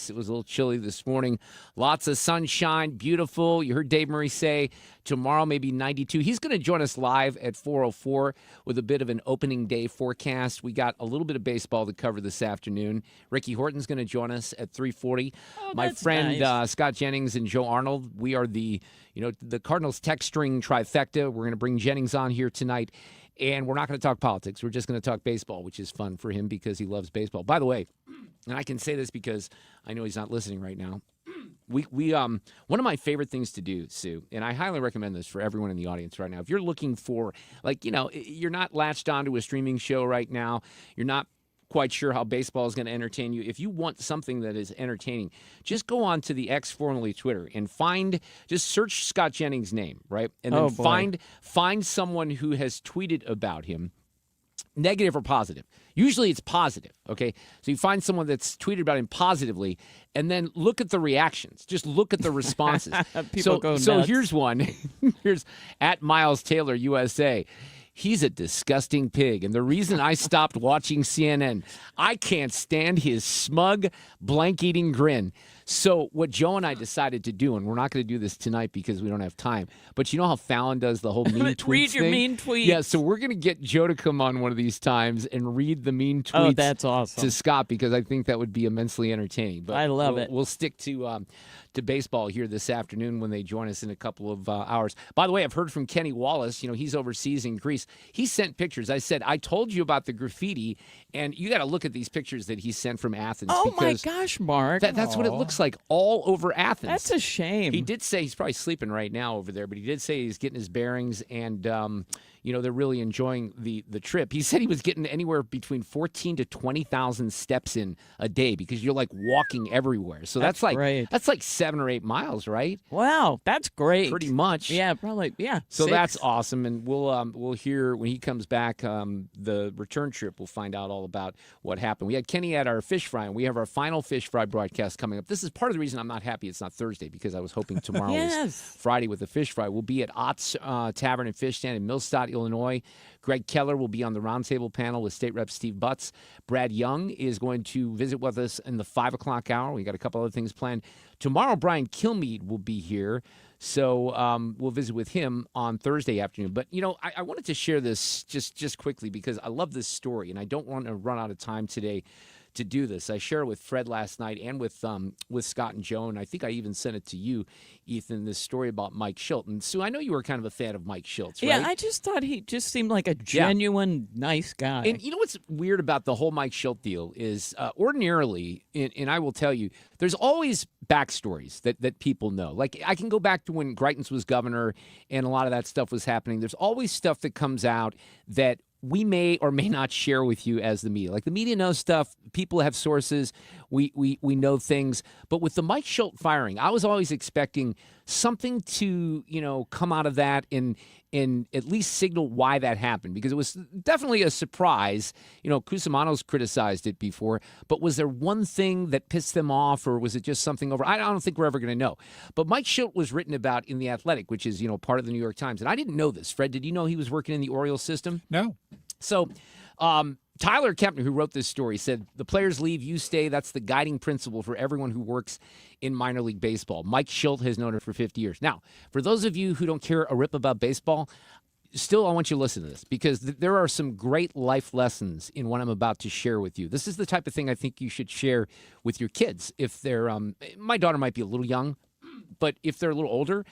It was a little chilly this morning. Lots of sunshine, beautiful. You heard Dave Murray say tomorrow maybe 92. He's going to join us live at 4:04 with a bit of an opening day forecast. We got a little bit of baseball to cover this afternoon. Ricky Horton's going to join us at 3:40. My friend nice. Scott Jennings and Joe Arnold, we are the Cardinals text string trifecta. We're going to bring Jennings on here tonight. And we're not going to talk politics. We're just going to talk baseball, which is fun for him because he loves baseball. By the way, and I can say this because I know he's not listening right now. We one of my favorite things to do, Sue, and I highly recommend this for everyone in the audience right now. If you're looking for, you're not latched onto a streaming show right now, you're not quite sure how baseball is going to entertain you. If you want something that is entertaining, just go on to the X, formerly Twitter, and just search Scott Jennings' name, right? And then find someone who has tweeted about him, negative or positive. Usually it's positive, okay? So you find someone that's tweeted about him positively, and then look at the reactions. Just look at the responses. People go nuts. So here's one. Here's at Miles Taylor, USA. He's a disgusting pig, and the reason I stopped watching CNN, I can't stand his smug, blank-eating grin. So what Joe and I decided to do, and we're not going to do this tonight because we don't have time, but you know how Fallon does the whole mean tweets Read your thing? mean tweets. Yeah, so we're going to get Joe to come on one of these times and read the mean tweets Oh, that's awesome. to Scott because I think that would be immensely entertaining. But I love it. We'll stick to baseball here this afternoon when they join us in a couple of hours. By the way, I've heard from Kenny Wallace. You know, he's overseas in Greece. He sent pictures. I said, I told you about the graffiti, and you got to look at these pictures that he sent from Athens. Oh, my because gosh, Mark. that's what it looks like all over Athens. That's a shame. He did say he's probably sleeping right now over there, but he did say he's getting his bearings, and they're really enjoying the trip. He said he was getting anywhere between 14 to 20,000 steps in a day because you're like walking everywhere. So that's like great. That's like 7 or 8 miles, right? Wow, that's great. Pretty much. Yeah, probably. Yeah. So 6. that's awesome, and we'll hear when he comes back. The return trip, we'll find out all about what happened. We had Kenny at our fish fry, and we have our final fish fry broadcast coming up. This is part of the reason I'm not happy it's not Thursday because I was hoping tomorrow was Friday with the fish fry. We'll be at Ott's Tavern and Fish Stand in Millstadt, Illinois. Greg Keller will be on the roundtable panel with State Rep Steve Butts. Brad Young is going to visit with us in the 5 o'clock hour. We got a couple other things planned. Tomorrow, Brian Kilmeade will be here. So we'll visit with him on Thursday afternoon. But, I wanted to share this just quickly because I love this story, and I don't want to run out of time today to do this. I shared it with Fred last night and with Scott and Joe, and I think I even sent it to you, Ethan, this story about Mike Schilt. And Sue, I know you were kind of a fan of Mike Schiltz, right? Yeah, I just thought he just seemed like a genuine, nice guy. And you know what's weird about the whole Mike Schilt deal is ordinarily, and I will tell you, there's always backstories that people know. Like, I can go back to when Greitens was governor and a lot of that stuff was happening. There's always stuff that comes out that we may or may not share with you as the media. Like, the media knows stuff. People have sources. We know things. But with the Mike Schilt firing, I was always expecting something to, come out of that and at least signal why that happened, because it was definitely a surprise. Cusimano's criticized it before, but was there one thing that pissed them off, or was it just something over? I don't think we're ever going to know. But Mike Schilt was written about in The Athletic, which is, part of the New York Times. And I didn't know this. Fred, did you know he was working in the Orioles system? No. So Tyler Kempner, who wrote this story, said, the players leave, you stay. That's the guiding principle for everyone who works in minor league baseball. Mike Schilt has known it for 50 years. Now, for those of you who don't care a rip about baseball, still, I want you to listen to this because there are some great life lessons in what I'm about to share with you. This is the type of thing I think you should share with your kids. If they're, my daughter might be a little young, but if they're a little older,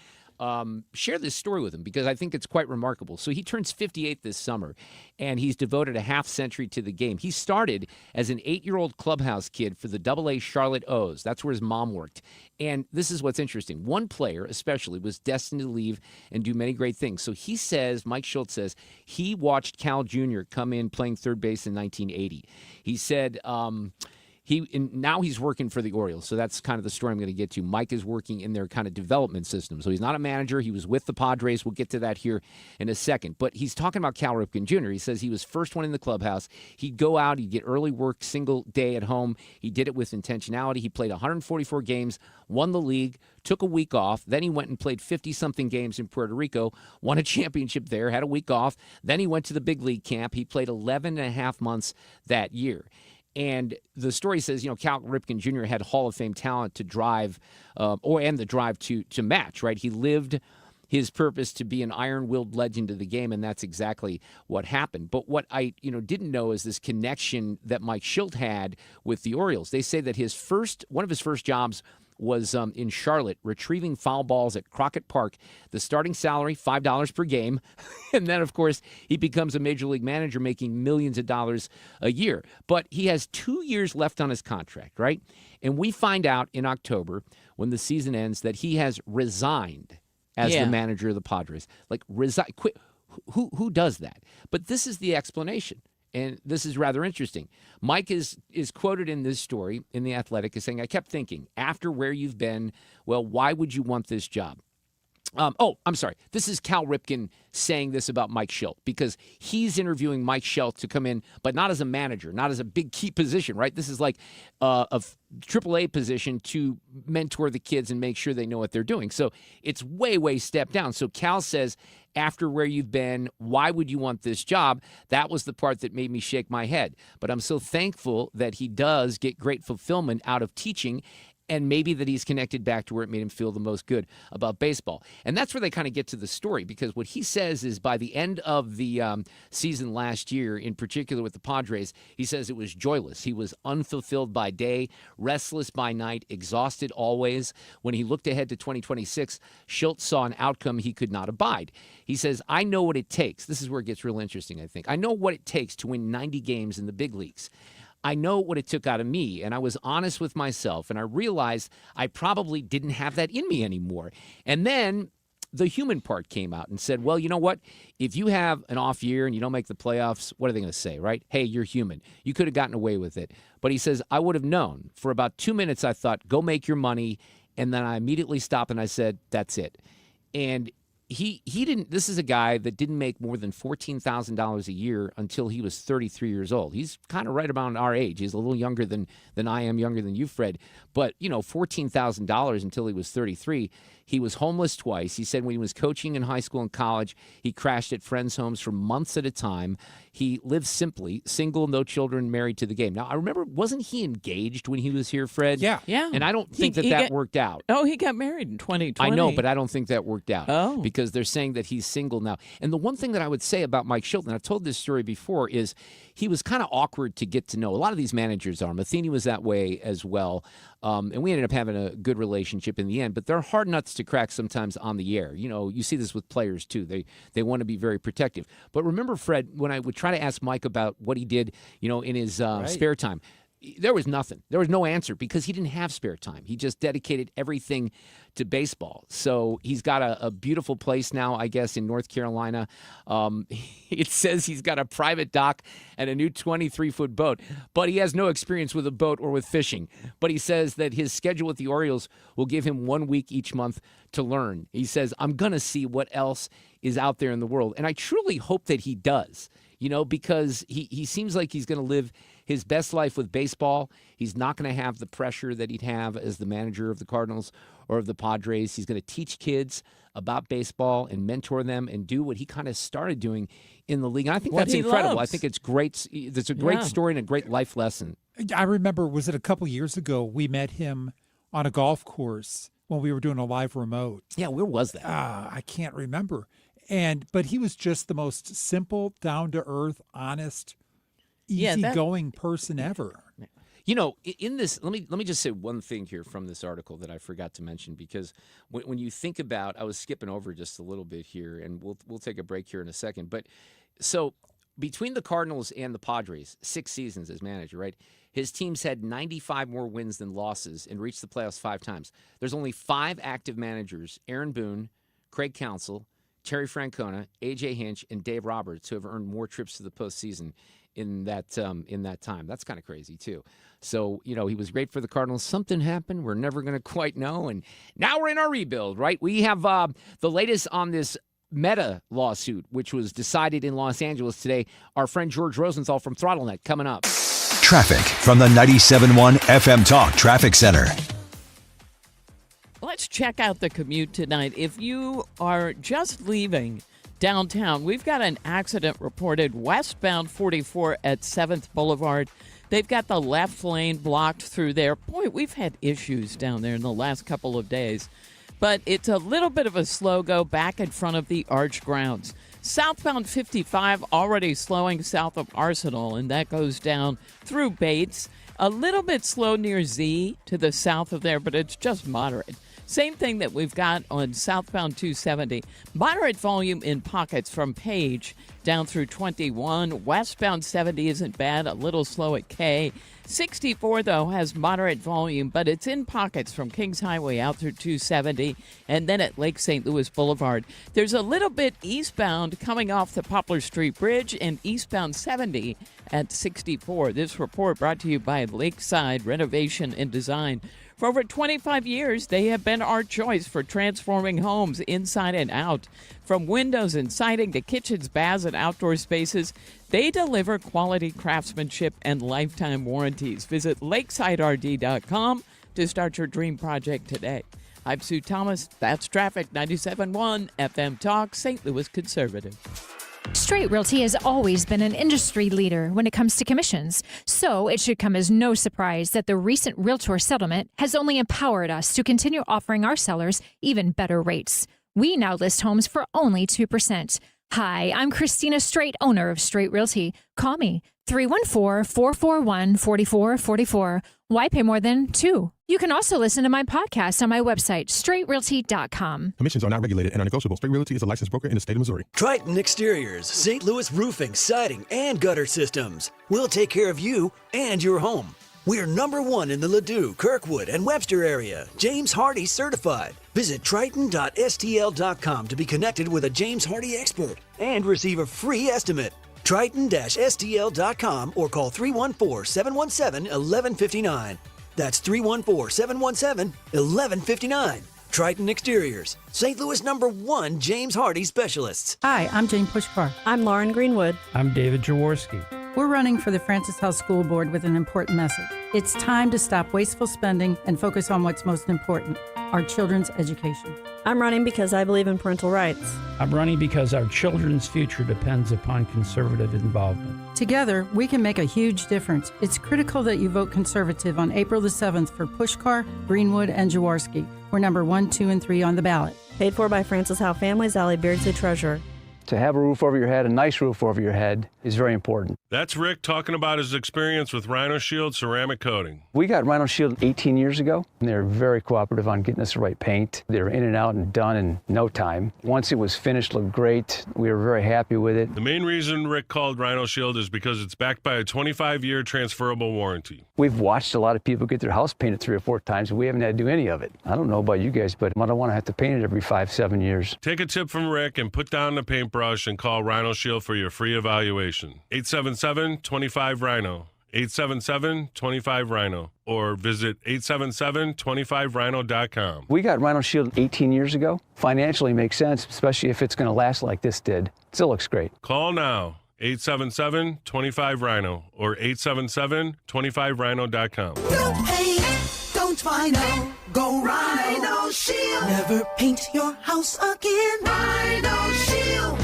share this story with him because I think it's quite remarkable. So he turns 58 this summer, and he's devoted a half century to the game. He started as an 8-year-old clubhouse kid for the AA Charlotte O's. That's where his mom worked. And this is what's interesting. One player, especially, was destined to leave and do many great things. So he says, Mike Schilt says, he watched Cal Jr. come in playing third base in 1980. He said, now he's working for the Orioles, so that's kind of the story I'm going to get to. Mike is working in their kind of development system, so he's not a manager. He was with the Padres. We'll get to that here in a second. But he's talking about Cal Ripken Jr. He says he was first one in the clubhouse. He'd go out, he'd get early work, single day at home. He did it with intentionality. He played 144 games, won the league, took a week off. Then he went and played 50-something games in Puerto Rico, won a championship there, had a week off. Then he went to the big league camp. He played 11 and a half months that year. And the story says, Cal Ripken Jr. had Hall of Fame talent to drive, and the drive to match, right? He lived his purpose to be an iron-willed legend of the game, and that's exactly what happened. But what I, didn't know is this connection that Mike Schilt had with the Orioles. They say that one of his first jobs was in Charlotte, retrieving foul balls at Crockett Park. The starting salary, $5 per game. And then, of course, he becomes a major league manager making millions of dollars a year. But he has 2 years left on his contract, right? And we find out in October, when the season ends, that he has resigned as the manager of the Padres. Like, quit. Who does that? But this is the explanation. And this is rather interesting. Mike is quoted in this story in The Athletic as saying, I kept thinking, after where you've been, well, why would you want this job? I'm sorry. This is Cal Ripken saying this about Mike Schilt because he's interviewing Mike Schilt to come in, but not as a manager, not as a big key position, right? This is like a AAA position to mentor the kids and make sure they know what they're doing. So it's way, way step down. So Cal says, after where you've been, why would you want this job? That was the part that made me shake my head. But I'm so thankful that he does get great fulfillment out of teaching, and maybe that he's connected back to where it made him feel the most good about baseball. And that's where they kind of get to the story, because what he says is by the end of the season last year, in particular with the Padres, he says it was joyless. He was unfulfilled by day, restless by night, exhausted always. When he looked ahead to 2026, Schultz saw an outcome he could not abide. He says, I know what it takes. This is where it gets real interesting, I think. I know what it takes to win 90 games in the big leagues. I know what it took out of me, and I was honest with myself, and I realized I probably didn't have that in me anymore. And then the human part came out and said, well, you know what? If you have an off year and you don't make the playoffs, what are they going to say, right? Hey, you're human. You could have gotten away with it. But he says, I would have known. For about 2 minutes, I thought, go make your money, and then I immediately stopped and I said, that's it. And he didn't. This is a guy that didn't make more than $14,000 a year until he was 33 years old. He's kind of right about our age. He's a little younger than I am, younger than you, Fred. But, $14,000 until he was 33. He was homeless twice. He said when he was coaching in high school and college, he crashed at friends' homes for months at a time. He lived simply, single, no children, married to the game. Now, I remember, wasn't he engaged when he was here, Fred? Yeah. And I don't think that worked out. Oh, he got married in 2020. I know, but I don't think that worked out. Oh. Because they're saying that he's single now. And the one thing that I would say about Mike Schilt, and I've told this story before, is he was kind of awkward to get to know. A lot of these managers are. Matheny was that way as well. And we ended up having a good relationship in the end. But they're hard nuts to crack sometimes on the air. You see this with players, too. They want to be very protective. But remember, Fred, when I would try to ask Mike about what he did, in his spare time, there was nothing. There was no answer because he didn't have spare time. He just dedicated everything to baseball. So he's got a beautiful place now, I guess, in North Carolina. It says he's got a private dock and a new 23-foot boat, but he has no experience with a boat or with fishing. But he says that his schedule with the Orioles will give him 1 week each month to learn. He says, I'm going to see what else is out there in the world. And I truly hope that he does, because he seems like he's going to live his best life with baseball. He's not going to have the pressure that he'd have as the manager of the Cardinals or of the Padres. He's going to teach kids about baseball and mentor them and do what he kind of started doing in the league. And I think that's incredible. Loves. I think it's great. It's a great story and a great life lesson. I remember, was it a couple years ago, we met him on a golf course when we were doing a live remote. Yeah, where was that? I can't remember. But he was just the most simple, down-to-earth, honest, easygoing person ever. In this, let me just say one thing here from this article that I forgot to mention, because when you think about, I was skipping over just a little bit here, and we'll take a break here in a second. But so between the Cardinals and the Padres, 6 seasons as manager, right? His teams had 95 more wins than losses and reached the playoffs 5 times. There's only 5 active managers: Aaron Boone, Craig Counsell, Terry Francona, A.J. Hinch, and Dave Roberts, who have earned more trips to the postseason in that time. That's kind of crazy, too. So, he was great for the Cardinals. Something happened. We're never going to quite know. And now we're in our rebuild, right? We have the latest on this Meta lawsuit, which was decided in Los Angeles today. Our friend George Rosenthal from ThrottleNet coming up. Traffic from the 97.1 FM Talk Traffic Center. Let's check out the commute tonight. If you are just leaving downtown, we've got an accident reported westbound 44 at 7th Boulevard They've got the left lane blocked through there. Boy, we've had issues down there in the last couple of days. But it's a little bit of a slow go back in front of the Arch grounds. Southbound 55 already slowing south of Arsenal, and that goes down through Bates. A little bit slow near Z to the south of there, but it's just moderate. Same thing that we've got on southbound 270. Moderate volume in pockets from Page down through 21. Westbound 70 isn't bad, a little slow at K. 64, though, has moderate volume, but it's in pockets from Kings Highway out through 270 and then at Lake St. Louis Boulevard. There's a little bit eastbound coming off the Poplar Street Bridge and eastbound 70 at 64. This report brought to you by Lakeside Renovation and Design. For over 25 years, they have been our choice for transforming homes inside and out. From windows and siding to kitchens, baths, and outdoor spaces, they deliver quality craftsmanship and lifetime warranties. Visit lakesiderd.com to start your dream project today. I'm Sue Thomas. That's Traffic 97.1 FM Talk, St. Louis Conservative. Straight Realty has always been an industry leader when it comes to commissions, so it should come as no surprise that the recent Realtor settlement has only empowered us to continue offering our sellers even better rates. We now list homes for only 2%. Hi, I'm Christina Straight, owner of Straight Realty. Call me, 314-441-4444. Why pay more than 2? You can also listen to my podcast on my website, straightrealty.com. Commissions are not regulated and are negotiable. Straight Realty is a licensed broker in the state of Missouri. Triton Exteriors, St. Louis roofing, siding, and gutter systems. We'll take care of you and your home. We're #1 in the Ladue, Kirkwood, and Webster area. James Hardy certified. Visit triton.stl.com to be connected with a James Hardy expert and receive a free estimate. Triton-stl.com or call 314-717-1159. That's 314-717-1159. Triton Exteriors, St. Louis #1 James Hardy specialists. Hi, I'm Jane Pushkar. I'm Lauren Greenwood. I'm David Jaworski. We're running for the Francis House School Board with an important message. It's time to stop wasteful spending and focus on what's most important, our children's education. I'm running because I believe in parental rights. I'm running because our children's future depends upon conservative involvement. Together, we can make a huge difference. It's critical that you vote conservative on April the 7th for Pushkar, Greenwood, and Jaworski. We're number 1, 2, and 3 on the ballot. Paid for by Francis Howe Families, Allie Beardsley, Treasurer. To have a roof over your head, a nice roof over your head, is very important. That's Rick talking about his experience with Rhino Shield ceramic coating. We got Rhino Shield 18 years ago, and they were very cooperative on getting us the right paint. They were in and out and done in no time. Once it was finished, looked great. We were very happy with it. The main reason Rick called Rhino Shield is because it's backed by a 25-year transferable warranty. We've watched a lot of people get their house painted 3 or 4 times, and we haven't had to do any of it. I don't know about you guys, but I don't want to have to paint it every 5-7 years. Take a tip from Rick and put down the paintbrush and call Rhino Shield for your free evaluation. 877-25-RHINO. 877-25-RHINO. Or visit 877-25rhino.com. We got Rhino Shield 18 years ago. Financially makes sense, especially if it's going to last like this did. Still looks great. Call now. 877-25-RHINO or 877-25rhino.com. Don't paint, don't Rhino, go Rhino Shield. Never paint your house again. Rhino Shield.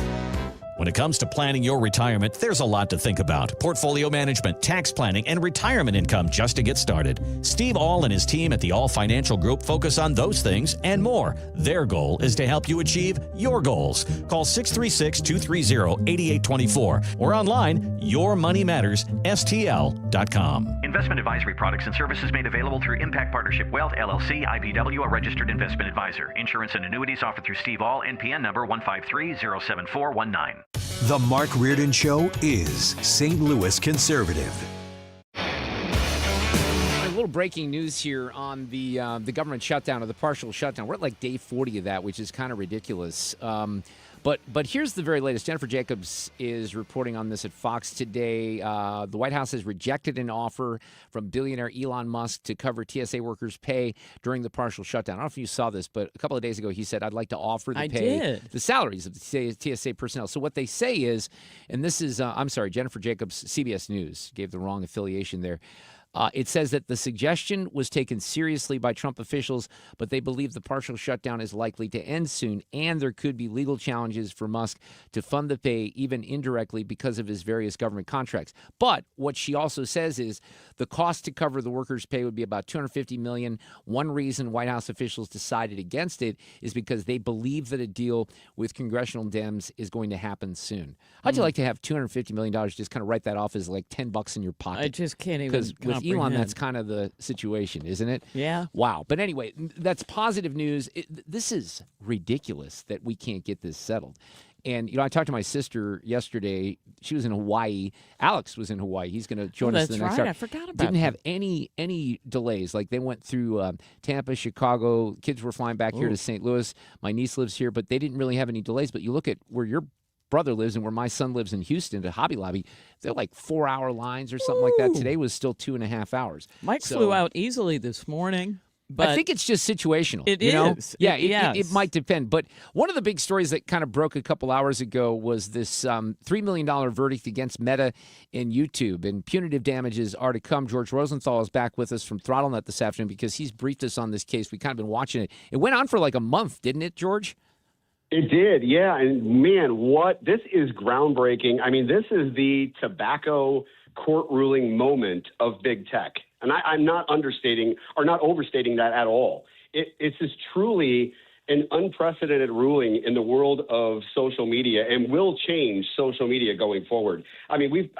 When it comes to planning your retirement, there's a lot to think about. Portfolio management, tax planning, and retirement income just to get started. Steve All and his team at the All Financial Group focus on those things and more. Their goal is to help you achieve your goals. Call 636-230-8824 or online, yourmoneymattersstl.com. Investment advisory products and services made available through Impact Partnership Wealth, LLC, IPW, a registered investment advisor. Insurance and annuities offered through Steve All, NPN number 153-07419. The Mark Reardon Show is St. Louis Conservative. A little breaking news here on the government shutdown or the partial shutdown. We're at like day 40 of that, which is kind of ridiculous. But here's the very latest. Jennifer Jacobs is reporting on this at Fox today. The White House has rejected an offer from billionaire Elon Musk to cover TSA workers' pay during the partial shutdown. I don't know if you saw this, but a couple of days ago he said, I'd like to offer the salaries of the TSA personnel. So what they say is, and this is, Jennifer Jacobs, CBS News, gave the wrong affiliation there. It says that the suggestion was taken seriously by Trump officials, but they believe the partial shutdown is likely to end soon, and there could be legal challenges for Musk to fund the pay, even indirectly, because of his various government contracts. But what she also says is the cost to cover the workers' pay would be about $250 million. One reason White House officials decided against it is because they believe that a deal with congressional Dems is going to happen soon. How'd you like to have $250 million, just kind of write that off as like $10 in your pocket? I just can't even Because with Elon, that's kind of the situation, isn't it? Yeah. Wow. But anyway, that's positive news. This is ridiculous that we can't get this settled. And, I talked to my sister yesterday. She was in Hawaii. Alex was in Hawaii. He's going to join us in the next hour. I forgot about Didn't have any delays. Like, they went through Tampa, Chicago. Kids were flying back here to St. Louis. My niece lives here, but they didn't really have any delays. But you look at where your brother lives and where my son lives in Houston at Hobby Lobby, they're like 4-hour lines or something like that. Today was still 2.5 hours. Mike flew out easily this morning. But I think it's just situational. It is. Yeah, yes. it might depend. But one of the big stories that kind of broke a couple hours ago was this $3 million verdict against Meta and YouTube. And punitive damages are to come. George Rosenthal is back with us from ThrottleNet this afternoon because he's briefed us on this case. We've kind of been watching it. It went on for like a month, didn't it, George? It did, yeah. And man, this is groundbreaking. I mean, this is the tobacco court ruling moment of big tech. And I'm not understating or not overstating that at all. It's just truly an unprecedented ruling in the world of social media and will change social media going forward. I mean,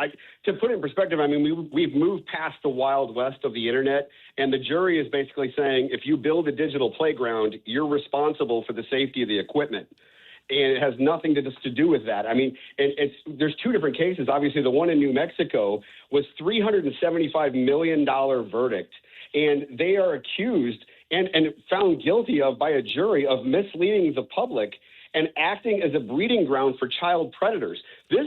to put it in perspective, I mean, we've moved past the Wild West of the internet, and the jury is basically saying if you build a digital playground, you're responsible for the safety of the equipment. And it has nothing to do with that. I mean, there's two different cases. Obviously, the one in New Mexico was $375 million verdict, and they are accused and found guilty by a jury of misleading the public and acting as a breeding ground for child predators. This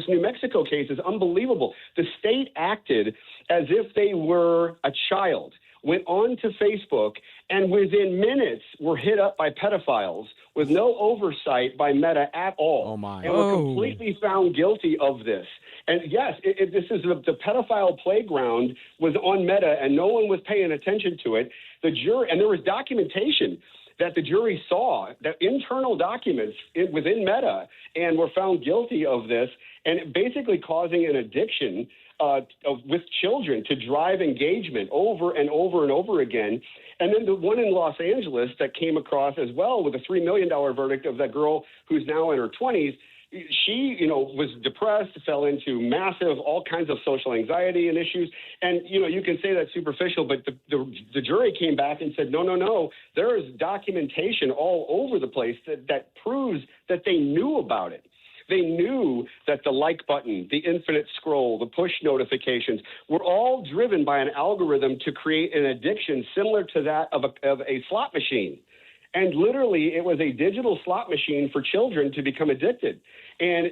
New Mexico case is unbelievable. The state acted as if they were a child, went on to Facebook, and within minutes were hit up by pedophiles with no oversight by Meta at all. Oh, my. And were completely found guilty of this. And yes, this is the pedophile playground was on Meta, and no one was paying attention to it. The jury, and there was documentation that the jury saw, that internal documents within Meta, and were found guilty of this, and basically causing an addiction with children to drive engagement over and over and over again. And then the one in Los Angeles that came across as well with a $3 million verdict of that girl who's now in her 20s. She, was depressed, fell into massive, all kinds of social anxiety and issues. And, you can say that's superficial, but the jury came back and said, no, there is documentation all over the place that proves that they knew about it. They knew that the like button, the infinite scroll, the push notifications were all driven by an algorithm to create an addiction similar to that of a slot machine. And literally, it was a digital slot machine for children to become addicted. And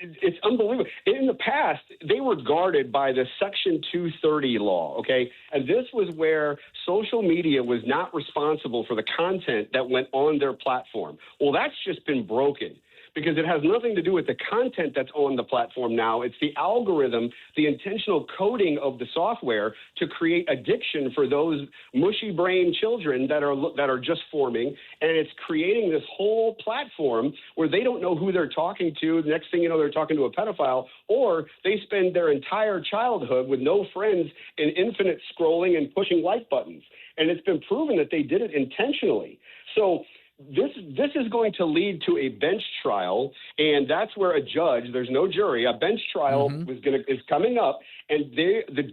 it's unbelievable. In the past, they were guarded by the Section 230 law, okay? And this was where social media was not responsible for the content that went on their platform. Well, that's just been broken, because it has nothing to do with the content that's on the platform now. It's the algorithm, the intentional coding of the software to create addiction for those mushy-brain children that are just forming, and it's creating this whole platform where they don't know who they're talking to. The next thing you know, they're talking to a pedophile, or they spend their entire childhood with no friends and infinite scrolling and pushing like buttons. And it's been proven that they did it intentionally. So this is going to lead to a bench trial, and that's where a judge, there's no jury, a bench trial is coming up, and the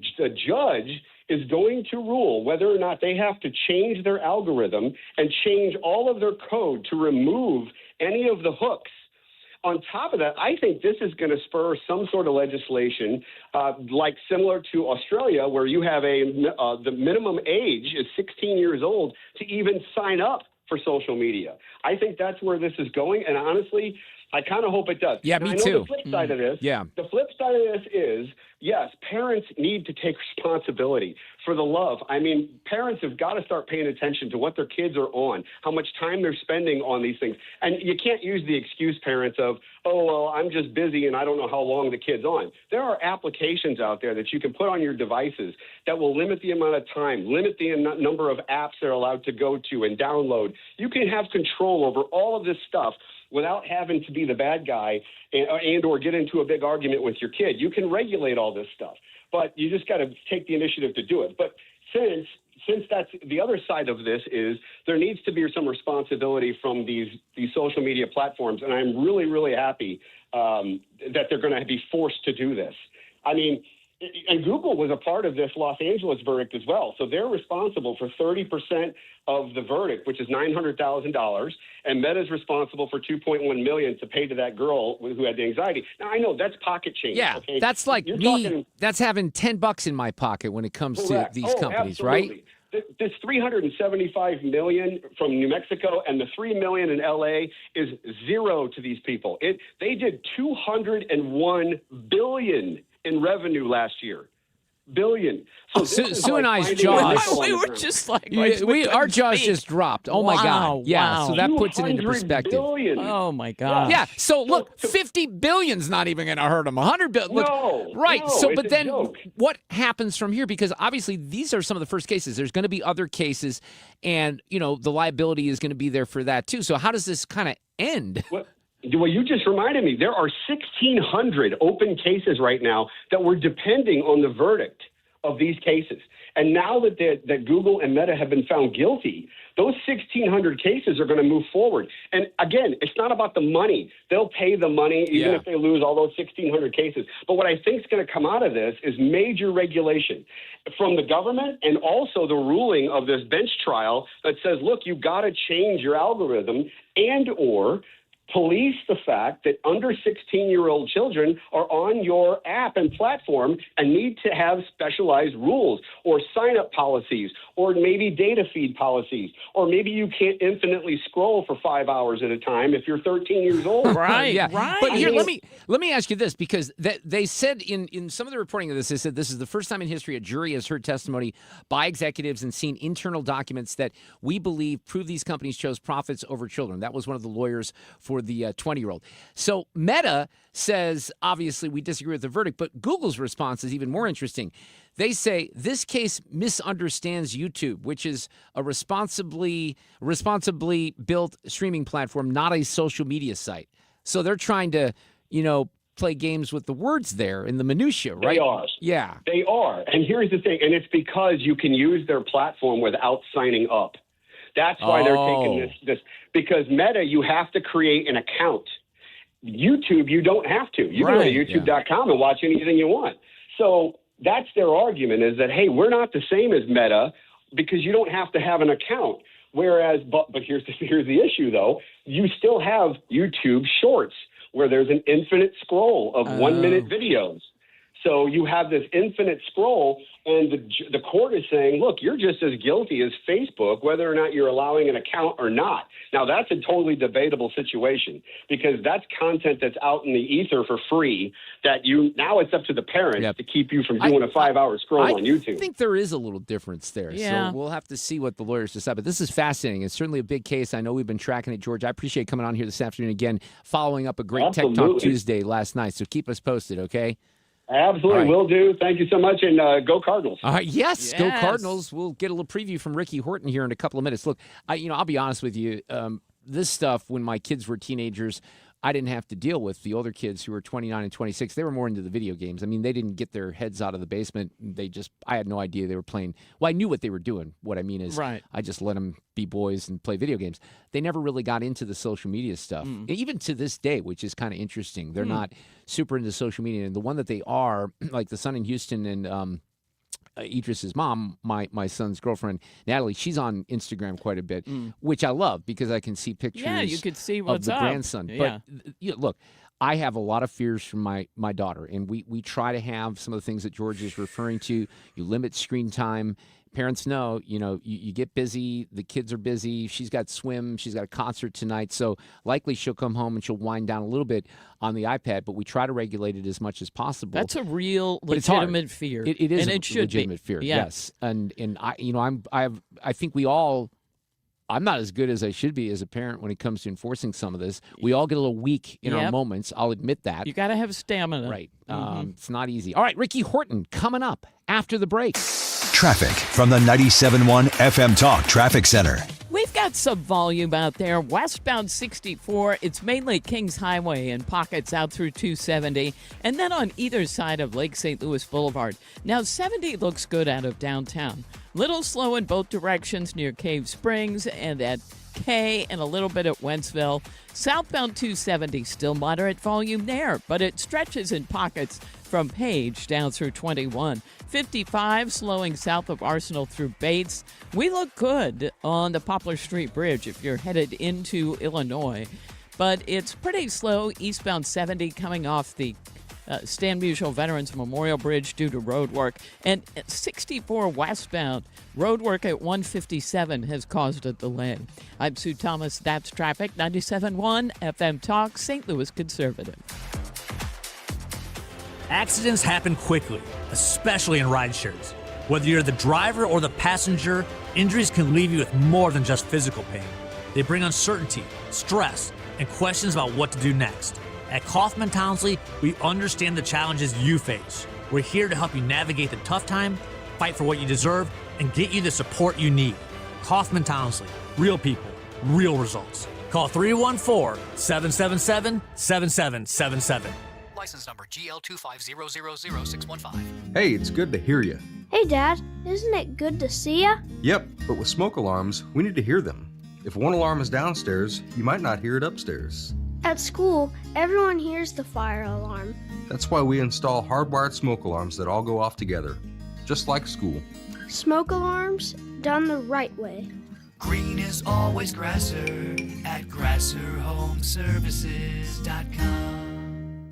judge is going to rule whether or not they have to change their algorithm and change all of their code to remove any of the hooks. On top of that, I think this is going to spur some sort of legislation like similar to Australia, where you have the minimum age is 16 years old to even sign up for social media. I think that's where this is going. And honestly, I kind of hope it does. Yeah, now, me I know too. The flip side of this. Yeah. The flip side of this is, yes, parents need to take responsibility for the love. I mean, parents have got to start paying attention to what their kids are on, how much time they're spending on these things. And you can't use the excuse, parents, of, oh, well, I'm just busy and I don't know how long the kid's on. There are applications out there that you can put on your devices that will limit the amount of time, limit the number of apps they're allowed to go to and download. You can have control over all of this stuff without having to be the bad guy and or get into a big argument with your kid. You can regulate all this stuff, but you just got to take the initiative to do it. But since that's the other side of this, is there needs to be some responsibility from these social media platforms, and I'm really, really happy that they're going to be forced to do this. I mean, and Google was a part of this Los Angeles verdict as well. So they're responsible for 30% of the verdict, which is $900,000, and Meta's responsible for $2.1 million to pay to that girl who had the anxiety. Now, I know that's pocket change. Yeah, okay? that's like You're me. talking, that's having $10 in my pocket when it comes to these companies, absolutely. right? This $375 million from New Mexico and the $3 million in LA is zero to these people. They did $201 billion in revenue last year. Billion. So Sue and I's jaws. We were just like, our jaws just dropped. Oh my God! Yeah, wow. so that puts it into perspective. Billion. Oh my God! Yeah. So look, 50 billion's not even going to hurt them. 100 billion. Look, right. No, so, it's but a then joke. what happens from here? Because obviously these are some of the first cases. There's going to be other cases, and the liability is going to be there for that too. So how does this kind of end? Well, you just reminded me. There are 1,600 open cases right now that were depending on the verdict of these cases. And now that Google and Meta have been found guilty, those 1,600 cases are going to move forward. And again, it's not about the money. They'll pay the money even if they lose all those 1,600 cases. But what I think is going to come out of this is major regulation from the government, and also the ruling of this bench trial that says, look, you got to change your algorithm and or police the fact that under 16-year-old children are on your app and platform and need to have specialized rules or sign-up policies or maybe data feed policies, or maybe you can't infinitely scroll for 5 hours at a time if you're 13 years old. Right. But here, let me ask you this, because they said in some of the reporting of this, they said this is the first time in history a jury has heard testimony by executives and seen internal documents that we believe prove these companies chose profits over children. That was one of the lawyers for the 20-year-old. So Meta says, obviously, we disagree with the verdict, but Google's response is even more interesting. They say this case misunderstands YouTube, which is a responsibly built streaming platform, not a social media site. So they're trying to, play games with the words there in the minutia, right? They are. Yeah. They are. And here's the thing, and it's because you can use their platform without signing up. That's why they're taking this, because Meta, you have to create an account. YouTube, you don't have to. You can go to youtube.com and watch anything you want. So that's their argument, is that, hey, we're not the same as Meta because you don't have to have an account. Whereas, but here's the issue, though. You still have YouTube Shorts, where there's an infinite scroll of 1 minute videos. So you have this infinite scroll, and the court is saying, look, you're just as guilty as Facebook, whether or not you're allowing an account or not. Now, that's a totally debatable situation, because that's content that's out in the ether for free that now it's up to the parents to keep you from doing a 5-hour scroll on YouTube. I think there is a little difference there. Yeah. So we'll have to see what the lawyers decide. But this is fascinating. It's certainly a big case. I know we've been tracking it, George. I appreciate coming on here this afternoon again, following up a great Tech Talk Tuesday last night. So keep us posted, okay? Absolutely, will do. Thank you so much, and go Cardinals. All right, yes, go Cardinals. We'll get a little preview from Ricky Horton here in a couple of minutes. Look, I'll be honest with you. This stuff, when my kids were teenagers, I didn't have to deal with. The older kids who were 29 and 26, they were more into the video games. I mean, they didn't get their heads out of the basement. I had no idea they were playing. Well, I knew what they were doing. What I mean is, I just let them be boys and play video games. They never really got into the social media stuff. Even to this day, which is kind of interesting. They're not super into social media. And the one that they are, like the son in Houston and Idris's mom, my son's girlfriend, Natalie, she's on Instagram quite a bit, which I love because I can see pictures you could see what's of the up. grandson. Yeah. But look, I have a lot of fears from my daughter, and we try to have some of the things that George is referring to. You limit screen time, parents know, you get busy. The kids are busy. She's got swim. She's got a concert tonight. So likely she'll come home and she'll wind down a little bit on the iPad, but we try to regulate it as much as possible. That's a real legitimate fear. It is and a it should legitimate be. fear, Yeah. yes. And I think we all, I'm not as good as I should be as a parent when it comes to enforcing some of this. We all get a little weak in our moments. I'll admit that. You got to have stamina. Right. It's not easy. All right, Ricky Horton coming up after the break. Traffic from the 97.1 FM Talk Traffic Center. We've got some volume out there. Westbound 64, it's mainly Kings Highway and pockets out through 270, and then on either side of Lake St. Louis Boulevard. Now, 70 looks good out of downtown. Little slow in both directions near Cave Springs and at K and a little bit at Wentzville. Southbound 270, still moderate volume there, but it stretches in pockets from Page down through 21. 55 slowing south of Arsenal through Bates. We look good on the Poplar Street Bridge if you're headed into Illinois, but it's pretty slow eastbound 70 coming off the Stan Musial Veterans Memorial Bridge due to road work, and 64 westbound road work at 157 has caused a delay. I'm Sue Thomas. That's traffic. 97.1 FM Talk, St. Louis Conservative. Accidents happen quickly, especially in rideshares. Whether you're the driver or the passenger, injuries can leave you with more than just physical pain. They bring uncertainty, stress, and questions about what to do next. At Kaufman Townsley, we understand the challenges you face. We're here to help you navigate the tough time, fight for what you deserve, and get you the support you need. Kaufman Townsley, real people, real results. Call 314-777-7777. License number GL250000615. Hey, it's good to hear you. Hey, Dad, isn't it good to see ya? Yep, but with smoke alarms, we need to hear them. If one alarm is downstairs, you might not hear it upstairs. At school, everyone hears the fire alarm. That's why we install hardwired smoke alarms that all go off together, just like school. Smoke alarms done the right way. Green is always grasser at grasserhomeservices.com.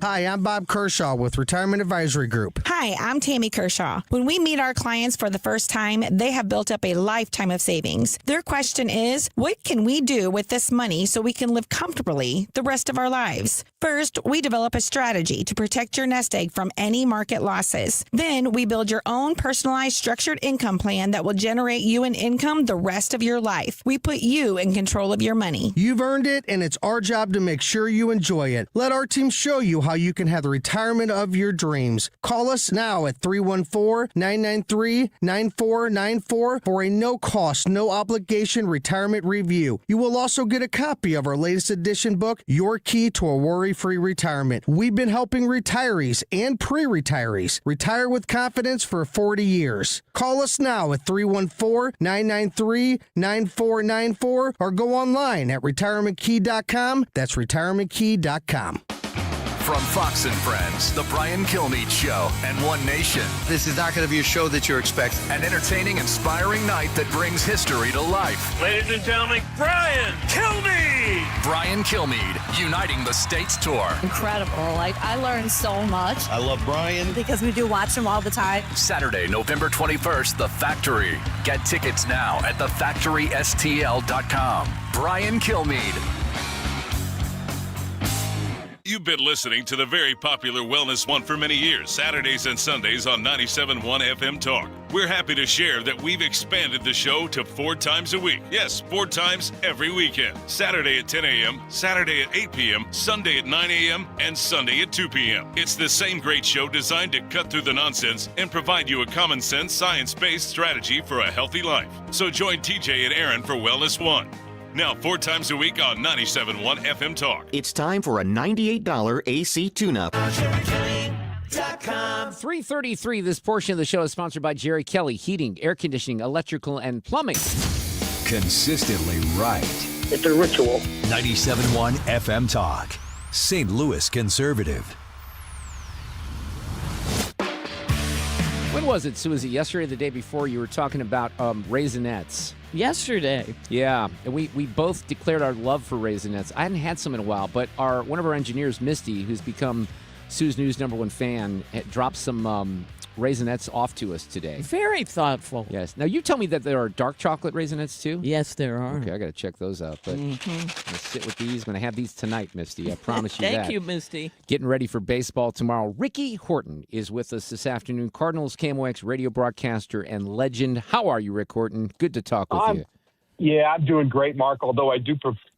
Hi, I'm Bob Kershaw with Retirement Advisory Group. Hi, I'm Tammy Kershaw. When we meet our clients for the first time, they have built up a lifetime of savings. Their question is, what can we do with this money so we can live comfortably the rest of our lives? First, we develop a strategy to protect your nest egg from any market losses. Then, we build your own personalized structured income plan that will generate you an income the rest of your life. We put you in control of your money. You've earned it, and it's our job to make sure you enjoy it. Let our team show you how you can have the retirement of your dreams. Call us now at 314-993-9494 for a no-cost, no-obligation retirement review. You will also get a copy of our latest edition book, Your Key to a Worry-Free Retirement. We've been helping retirees and pre-retirees retire with confidence for 40 years. Call us now at 314-993-9494 or go online at retirementkey.com. That's retirementkey.com. From Fox and Friends, The Brian Kilmeade Show, and One Nation. This is not going to be a show that you're expecting. An entertaining, inspiring night that brings history to life. Ladies and gentlemen, Brian Kilmeade! Brian Kilmeade, Uniting the States Tour. Incredible. I learned so much. I love Brian. Because we do watch him all the time. Saturday, November 21st, The Factory. Get tickets now at thefactorystl.com. Brian Kilmeade. You've been listening to the very popular Wellness One for many years, Saturdays and Sundays on 97.1 FM Talk. We're happy to share that we've expanded the show to 4 times a week. Yes, 4 times every weekend. Saturday at 10 a.m., Saturday at 8 p.m., Sunday at 9 a.m., and Sunday at 2 p.m. It's the same great show designed to cut through the nonsense and provide you a common sense, science-based strategy for a healthy life. So join TJ and Aaron for Wellness One. Now 4 times a week on 97.1 FM Talk. It's time for a $98 AC tune-up. 3:33. This portion of the show is sponsored by Jerry Kelly, heating, air conditioning, electrical, and plumbing. Consistently right. It's a ritual. 97.1 FM Talk. St. Louis Conservative. When was it, Sue? Was it yesterday or the day before you were talking about Raisinets? Yesterday. Yeah, and we both declared our love for Raisinets. I hadn't had some in a while, but one of our engineers, Misty, who's become Sue's News #1 fan, dropped some Raisinets off to us today. Very thoughtful. Yes. Now, you tell me that there are dark chocolate Raisinets, too? Yes, there are. Okay, I got to check those out. But I'm going to sit with these. I'm going to have these tonight, Misty. I promise you that. Thank you, Misty. Getting ready for baseball tomorrow. Ricky Horton is with us this afternoon. Cardinals KMOX radio broadcaster and legend. How are you, Rick Horton? Good to talk with you. Yeah, I'm doing great, Mark, although I do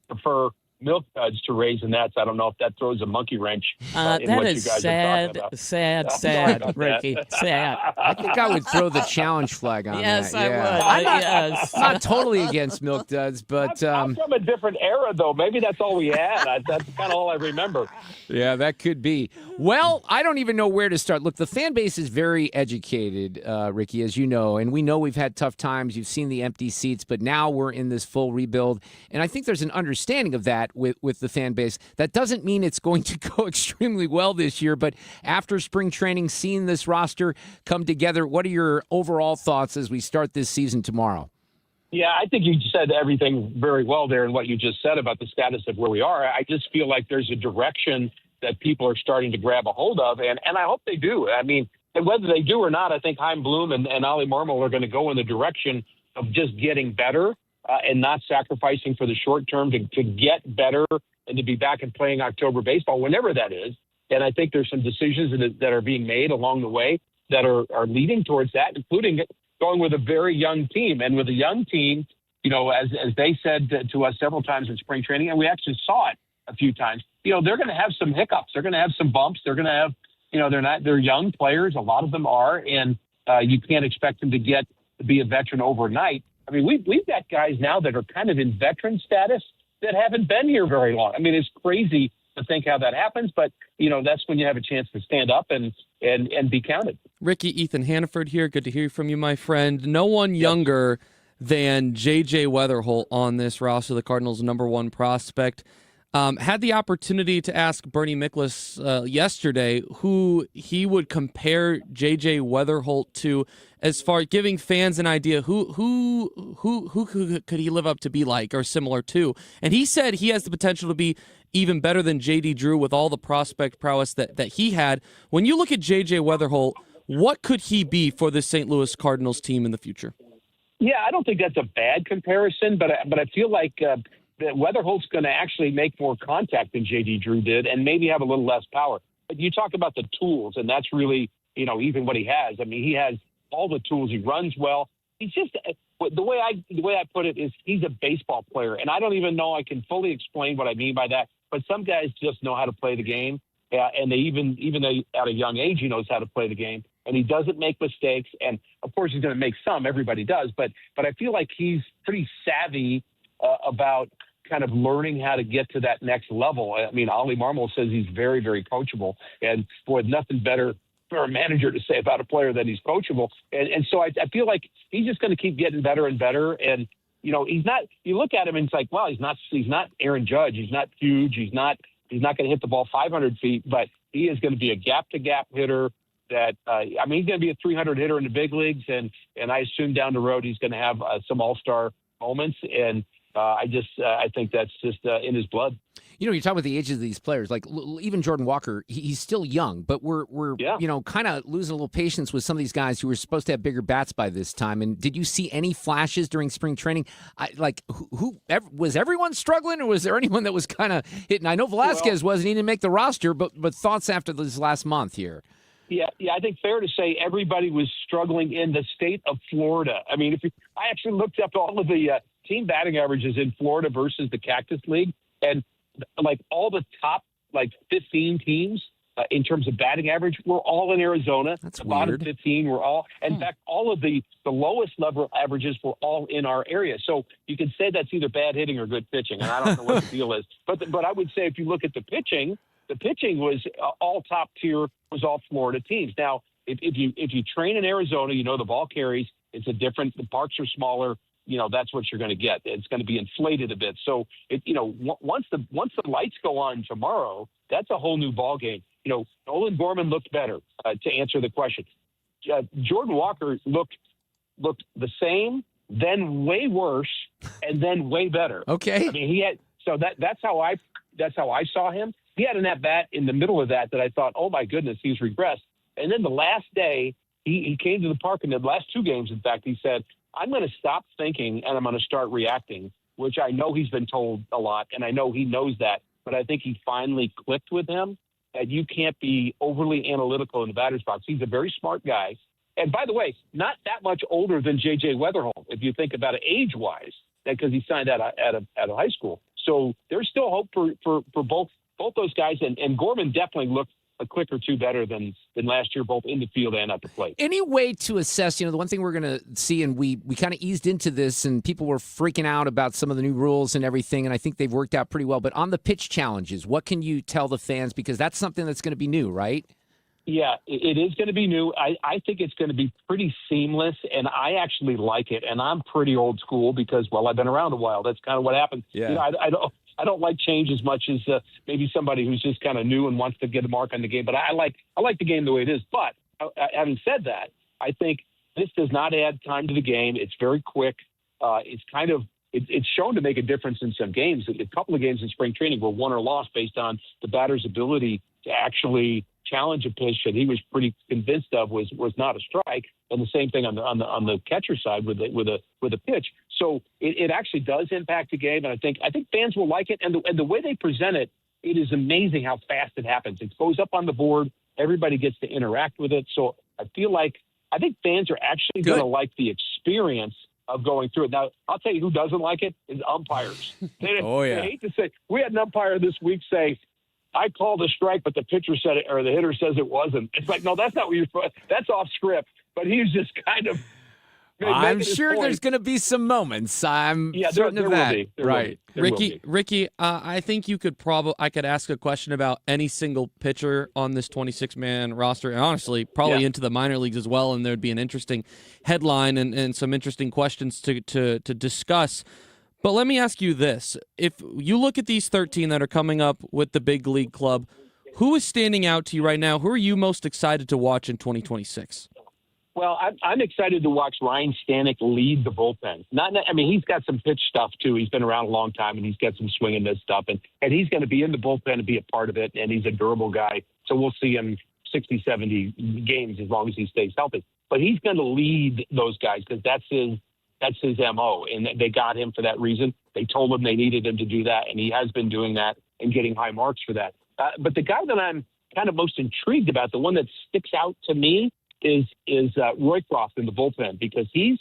prefer Milk Duds to Raisinets. I don't know if that throws a monkey wrench in That what is you guys sad, are talking about. sad, Ricky. Sad. I think I would throw the challenge flag on Yes, that. I would. Yes. I'm not totally against Milk Duds, but... I'm from a different era, though. Maybe that's all we had. That's kind of all I remember. Yeah, that could be. Well, I don't even know where to start. Look, the fan base is very educated, Ricky, as you know, and we know we've had tough times. You've seen the empty seats, but now we're in this full rebuild, and I think there's an understanding of that with the fan base. That doesn't mean it's going to go extremely well this year, but after spring training, seeing this roster come together, what are your overall thoughts as we start this season tomorrow? Yeah, I think you said everything very well there in what you just said about the status of where we are. I just feel like there's a direction that people are starting to grab a hold of, and I hope they do. I mean, and whether they do or not, I think Chaim Bloom and Ollie Marmol are going to go in the direction of just getting better and not sacrificing for the short term to get better and to be back and playing October baseball, whenever that is. And I think there's some decisions that are being made along the way that are leading towards that, including going with a very young team. And with a young team, you know, as they said to us several times in spring training, and we actually saw it a few times, you know, they're going to have some hiccups. They're going to have some bumps. They're going to have, you know, they're young players. A lot of them are. And you can't expect them to be a veteran overnight. I mean, we've got guys now that are kind of in veteran status that haven't been here very long. I mean, it's crazy to think how that happens, but, you know, that's when you have a chance to stand up and be counted. Ricky, Ethan Hannaford here. Good to hear from you, my friend. No one younger than J.J. Weatherholt on this roster, the Cardinals' #1 prospect. Had the opportunity to ask Bernie Miklasz yesterday who he would compare J.J. Weatherholt to, as far as giving fans an idea who could he live up to be like or similar to. And he said he has the potential to be even better than J.D. Drew with all the prospect prowess that he had. When you look at J.J. Weatherholt, what could he be for the St. Louis Cardinals team in the future? Yeah, I don't think that's a bad comparison, but I feel like that Weatherholt's going to actually make more contact than J.D. Drew did and maybe have a little less power. But you talk about the tools, and that's really, you know, even what he has. I mean, he has all the tools. He runs well. He's just the way I put it is he's a baseball player, and I don't even know I can fully explain what I mean by that. But some guys just know how to play the game, and they even though at a young age he knows how to play the game, and he doesn't make mistakes. And of course he's going to make some. Everybody does, but I feel like he's pretty savvy about kind of learning how to get to that next level. I mean, Ollie Marmol says he's very, very coachable, and boy, nothing better for a manager to say about a player than he's coachable. And so I feel like he's just going to keep getting better and better. And, you know, he's not, you look at him and it's like, well, he's not Aaron Judge. He's not huge. He's not going to hit the ball 500 feet, but he is going to be a gap to gap hitter that, he's going to be a 300 hitter in the big leagues. And I assume down the road, he's going to have some all-star moments. And, I think that's just in his blood. You know, you talk about the ages of these players, like even Jordan Walker, he's still young, but we're you know, kind of losing a little patience with some of these guys who were supposed to have bigger bats by this time. And did you see any flashes during spring training? Was everyone struggling, or was there anyone that was kind of hitting? I know Velasquez wasn't. He didn't make the roster, but thoughts after this last month here? Yeah, I think fair to say everybody was struggling in the state of Florida. I mean, I actually looked up all of the team batting averages in Florida versus the Cactus League, and like all the top 15 teams in terms of batting average were all in Arizona. That's the bottom weird. 15 were all. In fact, all of the lowest level averages were all in our area. So you can say that's either bad hitting or good pitching, and I don't know what the deal is. But I would say if you look at the pitching was all top tier, was all Florida teams. Now, if you train in Arizona, you know the ball carries. It's the parks are smaller. You know, that's what you're going to get. It's going to be inflated a bit. So, once the lights go on tomorrow, that's a whole new ball game. You know, Nolan Gorman looked better, to answer the question. Jordan Walker looked the same, then way worse, and then way better. Okay. I mean, that's how I saw him. He had an at bat in the middle of that I thought, oh my goodness, he's regressed. And then the last day, he came to the park in the last 2 games. In fact, he said, I'm going to stop thinking and I'm going to start reacting, which I know he's been told a lot, and I know he knows that. But I think he finally clicked with him that you can't be overly analytical in the batter's box. He's a very smart guy. And by the way, not that much older than J.J. Weatherholt, if you think about it age-wise, because he signed out of high school. So there's still hope for both those guys. And Gorman definitely looked a click or two better than last year, both in the field and at the plate. Any way to assess, the one thing we're going to see, and we kind of eased into this, and people were freaking out about some of the new rules and everything, and I think they've worked out pretty well. But on the pitch challenges, what can you tell the fans? Because that's something that's going to be new, right? Yeah, it is going to be new. I think it's going to be pretty seamless, and I actually like it. And I'm pretty old school because, well, I've been around a while. That's kind of what happened. Yeah. I don't like change as much as maybe somebody who's just kind of new and wants to get a mark on the game. But I like the game the way it is. But having said that, I think this does not add time to the game. It's very quick. It's shown to make a difference in some games. A couple of games in spring training were won or lost based on the batter's ability to actually challenge a pitch that he was pretty convinced of was not a strike, and the same thing on the catcher side with a pitch. So it actually does impact the game, and I think fans will like it. And the way they present it, it is amazing how fast it happens. It goes up on the board, everybody gets to interact with it. So I think fans are actually going to like the experience of going through it. Now, I'll tell you who doesn't like it is umpires. They hate to say. We had an umpire this week say, I called a strike, but the pitcher said it, or the hitter says it wasn't. It's like, no, that's not what you're – that's off script. But he's just kind of I'm sure there's going to be some moments. I'm certain of that. Right. Ricky, I think you could I could ask a question about any single pitcher on this 26-man roster, and honestly, probably into the minor leagues as well, and there'd be an interesting headline and some interesting questions to discuss. But let me ask you this. If you look at these 13 that are coming up with the big league club, who is standing out to you right now? Who are you most excited to watch in 2026? Well, I'm excited to watch Ryan Stanek lead the bullpen. He's got some pitch stuff, too. He's been around a long time, and he's got some swing and miss stuff. And he's going to be in the bullpen and be a part of it, and he's a durable guy. So we'll see him 60, 70 games as long as he stays healthy. But he's going to lead those guys because that's his MO, and they got him for that reason. They told him they needed him to do that, and he has been doing that and getting high marks for that. But the guy that I'm kind of most intrigued about, the one that sticks out to me, is Roycroft in the bullpen, because he's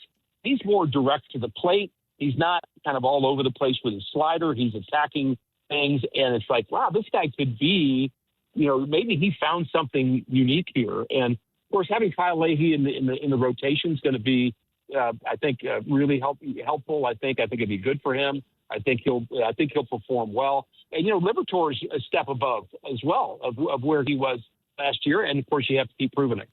more direct to the plate. He's not kind of all over the place with his slider. He's attacking things, and it's like, wow, this guy could be, maybe he found something unique here. And of course, having Kyle Leahy in the rotation is going to be, I think, really helpful. I think it'd be good for him. I think he'll perform well. And Liberatore's a step above as well of where he was last year. And of course, you have to keep proving it.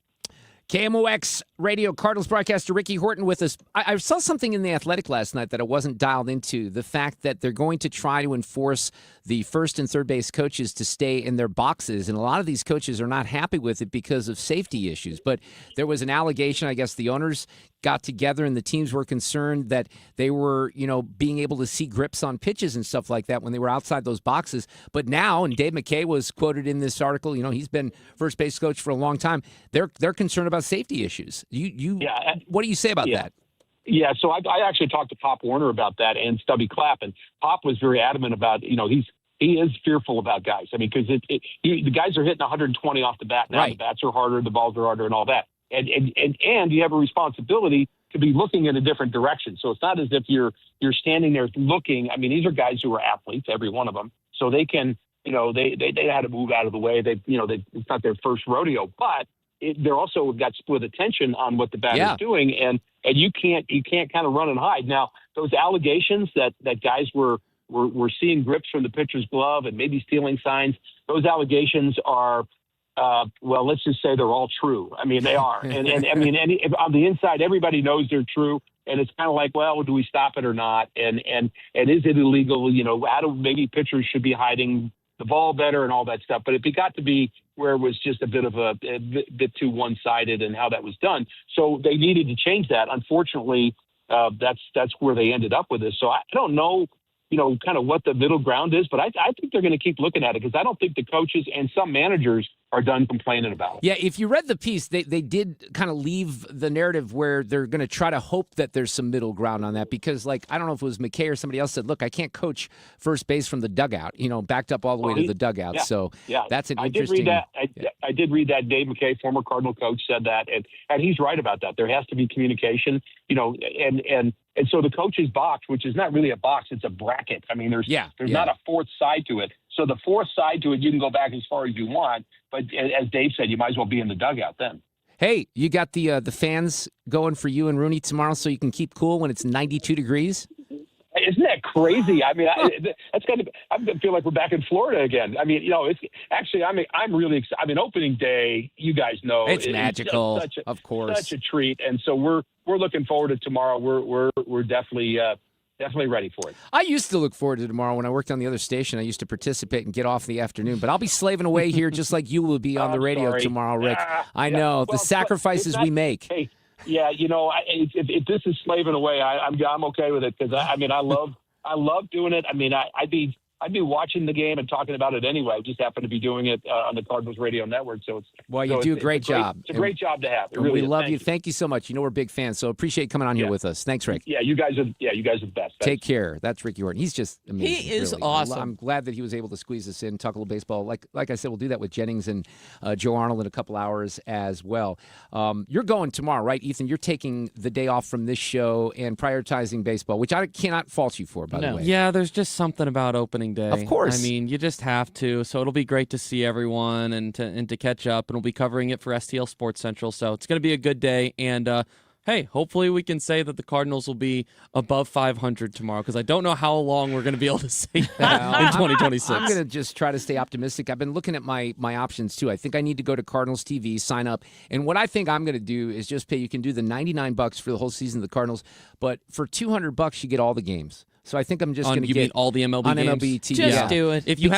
KMOX Radio Cardinals broadcaster Ricky Horton with us. I saw something in The Athletic last night that I wasn't dialed into. The fact that they're going to try to enforce the first and third base coaches to stay in their boxes. And a lot of these coaches are not happy with it because of safety issues. But there was an allegation, I guess the owners got together and the teams were concerned that they were, being able to see grips on pitches and stuff like that when they were outside those boxes. But now, and Dave McKay was quoted in this article, he's been first base coach for a long time. They're concerned about safety issues. What do you say about that? Yeah, so I actually talked to Pop Warner about that and Stubby Clapp, and Pop was very adamant about, he is fearful about guys. Because the guys are hitting 120 off the bat now. Right. The bats are harder, the balls are harder, and all that. And you have a responsibility to be looking in a different direction. So it's not as if you're standing there looking. These are guys who are athletes, every one of them. So they can, they had to move out of the way. It's not their first rodeo, but they're also got split attention on what the batter's doing, and you can't kind of run and hide. Now, those allegations that guys were seeing grips from the pitcher's glove and maybe stealing signs, those allegations are, well, let's just say they're all true. They are. and on the inside, everybody knows they're true. And it's kind of like, well, do we stop it or not? And is it illegal? Maybe pitchers should be hiding the ball better and all that stuff. But it got to be where it was just a bit too one-sided in how that was done. So they needed to change that. Unfortunately, that's where they ended up with this. So I don't know kind of what the middle ground is. But I think they're going to keep looking at it because I don't think the coaches and some managers are done complaining about it. Yeah, if you read the piece, they did kind of leave the narrative where they're going to try to hope that there's some middle ground on that because, like, I don't know if it was McKay or somebody else said, look, I can't coach first base from the dugout, backed up all the way to the dugout. Yeah, so yeah. that's an interesting. I did read that. Dave McKay, former Cardinal coach, said that, and he's right about that. There has to be communication, and so the coach's box, which is not really a box, it's a bracket. I mean, there's not a fourth side to it. So the fourth side to it, you can go back as far as you want, but as Dave said, you might as well be in the dugout then. Hey, you got the fans going for you and Rooney tomorrow so you can keep cool when it's 92 degrees? Isn't that crazy? I mean, that's kind of. I feel like we're back in Florida again. I mean, it's actually. I'm really excited. I mean, opening day. You guys know it's magical. Of course, such a treat. And so we're looking forward to tomorrow. We're definitely ready for it. I used to look forward to tomorrow when I worked on the other station. I used to participate and get off in the afternoon. But I'll be slaving away here just like you will be on the radio tomorrow, Rick. I know well, the sacrifices we make. Hey. Yeah, if this is slaving away, I'm okay with it because I love doing it. I mean, I'd be watching the game and talking about it anyway. I just happen to be doing it on the Cardinals radio network. So you do a great job. It's a great job to have. It really we is. love you. Thank you so much. We're big fans, so appreciate coming on here with us. Thanks, Rick. Yeah, you guys are the best. Take care. That's Ricky Horton. He's just amazing. He is really. awesome. I'm glad that he was able to squeeze us in, talk a little baseball. Like I said, we'll do that with Jennings and Joe Arnold in a couple hours as well. You're going tomorrow, right, Ethan? You're taking the day off from this show and prioritizing baseball, which I cannot fault you for, by the way. Yeah, there's just something about opening day. Of course. I mean, you just have to. So it'll be great to see everyone and to catch up. And we'll be covering it for STL Sports Central. So it's going to be a good day. And hey, hopefully we can say that the Cardinals will be above 500 tomorrow because I don't know how long we're going to be able to say that in 2026. I'm going to just try to stay optimistic. I've been looking at my options too. I think I need to go to Cardinals TV, sign up. And what I think I'm going to do is just pay. You can do the $99 for the whole season of the Cardinals, but for $200 you get all the games. So I think I'm just going to get all the MLB on games? MLB TV. Just do it. If you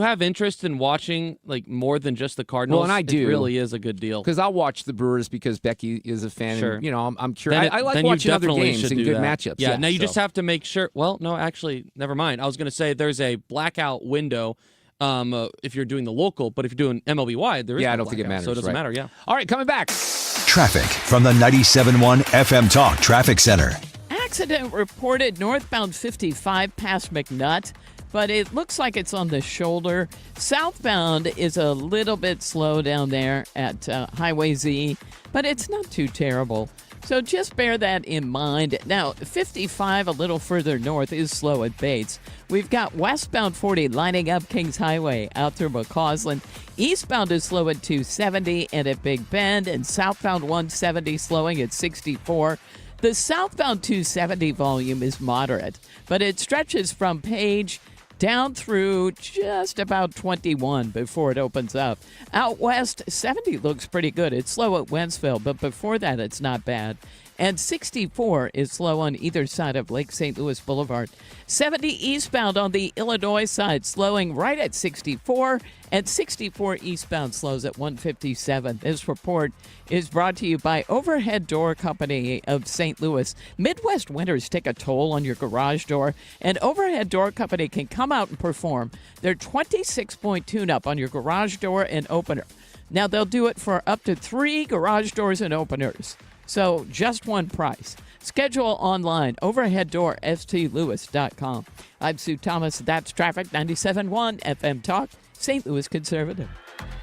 have interest in watching like more than just the Cardinals, well, and I do. It really is a good deal. Because I'll watch the Brewers because Becky is a fan. Sure. And, I'm curious. I like watching other games and good matchups. Yeah. Now you just have to make sure. Well, no, actually, never mind. I was going to say there's a blackout window. If you're doing the local, but if you're doing MLB wide, there is I don't think it matters. So it doesn't matter. Yeah. All right, coming back. Traffic from the 97.1 FM Talk Traffic Center. Accident reported northbound 55 past McNutt, but it looks like it's on the shoulder. Southbound is a little bit slow down there at Highway Z, but it's not too terrible. So just bear that in mind. Now, 55 a little further north is slow at Bates. We've got westbound 40 lining up Kings Highway out through McCausland. Eastbound is slow at 270 and at Big Bend, and southbound 170 slowing at 64. The southbound 270 volume is moderate, but it stretches from Page down through just about 21 before it opens up. Out west, 70 looks pretty good. It's slow at Wentzville, but before that, it's not bad. And 64 is slow on either side of Lake St. Louis Boulevard. 70 eastbound on the Illinois side, slowing right at 64, and 64 eastbound slows at 157. This report is brought to you by Overhead Door Company of St. Louis. Midwest winters take a toll on your garage door, and Overhead Door Company can come out and perform their 26-point tune-up on your garage door and opener. Now, they'll do it for up to 3 garage doors and openers. So just one price. Schedule online, overheaddoorstlewis.com. I'm Sue Thomas. That's Traffic 97.1 FM Talk, St. Louis Conservative.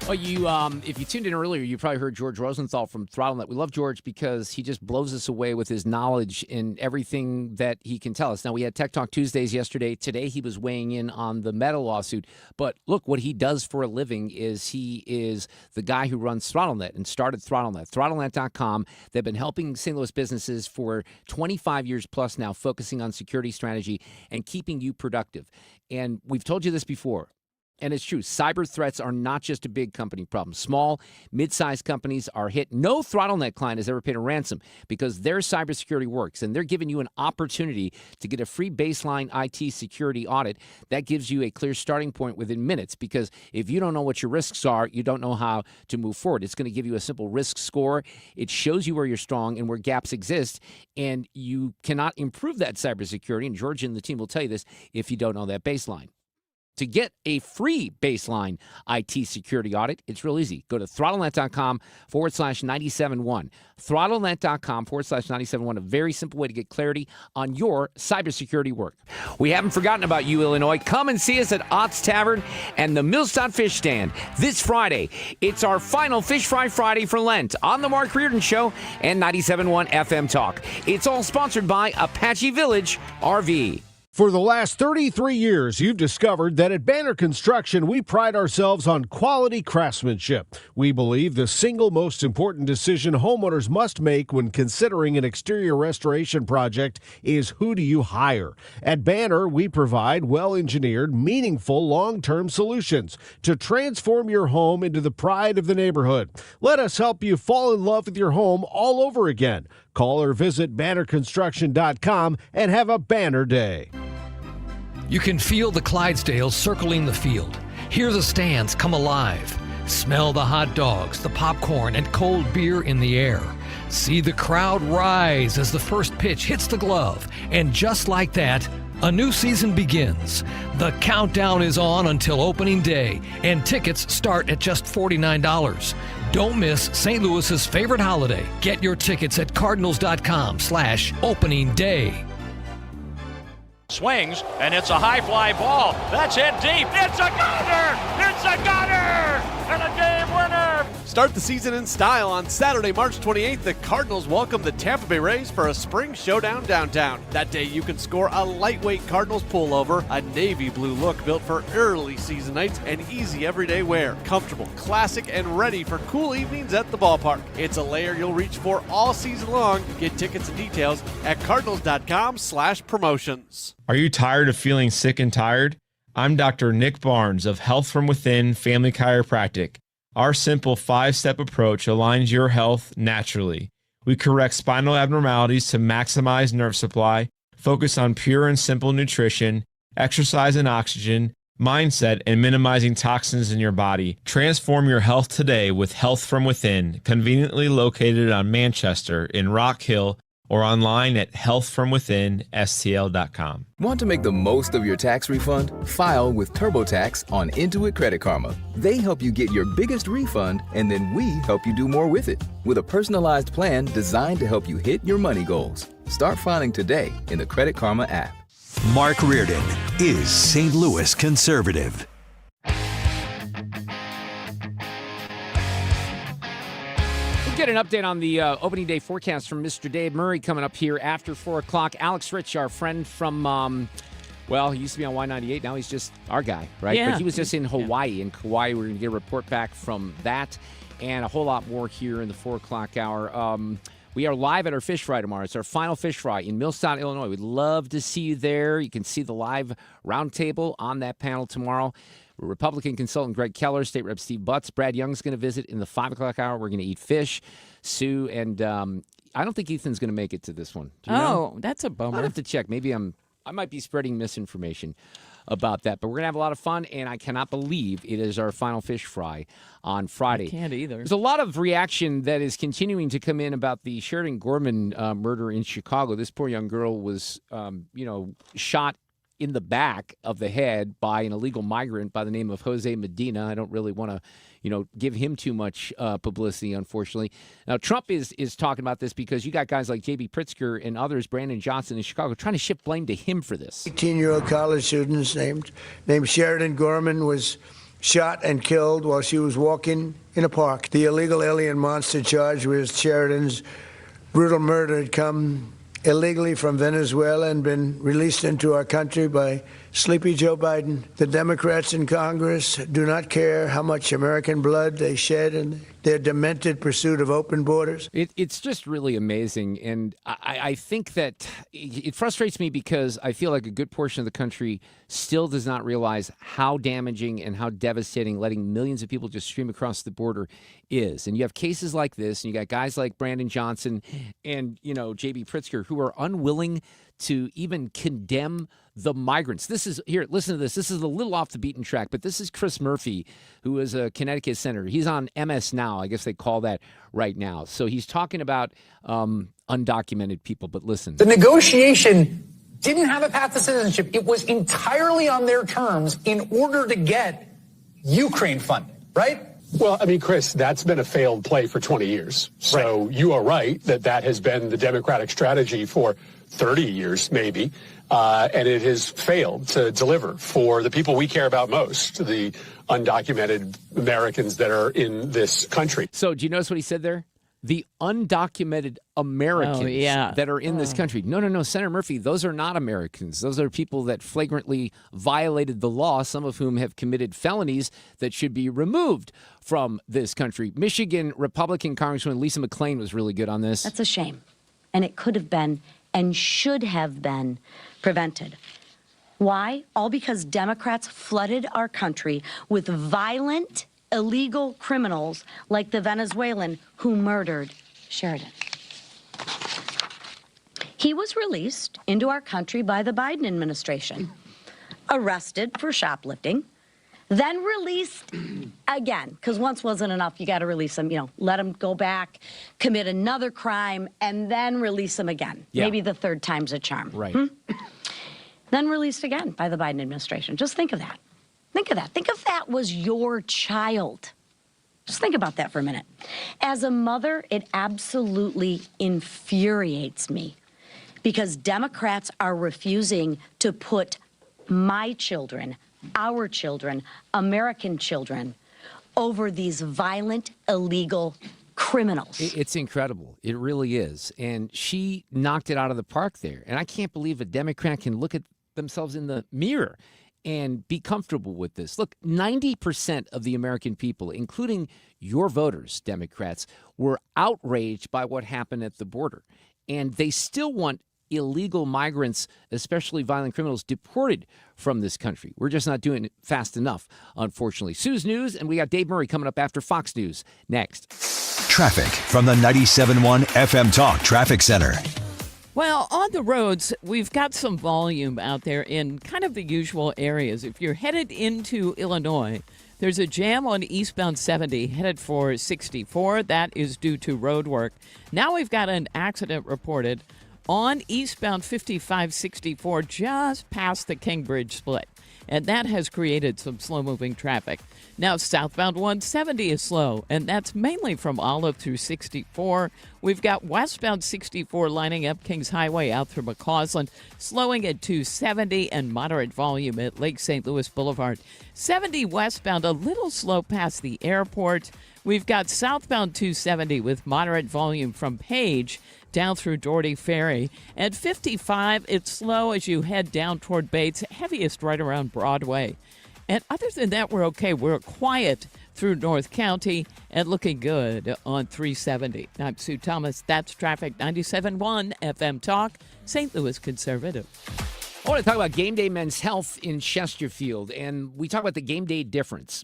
Well, if you tuned in earlier, you probably heard George Rosenthal from ThrottleNet. We love George because he just blows us away with his knowledge in everything that he can tell us. Now, we had Tech Talk Tuesdays yesterday. Today, he was weighing in on the Meta lawsuit. But look, what he does for a living is he is the guy who runs ThrottleNet and started ThrottleNet. ThrottleNet.com. They've been helping St. Louis businesses for 25 years plus now, focusing on security strategy and keeping you productive. And we've told you this before. And it's true. Cyber threats are not just a big company problem. Small, mid-sized companies are hit. No ThrottleNet client has ever paid a ransom because their cybersecurity works, and they're giving you an opportunity to get a free baseline IT security audit that gives you a clear starting point within minutes, because if you don't know what your risks are, you don't know how to move forward. It's going to give you a simple risk score. It shows you where you're strong and where gaps exist, and you cannot improve that cybersecurity, and George and the team will tell you this, if you don't know that baseline. To get a free baseline IT security audit, it's real easy. Go to throttlenet.com/971. Throttlenet.com/971. A very simple way to get clarity on your cybersecurity work. We haven't forgotten about you, Illinois. Come and see us at Ott's Tavern and the Millstadt Fish Stand this Friday. It's our final Fish Fry Friday for Lent on the Mark Reardon Show and 97.1 FM Talk. It's all sponsored by Apache Village RV. For the last 33 years, you've discovered that at Banner Construction, we pride ourselves on quality craftsmanship. We believe the single most important decision homeowners must make when considering an exterior restoration project is who do you hire. At Banner, we provide well-engineered, meaningful, long-term solutions to transform your home into the pride of the neighborhood. Let us help you fall in love with your home all over again. Call or visit bannerconstruction.com and have a banner day. You can feel the Clydesdales circling the field. Hear the stands come alive. Smell the hot dogs, the popcorn, and cold beer in the air. See the crowd rise as the first pitch hits the glove. And just like that, a new season begins. The countdown is on until opening day, and tickets start at just $49. Don't miss St. Louis's favorite holiday. Get your tickets at cardinals.com/opening day. Swings, and it's a high fly ball. That's hit deep. It's a gunner! It's a gunner! And a game winner! Start the season in style on Saturday, March 28th. The Cardinals welcome the Tampa Bay Rays for a spring showdown downtown. That day, you can score a lightweight Cardinals pullover, a navy blue look built for early season nights, and easy everyday wear. Comfortable, classic, and ready for cool evenings at the ballpark. It's a layer you'll reach for all season long. Get tickets and details at cardinals.com/promotions. Are you tired of feeling sick and tired? I'm Dr. Nick Barnes of Health from Within Family Chiropractic. Our simple 5-step approach aligns your health naturally. We correct spinal abnormalities to maximize nerve supply, focus on pure and simple nutrition, exercise and oxygen, mindset, and minimizing toxins in your body. Transform your health today with Health from Within, conveniently located on Manchester in Rock Hill, or online at healthfromwithinstl.com. Want to make the most of your tax refund? File with TurboTax on Intuit Credit Karma. They help you get your biggest refund, and then we help you do more with it. With a personalized plan designed to help you hit your money goals. Start filing today in the Credit Karma app. Mark Reardon is St. Louis conservative. Get an update on the opening day forecast from Mr. Dave Murray coming up here after 4 o'clock. Alex Rich, our friend from, he used to be on Y98. Now he's just our guy, right? Yeah. But he was just in Hawaii. In Kauai, we're going to get a report back from that and a whole lot more here in the 4 o'clock hour. We are live at our Fish Fry tomorrow. It's our final Fish Fry in Millstadt, Illinois. We'd love to see you there. You can see the live roundtable on that panel tomorrow. Republican consultant Greg Keller, State Rep Steve Butts, Brad Young's going to visit in the 5 o'clock hour. We're going to eat fish. Sue and I don't think Ethan's going to make it to this one. Do you know? That's a bummer. I'll have to check. Maybe I might be spreading misinformation about that. But we're going to have a lot of fun, and I cannot believe it is our final Fish Fry on Friday. I can't either. There's a lot of reaction that is continuing to come in about the Sheridan Gorman murder in Chicago. This poor young girl was, shot in the back of the head by an illegal migrant by the name of Jose Medina. I don't really want to, give him too much publicity, unfortunately. Now, Trump is talking about this because you got guys like J.B. Pritzker and others, Brandon Johnson in Chicago, trying to shift blame to him for this. 18-year-old college student named Sheridan Gorman was shot and killed while she was walking in a park. The illegal alien monster charged with Sheridan's brutal murder had come illegally from Venezuela and been released into our country by Sleepy Joe Biden. The Democrats in Congress do not care how much American blood they shed in their demented pursuit of open borders. It's just really amazing. And I think that it frustrates me because I feel like a good portion of the country still does not realize how damaging and how devastating letting millions of people just stream across the border is. And you have cases like this, and you got guys like Brandon Johnson and, J.B. Pritzker who are unwilling to even condemn the migrants. This is, here, listen to this. This is a little off the beaten track, but this is Chris Murphy, who is a Connecticut senator. He's on MS Now. I guess they call that right now. So he's talking about undocumented people, but listen. The negotiation didn't have a path to citizenship. It was entirely on their terms in order to get Ukraine funding, right? Well, I mean, Chris, that's been a failed play for 20 years. So You are right that has been the Democratic strategy for 30 years, maybe. And it has failed to deliver for the people we care about most, the undocumented Americans that are in this country. So do you notice what he said there? The undocumented Americans that are in this country. No, Senator Murphy, those are not Americans. Those are people that flagrantly violated the law, some of whom have committed felonies that should be removed from this country. Michigan Republican Congresswoman Lisa McClain was really good on this. That's a shame. And it could have been and should have been prevented. Why? All because Democrats flooded our country with violent, illegal criminals like the Venezuelan who murdered Sheridan. He was released into our country by the Biden administration, arrested for shoplifting, then released again, because once wasn't enough. You got to release him, let him go back, commit another crime, and then release him again. Yeah. Maybe the third time's a charm. Right. Then released again by the Biden administration. Just think of that. Think of that. Think if that was your child. Just think about that for a minute. As a mother, it absolutely infuriates me because Democrats are refusing to put my children, our children, American children, over these violent, illegal criminals. It's incredible. It really is. And she knocked it out of the park there. And I can't believe a Democrat can look at themselves in the mirror and be comfortable with this. Look, 90% of the American people, including your voters, Democrats, were outraged by what happened at the border. And they still want illegal migrants, especially violent criminals, deported from this country. We're just not doing it fast enough, unfortunately. Sue's News, and we got Dave Murray coming up after Fox News next. Traffic from the 97.1 FM Talk Traffic Center. Well, on the roads, we've got some volume out there in kind of the usual areas. If you're headed into Illinois, there's a jam on eastbound 70 headed for 64. That is due to road work. Now we've got an accident reported on eastbound 5564 just past the King Bridge split. And that has created some slow-moving traffic. Now, southbound 170 is slow, and that's mainly from Olive through 64. We've got westbound 64 lining up Kings Highway out through McCausland, slowing at 270 and moderate volume at Lake St. Louis Boulevard. 70 westbound, a little slow past the airport. We've got southbound 270 with moderate volume from Page down through Doherty Ferry. At 55, it's slow as you head down toward Bates, heaviest right around Broadway. And other than that, we're okay. We're quiet through North County and looking good on 370. I'm Sue Thomas. That's traffic. 97.1 FM Talk, St. Louis Conservative. I want to talk about Game Day Men's Health in Chesterfield, and we talk about the Game Day difference.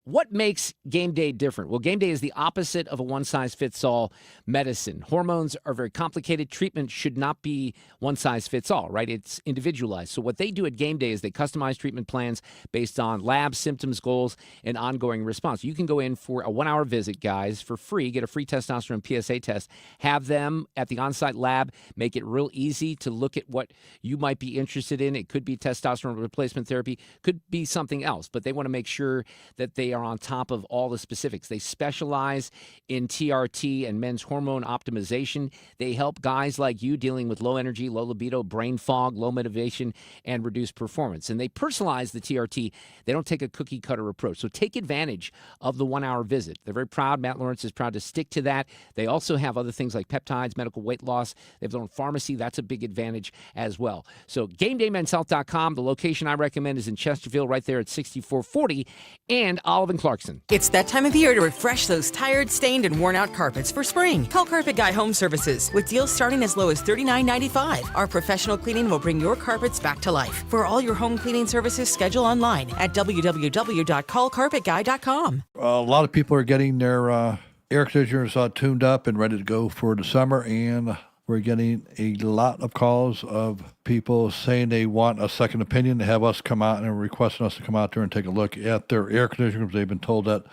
What makes Game Day different? Well, Game Day is the opposite of a one-size-fits-all medicine. Hormones are very complicated. Treatment should not be one-size-fits-all, right? It's individualized. So what they do at Game Day is they customize treatment plans based on labs, symptoms, goals, and ongoing response. You can go in for a 1-hour visit, guys, for free. Get a free testosterone PSA test. Have them at the on-site lab. Make it real easy to look at what you might be interested in. It could be testosterone replacement therapy. Could be something else. But they want to make sure that they they are on top of all the specifics. They specialize in TRT and men's hormone optimization. They help guys like you dealing with low energy, low libido, brain fog, low motivation, and reduced performance. And they personalize the TRT. They don't take a cookie-cutter approach. So take advantage of the 1-hour visit. They're very proud. Matt Lawrence is proud to stick to that. They also have other things like peptides, medical weight loss. They have their own pharmacy. That's a big advantage as well. So GameDayMen'sHealth.com. The location I recommend is in Chesterfield, right there at 6440 and Olive and Clarkson. It's that time of year to refresh those tired, stained, and worn-out carpets for spring. Call Carpet Guy Home Services with deals starting as low as $39.95. Our professional cleaning will bring your carpets back to life. For all your home cleaning services, schedule online at www.callcarpetguy.com. A lot of people are getting their air conditioners tuned up and ready to go for the summer, and we're getting a lot of calls of people saying they want a second opinion, to have us come out and requesting us to come out there and take a look at their air conditioners. They've been told that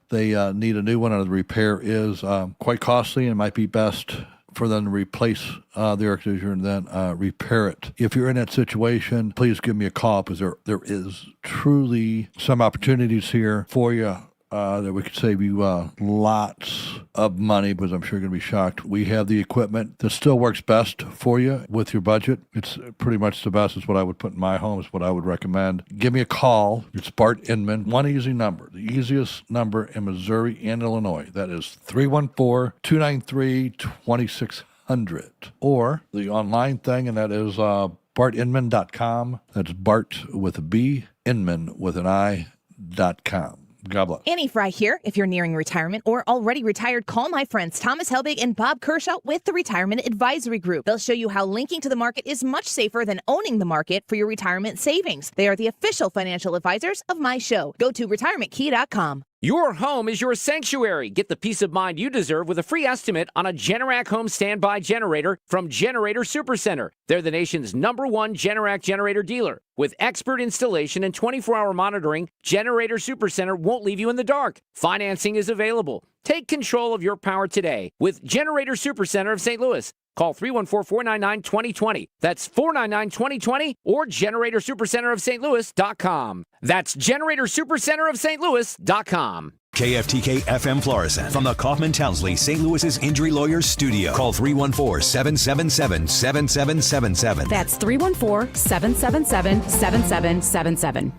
they need a new one, and the repair is quite costly, and might be best for them to replace the air conditioner and then repair it. If you're in that situation, please give me a call, because there is truly some opportunities here for you that we could save you lots of money, because I'm sure you're going to be shocked. We have the equipment that still works best for you with your budget. It's pretty much the best. Is what I would put in my home, is what I would recommend. Give me a call. It's Bart Inman. One easy number, the easiest number in Missouri and Illinois. That is 314-293-2600. Or the online thing, and that is bartinman.com. That's Bart with a B, Inman with an I.com. God bless. Annie Fry here. If you're nearing retirement or already retired, call my friends Thomas Helbig and Bob Kershaw with the Retirement Advisory Group. They'll show you how linking to the market is much safer than owning the market for your retirement savings. They are the official financial advisors of my show. Go to retirementkey.com. Your home is your sanctuary. Get the peace of mind you deserve with a free estimate on a Generac home standby generator from Generator Supercenter. They're the nation's #1 Generac generator dealer. With expert installation and 24-hour monitoring, Generator Supercenter won't leave you in the dark. Financing is available. Take control of your power today with Generator Supercenter of St. Louis. Call 314-499-2020. That's 499-2020 or GeneratorSuperCenterofStLouis.com. That's GeneratorSuperCenterofStLouis.com. KFTK FM Florissant from the Kaufman Townsley St. Louis's Injury Lawyers Studio. Call 314-777-7777. That's 314-777-7777.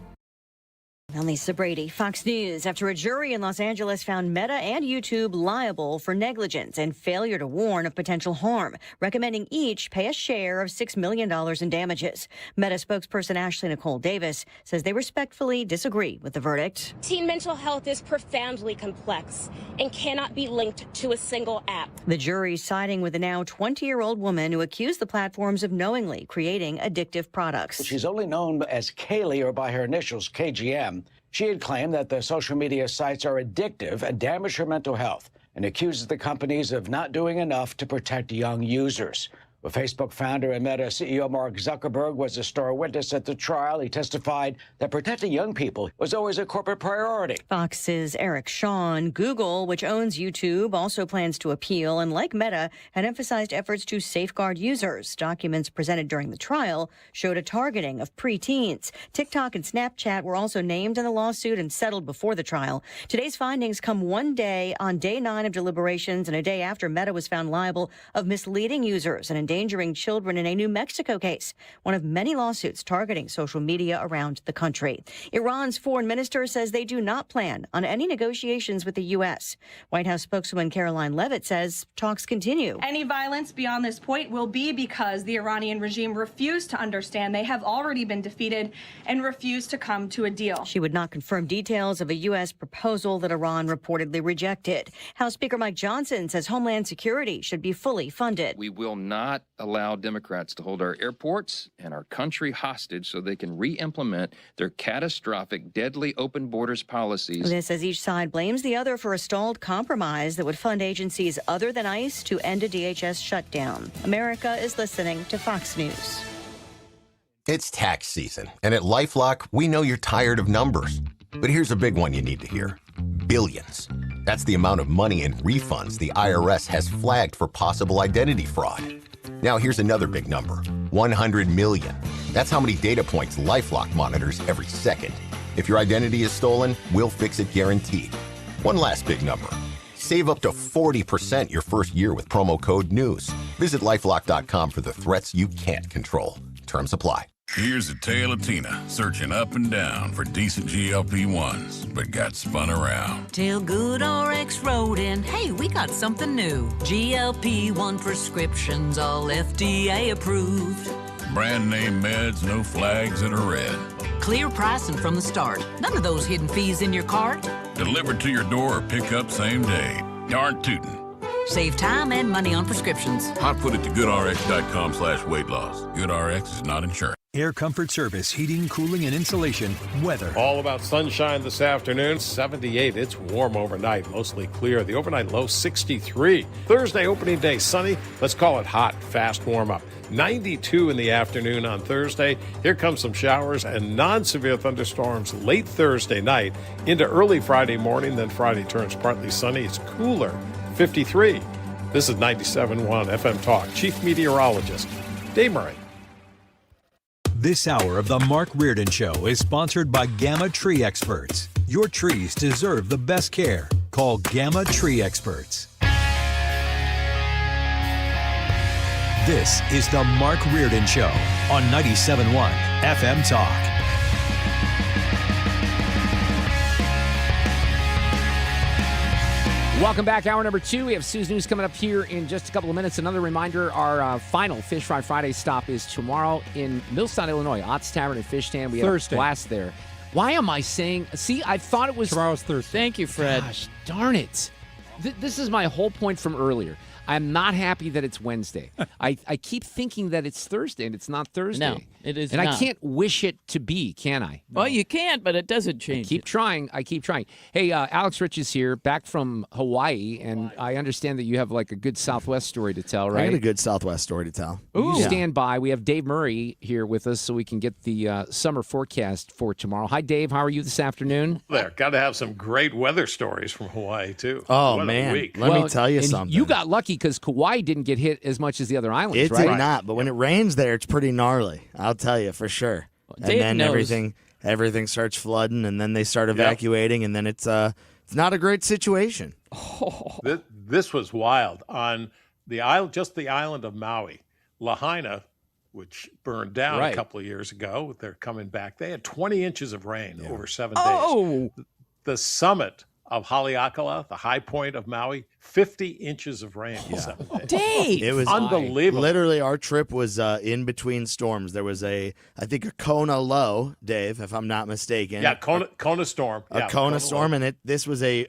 I'm Lisa Brady, Fox News. After a jury in Los Angeles found Meta and YouTube liable for negligence and failure to warn of potential harm, recommending each pay a share of $6 million in damages. Meta spokesperson Ashley Nicole Davis says they respectfully disagree with the verdict. Teen mental health is profoundly complex and cannot be linked to a single app. The jury siding with the now 20-year-old woman who accused the platforms of knowingly creating addictive products. She's only known as Kaylee, or by her initials, KGM. She had claimed that the social media sites are addictive and damage her mental health, and accuses the companies of not doing enough to protect young users. Well, Facebook founder and Meta CEO Mark Zuckerberg was a star witness at the trial. He testified that protecting young people was always a corporate priority. Fox's Eric Shawn. Google, which owns YouTube, also plans to appeal, and like Meta, had emphasized efforts to safeguard users. Documents presented during the trial showed a targeting of preteens. TikTok and Snapchat were also named in the lawsuit and settled before the trial. Today's findings come one day on day 9 of deliberations and a day after Meta was found liable of misleading users and endangering children in a New Mexico case, one of many lawsuits targeting social media around the country. Iran's foreign minister says they do not plan on any negotiations with the U.S. White House spokeswoman Caroline Leavitt says talks continue. Any violence beyond this point will be because the Iranian regime refused to understand they have already been defeated and refused to come to a deal. She would not confirm details of a U.S. proposal that Iran reportedly rejected. House Speaker Mike Johnson says Homeland Security should be fully funded. We will not allow Democrats to hold our airports and our country hostage so they can re-implement their catastrophic, deadly open borders policies. This as each side blames the other for a stalled compromise that would fund agencies other than ICE to end a DHS shutdown. America is listening to Fox News. It's tax season, and at LifeLock, we know you're tired of numbers. But here's a big one you need to hear. Billions. That's the amount of money in refunds the IRS has flagged for possible identity fraud. Now here's another big number, 100 million. That's how many data points LifeLock monitors every second. If your identity is stolen, we'll fix it guaranteed. One last big number. Save up to 40% your first year with promo code NEWS. Visit LifeLock.com for the threats you can't control. Terms apply. Here's a tale of Tina searching up and down for decent GLP-1s, but got spun around. Tell Good RX Roden, hey, we got something new. GLP-1 prescriptions, all FDA approved. Brand name meds, no flags that are red. Clear pricing from the start. None of those hidden fees in your cart. Delivered to your door or pick up same day. Darn tootin'. Save time and money on prescriptions. Hot foot it to goodrx.com/weight loss. GoodRx is not insurance. Air Comfort Service, heating, cooling, and insulation. Weather. All about sunshine this afternoon. 78. It's warm overnight, mostly clear. The overnight low 63. Thursday opening day sunny. Let's call it hot, fast warm up. 92 in the afternoon on Thursday. Here comes some showers and non-severe thunderstorms late Thursday night into early Friday morning. Then Friday turns partly sunny. It's cooler, 53. This is 97.1 FM Talk. Chief Meteorologist Dave Murray. This hour of the Mark Reardon Show is sponsored by Gamma Tree Experts. Your trees deserve the best care. Call Gamma Tree Experts. This is the Mark Reardon Show on 97.1 FM Talk. Welcome back. Hour number 2. We have Sue's News coming up here in just a couple of minutes. Another reminder, our final Fish Fry Friday stop is tomorrow in Millstone, Illinois. Ott's Tavern and Fish Stand. We have a blast there. Why am I saying... See, I thought it was... Tomorrow's Thursday. Thank you, Fred. Gosh, darn it. This is my whole point from earlier. I'm not happy that it's Wednesday. I keep thinking that it's Thursday, and it's not Thursday. No, it is and not. I can't wish it to be, can I? Well, you can't, but it doesn't change. I keep trying. Hey, Alex Rich is here, back from Hawaii, and I understand that you have like a good Southwest story to tell, right? I got a good Southwest story to tell. Ooh. Stand by. We have Dave Murray here with us so we can get the summer forecast for tomorrow. Hi, Dave. How are you this afternoon? There. Got to have some great weather stories from Hawaii, too. Oh, what man. A week. Let me tell you something. You got lucky because Kauai didn't get hit as much as the other islands, It right? did not, but when it rains there, it's pretty gnarly. I'll tell you for sure. And Dave then knows. everything starts flooding, and then they start evacuating, and then it's not a great situation. This was wild. On the island, just the island of Maui, Lahaina, which burned down a couple of years ago, they're coming back. They had 20 inches of rain over 7 days. The summit of Haleakala, the high point of Maui, 50 inches of rain in 7 days. Dave! It was unbelievable. Literally, our trip was in between storms. There was I think a Kona low, Dave, if I'm not mistaken. Yeah, Kona storm. A Kona storm, and this was a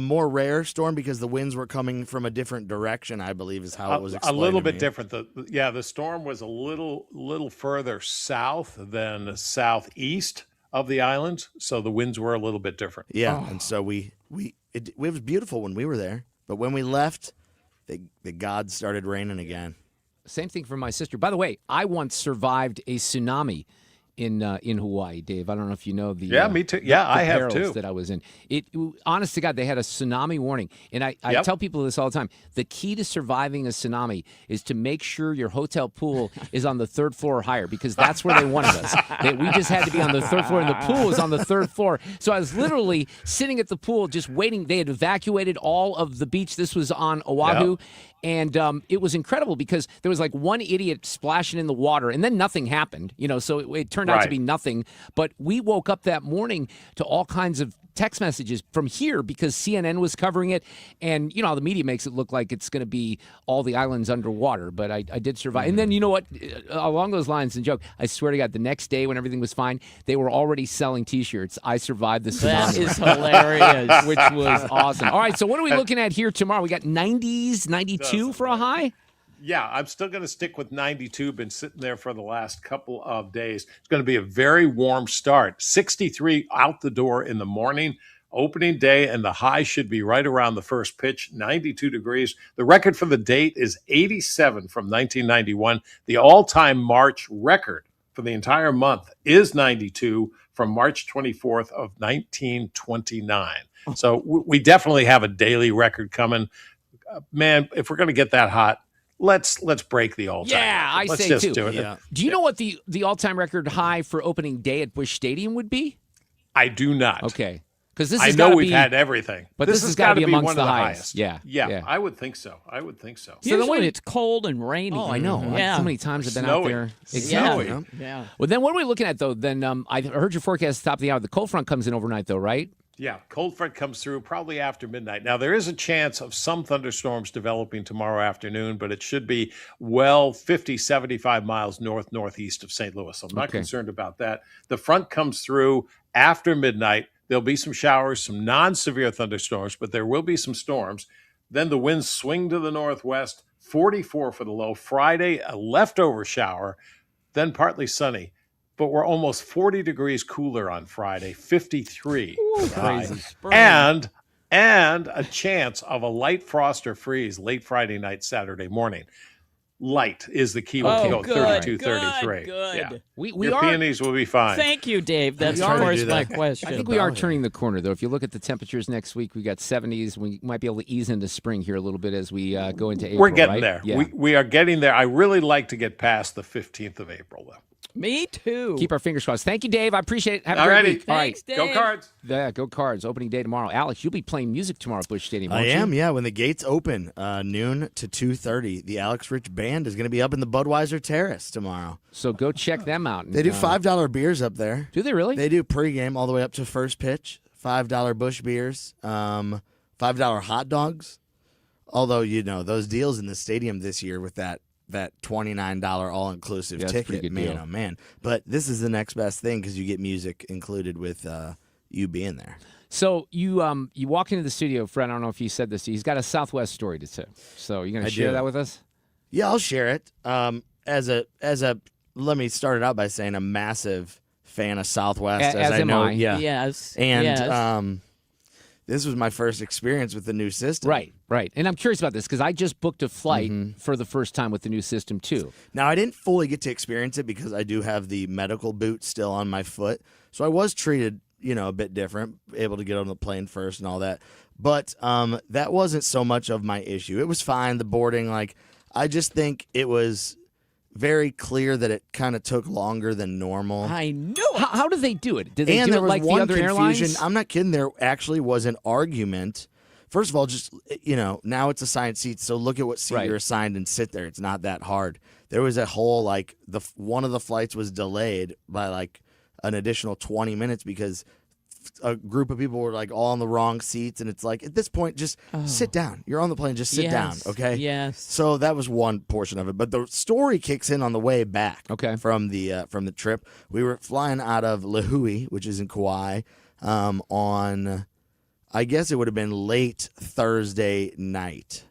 more rare storm because the winds were coming from a different direction, I believe is how it was explained. A little bit to me. different. The storm was a little further south than southeast of the islands, so the winds were a little bit different. Yeah, and so it was beautiful when we were there, but when we left, the gods started raining again. Same thing for my sister. By the way, I once survived a tsunami in Hawaii, Dave. I don't know if you know the me too. Yeah, I have perils too. that I was in. Honest to God, they had a tsunami warning, and I tell people this all the time. The key to surviving a tsunami is to make sure your hotel pool is on the 3rd floor or higher, because that's where they wanted us. We just had to be on the 3rd floor, and the pool was on the 3rd floor. So I was literally sitting at the pool just waiting. They had evacuated all of the beach. This was on Oahu. Yep. And it was incredible because there was like one idiot splashing in the water, and then nothing happened. So it turned out to be nothing. But we woke up that morning to all kinds of text messages from here because CNN was covering it. And you know how the media makes it look like it's going to be all the islands underwater. But I did survive. Mm-hmm. And then you know what? Along those lines, and joke, I swear to God, the next day when everything was fine, they were already selling T-shirts. I survived the tsunami. That is hilarious. Which was awesome. All right, so what are we looking at here tomorrow? We got 90s, 92 for a high? Yeah, I'm still going to stick with 92. Been sitting there for the last couple of days. It's going to be a very warm start. 63 out the door in the morning, opening day, and the high should be right around the first pitch, 92 degrees. The record for the date is 87 from 1991. The all-time March record for the entire month is 92 from March 24th of 1929. So we definitely have a daily record coming. Man, if we're going to get that hot, let's break the all-time. Yeah, record. Let's say just too. Do it. Yeah. Do you know what the all-time record high for opening day at Busch Stadium would be? I do not. Okay. Because this I has know gotta we've be, had everything. but this this has has got to be be amongst one the of the highest. highest. Yeah. I would think so. So Usually it's cold and rainy. Oh, I know. Yeah. So many times I've been Snowy. out there. Snowy. Yeah. Well, then what are we looking at, though? Then I heard your forecast at the top of the hour. The cold front comes in overnight, though, right? Yeah, cold front comes through probably after midnight. Now, there is a chance of some thunderstorms developing tomorrow afternoon, but it should be 50, 75 miles northeast of St. Louis. So I'm not concerned about that. The front comes through after midnight. There'll be some showers, some non-severe thunderstorms, but there will be some storms. Then the winds swing to the northwest, 44 for the low. Friday, a leftover shower, then partly sunny. But we're almost 40 degrees cooler on Friday, 53 for the high. And a chance of a light frost or freeze late Friday night, Saturday morning. Light is the key. We'll go 32, 33. Good. Yeah. We Your are. peonies will be fine. Thank you, Dave. That's We of are- course my question. I think we are turning the corner, though. If you look at the temperatures next week, we got 70s. We might be able to ease into spring here a little bit as we go into April. We're getting right? there. Yeah. We are getting there. I really like to get past the 15th of April, though. Me too. Keep our fingers crossed. Thank you, Dave. I appreciate it. Have a All great righty. week. All right. Thanks, Dave. Go Cards. Yeah, go Cards. Opening day tomorrow. Alex, you'll be playing music tomorrow at Busch Stadium, won't I you? am, yeah. When the gates open, noon to 2:30, the Alex Rich Band is going to be up in the Budweiser Terrace tomorrow. So go check them out. They do $5 beers up there. Do they really? They do pregame all the way up to first pitch. $5 Busch beers, $5 hot dogs. Although, those deals in the stadium this year with that $29 all-inclusive Yeah, that's a pretty ticket, good man, deal. oh man. But this is the next best thing because you get music included with you being there. So you walk into the studio, Fred. I don't know if you said this. He's got a Southwest story to tell. So you're going to share do. that with us? Yeah, I'll share it. Let me start it out by saying a massive fan of Southwest, As I am know. I. Yeah. Yes. And yes. this was my first experience with the new system. Right. And I'm curious about this because I just booked a flight for the first time with the new system, too. Now, I didn't fully get to experience it because I do have the medical boot still on my foot. So I was treated, a bit different, able to get on the plane first and all that. But that wasn't so much of my issue. It was fine, the boarding. I just think it was very clear that it kind of took longer than normal. I knew it. How do they do it? Did they And do there it was like the one other confusion. airlines? I'm not kidding. There actually was an argument. First of all, just, now it's assigned seats, so look at what seat Right. you're assigned and sit there. It's not that hard. There was a whole, one of the flights was delayed by, an additional 20 minutes because a group of people were, all on the wrong seats, and it's at this point, just sit down. You're on the plane, just sit down, Yes, okay? yes. So that was one portion of it. But the story kicks in on the way back from the trip. We were flying out of Lihue, which is in Kauai, on... I guess it would have been late Thursday night,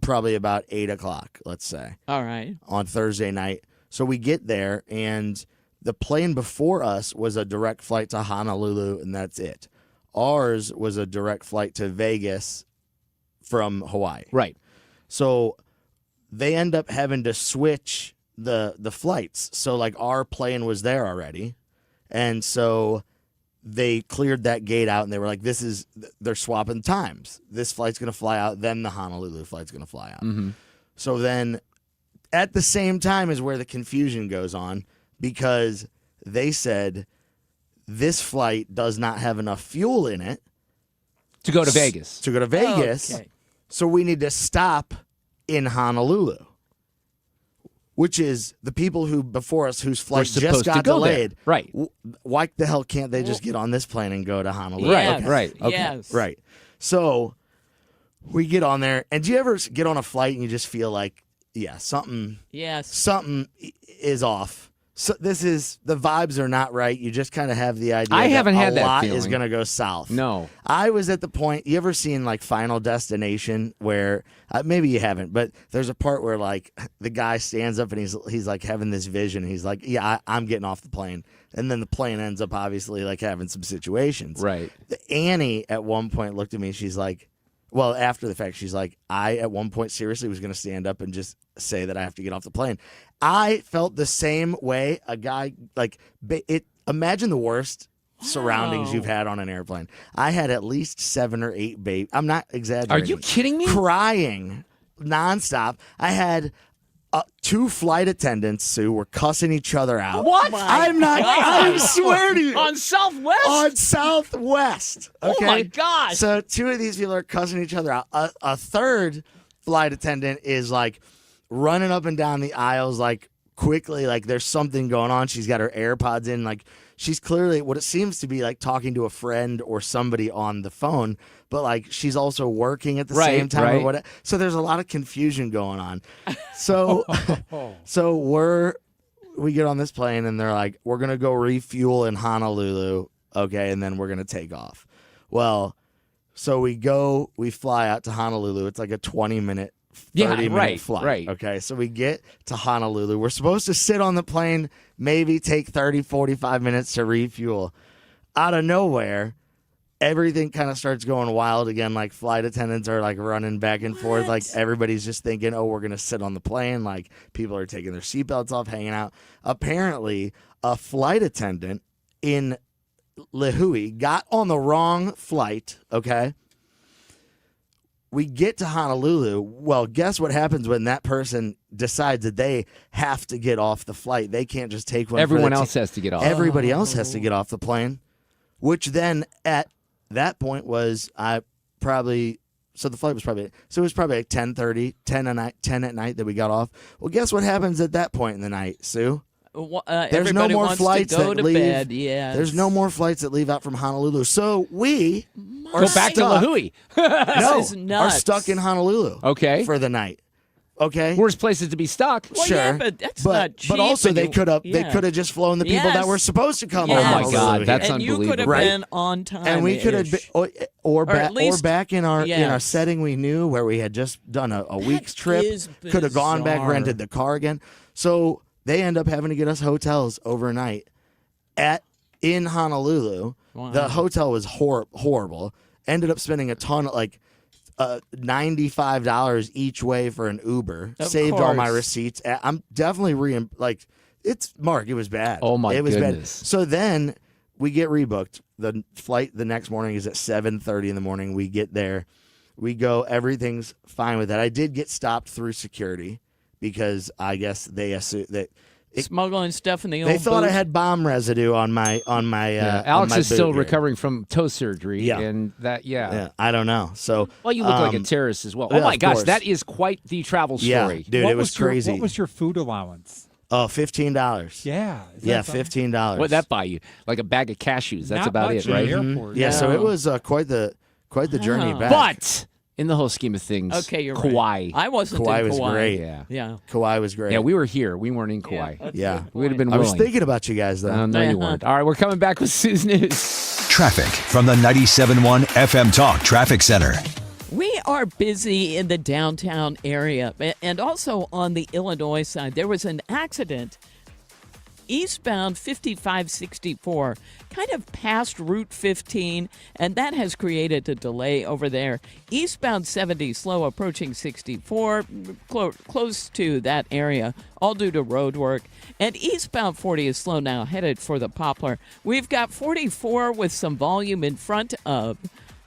probably about 8 o'clock, let's say. All right. On Thursday night. So we get there, and the plane before us was a direct flight to Honolulu, and that's it. Ours was a direct flight to Vegas from Hawaii. Right. So they end up having to switch the flights. So, our plane was there already, and so... they cleared that gate out, and they were like, they're swapping times. This flight's going to fly out, then the Honolulu flight's going to fly out. Mm-hmm. So then at the same time is where the confusion goes on because they said this flight does not have enough fuel in it. To go to Vegas. To go to Vegas. Okay. So we need to stop in Honolulu. Which is the people who before us whose flight just supposed to got go there. delayed. Right. Why the hell can't they just get on this plane and go to Honolulu? Yes, Right. Okay. yes. Right. So we get on there, and do you ever get on a flight and you just feel like, something Yes. is off? So the vibes are not right. You just kind of have the idea I that haven't had a that lot feeling. is going to go south. No. I was at the point, you ever seen Final Destination where, maybe you haven't, but there's a part where the guy stands up and he's having this vision. He's like, I'm getting off the plane. And then the plane ends up obviously having some situations. Right. Annie at one point looked at me. She's like, well, after the fact, she's like, I at one point seriously was going to stand up and just say that I have to get off the plane. I felt the same way. A guy imagine the worst surroundings you've had on an airplane. I had at least 7 or 8 babies. I'm not exaggerating. Are you kidding me? Crying nonstop. I had 2 flight attendants, Sue, were cussing each other out. What? I'm not. I swear to you. On Southwest? On Southwest. Okay? Oh, my gosh. So 2 of these people are cussing each other out. A third flight attendant is like running up and down the aisles like quickly, like there's something going on. She's got her AirPods in, like she's clearly what it seems to be like talking to a friend or somebody on the phone, but like she's also working at the same time or whatever. So there's a lot of confusion going on. So we get on this plane and they're like, we're gonna go refuel in Honolulu, okay, and then we're gonna take off. Well, so we fly out to Honolulu. It's like a 20-minute 30-minute flight. Right. Okay, so we get to Honolulu. We're supposed to sit on the plane, maybe take 30, 45 minutes to refuel. Out of nowhere, everything kind of starts going wild again. Like flight attendants are like running back and forth. Like everybody's just thinking, oh, we're going to sit on the plane. Like people are taking their seatbelts off, hanging out. Apparently, a flight attendant in Lihue got on the wrong flight, okay? We get to Honolulu. Well, guess what happens when that person decides that they have to get off the flight? They can't just take one. Everyone else has to get off. Everybody else has to get off the plane, which then at that point was so the flight was probably it was probably like 10:30, 10 at night that we got off. Well, guess what happens at that point in the night, Sue? There's no more flights that leave. Bed, yes. There's no more flights that leave out from Honolulu. So we are go back to Lihue. Are stuck in Honolulu. Okay. For the night. Okay. Worst places to be stuck. Well, sure. yeah, but that's not cheap. But also and they you- could have yeah. just flown the people that were supposed to come. Yes. to Oh my Honolulu God, here. that's and you unbelievable. could have Right. been on time. And we could have been, or at least- back in our yes. setting we knew where we had just done a week's trip. is Could have gone back, bizarre. rented the car again. So they end up having to get us hotels overnight in Honolulu. Wow. The hotel was horrible. Ended up spending a ton of $95 each way for an Uber. Of Saved all my course. receipts. I'm definitely it's Mark. It was bad. Oh my it was goodness. bad. So then we get rebooked. The flight the next morning is at 7:30 in the morning. We get there. We go. Everything's fine with that. I did get stopped through security because I guess they assumed that. Smuggling stuff in the old They thought boot. I had bomb residue on my. Yeah, on Alex my is still boot here. recovering from toe surgery. Yeah. And that, Yeah, I don't know. So Well, you look like a terrorist as well. Oh yeah, my of gosh, course. that is quite the travel Yeah, story. dude, it was crazy. What was your food allowance? Oh, $15. Yeah. Yeah, $15. What'd that buy you? Like a bag of cashews. That's Not about much it, right? in the airport. Yeah, so No. it was quite the journey Wow. back. But in the whole scheme of things, Okay, you're Kauai. right. I wasn't Kauai in was Kauai. great. Yeah. Yeah. Kauai was great. Yeah, we were here. We weren't in Kauai. Yeah. We would have been I willing. was thinking about you guys though. No, you Uh-huh. weren't. All right, we're coming back with Sue's News. Traffic from the 97.1 FM Talk Traffic Center. We are busy in the downtown area and also on the Illinois side. There was an accident eastbound 5564, kind of past Route 15, and that has created a delay over there. Eastbound 70 slow approaching 64, close to that area, all due to road work. And eastbound 40 is slow now, headed for the Poplar. We've got 44 with some volume in front of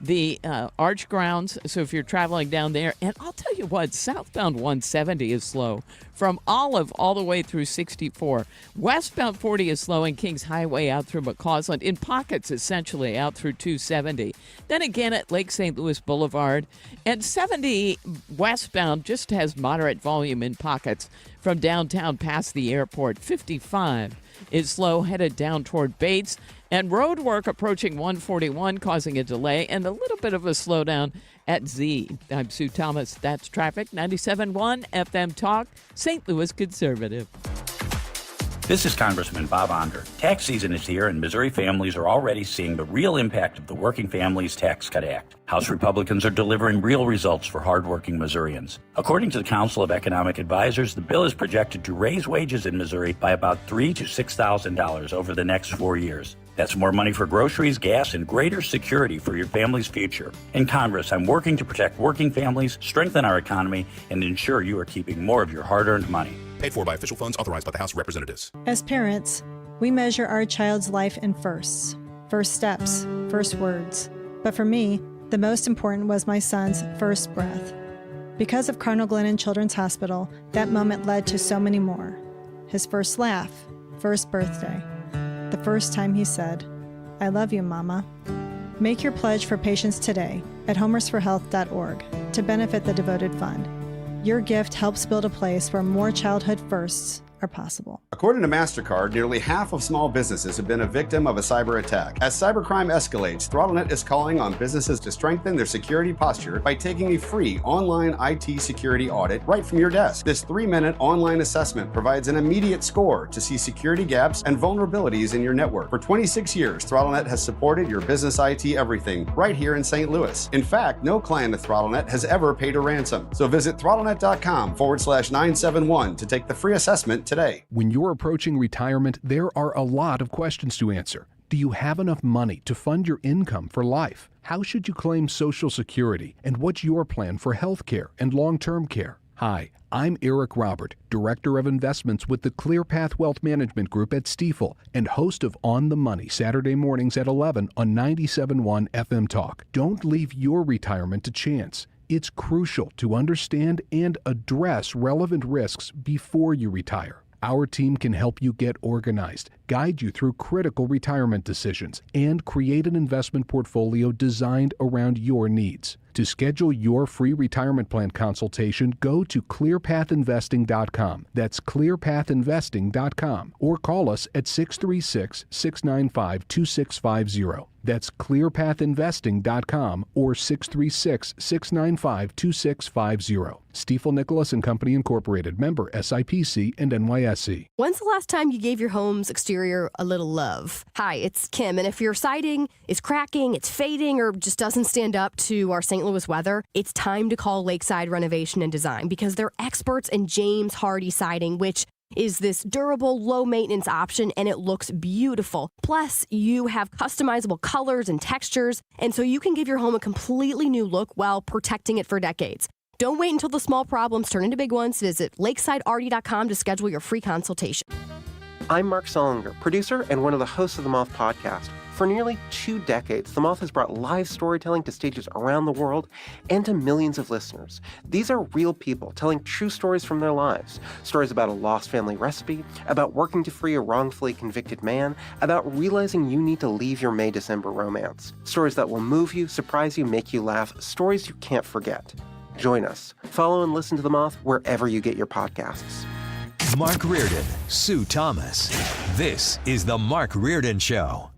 the Arch grounds, so if you're traveling down there, and I'll tell you what, southbound 170 is slow from Olive all the way through 64. Westbound 40 is slow in Kings Highway out through McCausland, in pockets essentially out through 270. Then again at Lake St. Louis Boulevard, and 70 westbound just has moderate volume in pockets from downtown past the airport. 55 is slow headed down toward Bates, and road work approaching 141 causing a delay and a little bit of a slowdown at Z. I'm Sue Thomas. That's traffic. 97.1 FM Talk, St. Louis Conservative. This is Congressman Bob Onder. Tax season is here, and Missouri families are already seeing the real impact of the Working Families Tax Cut Act. House Republicans are delivering real results for hardworking Missourians. According to the Council of Economic Advisors, the bill is projected to raise wages in Missouri by about $3,000 to $6,000 over the next 4 years. That's more money for groceries, gas, and greater security for your family's future. In Congress, I'm working to protect working families, strengthen our economy, and ensure you are keeping more of your hard-earned money. Paid for by official funds authorized by the House of Representatives. As parents, we measure our child's life in firsts. First steps, first words. But for me, the most important was my son's first breath. Because of Cardinal Glennon Children's Hospital, that moment led to so many more. His first laugh, first birthday, the first time he said, "I love you, Mama." Make your pledge for patients today at homersforhealth.org to benefit the devoted fund. Your gift helps build a place where more childhood firsts are possible. According to MasterCard, nearly half of small businesses have been a victim of a cyber attack. As cybercrime escalates, ThrottleNet is calling on businesses to strengthen their security posture by taking a free online IT security audit right from your desk. This 3-minute online assessment provides an immediate score to see security gaps and vulnerabilities in your network. For 26 years, ThrottleNet has supported your business IT everything right here in St. Louis. In fact, no client of ThrottleNet has ever paid a ransom. So visit throttlenet.com/971 to take the free assessment today. When you're approaching retirement, there are a lot of questions to answer. Do you have enough money to fund your income for life? How should you claim Social Security? And what's your plan for health care and long-term care? Hi, I'm Eric Robert, Director of Investments with the ClearPath Wealth Management Group at Stifel and host of On the Money Saturday mornings at 11 on 97.1 FM Talk. Don't leave your retirement to chance. It's crucial to understand and address relevant risks before you retire. Our team can help you get organized, guide you through critical retirement decisions, and create an investment portfolio designed around your needs. To schedule your free retirement plan consultation, go to clearpathinvesting.com. That's clearpathinvesting.com. Or call us at 636-695-2650. That's clearpathinvesting.com or 636-695-2650. Stifel Nicholas and Company Incorporated, member SIPC and NYSE. When's the last time you gave your home's exterior a little love? Hi, it's Kim, and if your siding is cracking, it's fading, or just doesn't stand up to our St. Louis weather, it's time to call Lakeside Renovation and Design because they're experts in James Hardy siding, which is this durable, low-maintenance option, and it looks beautiful. Plus, you have customizable colors and textures, and so you can give your home a completely new look while protecting it for decades. Don't wait until the small problems turn into big ones. Visit lakesidearty.com to schedule your free consultation. I'm Mark Solinger, producer and one of the hosts of the Moth podcast. For nearly 2 decades, The Moth has brought live storytelling to stages around the world and to millions of listeners. These are real people telling true stories from their lives. Stories about a lost family recipe, about working to free a wrongfully convicted man, about realizing you need to leave your May-December romance. Stories that will move you, surprise you, make you laugh. Stories you can't forget. Join us. Follow and listen to The Moth wherever you get your podcasts. Mark Reardon, Sue Thomas. This is the Mark Reardon Show.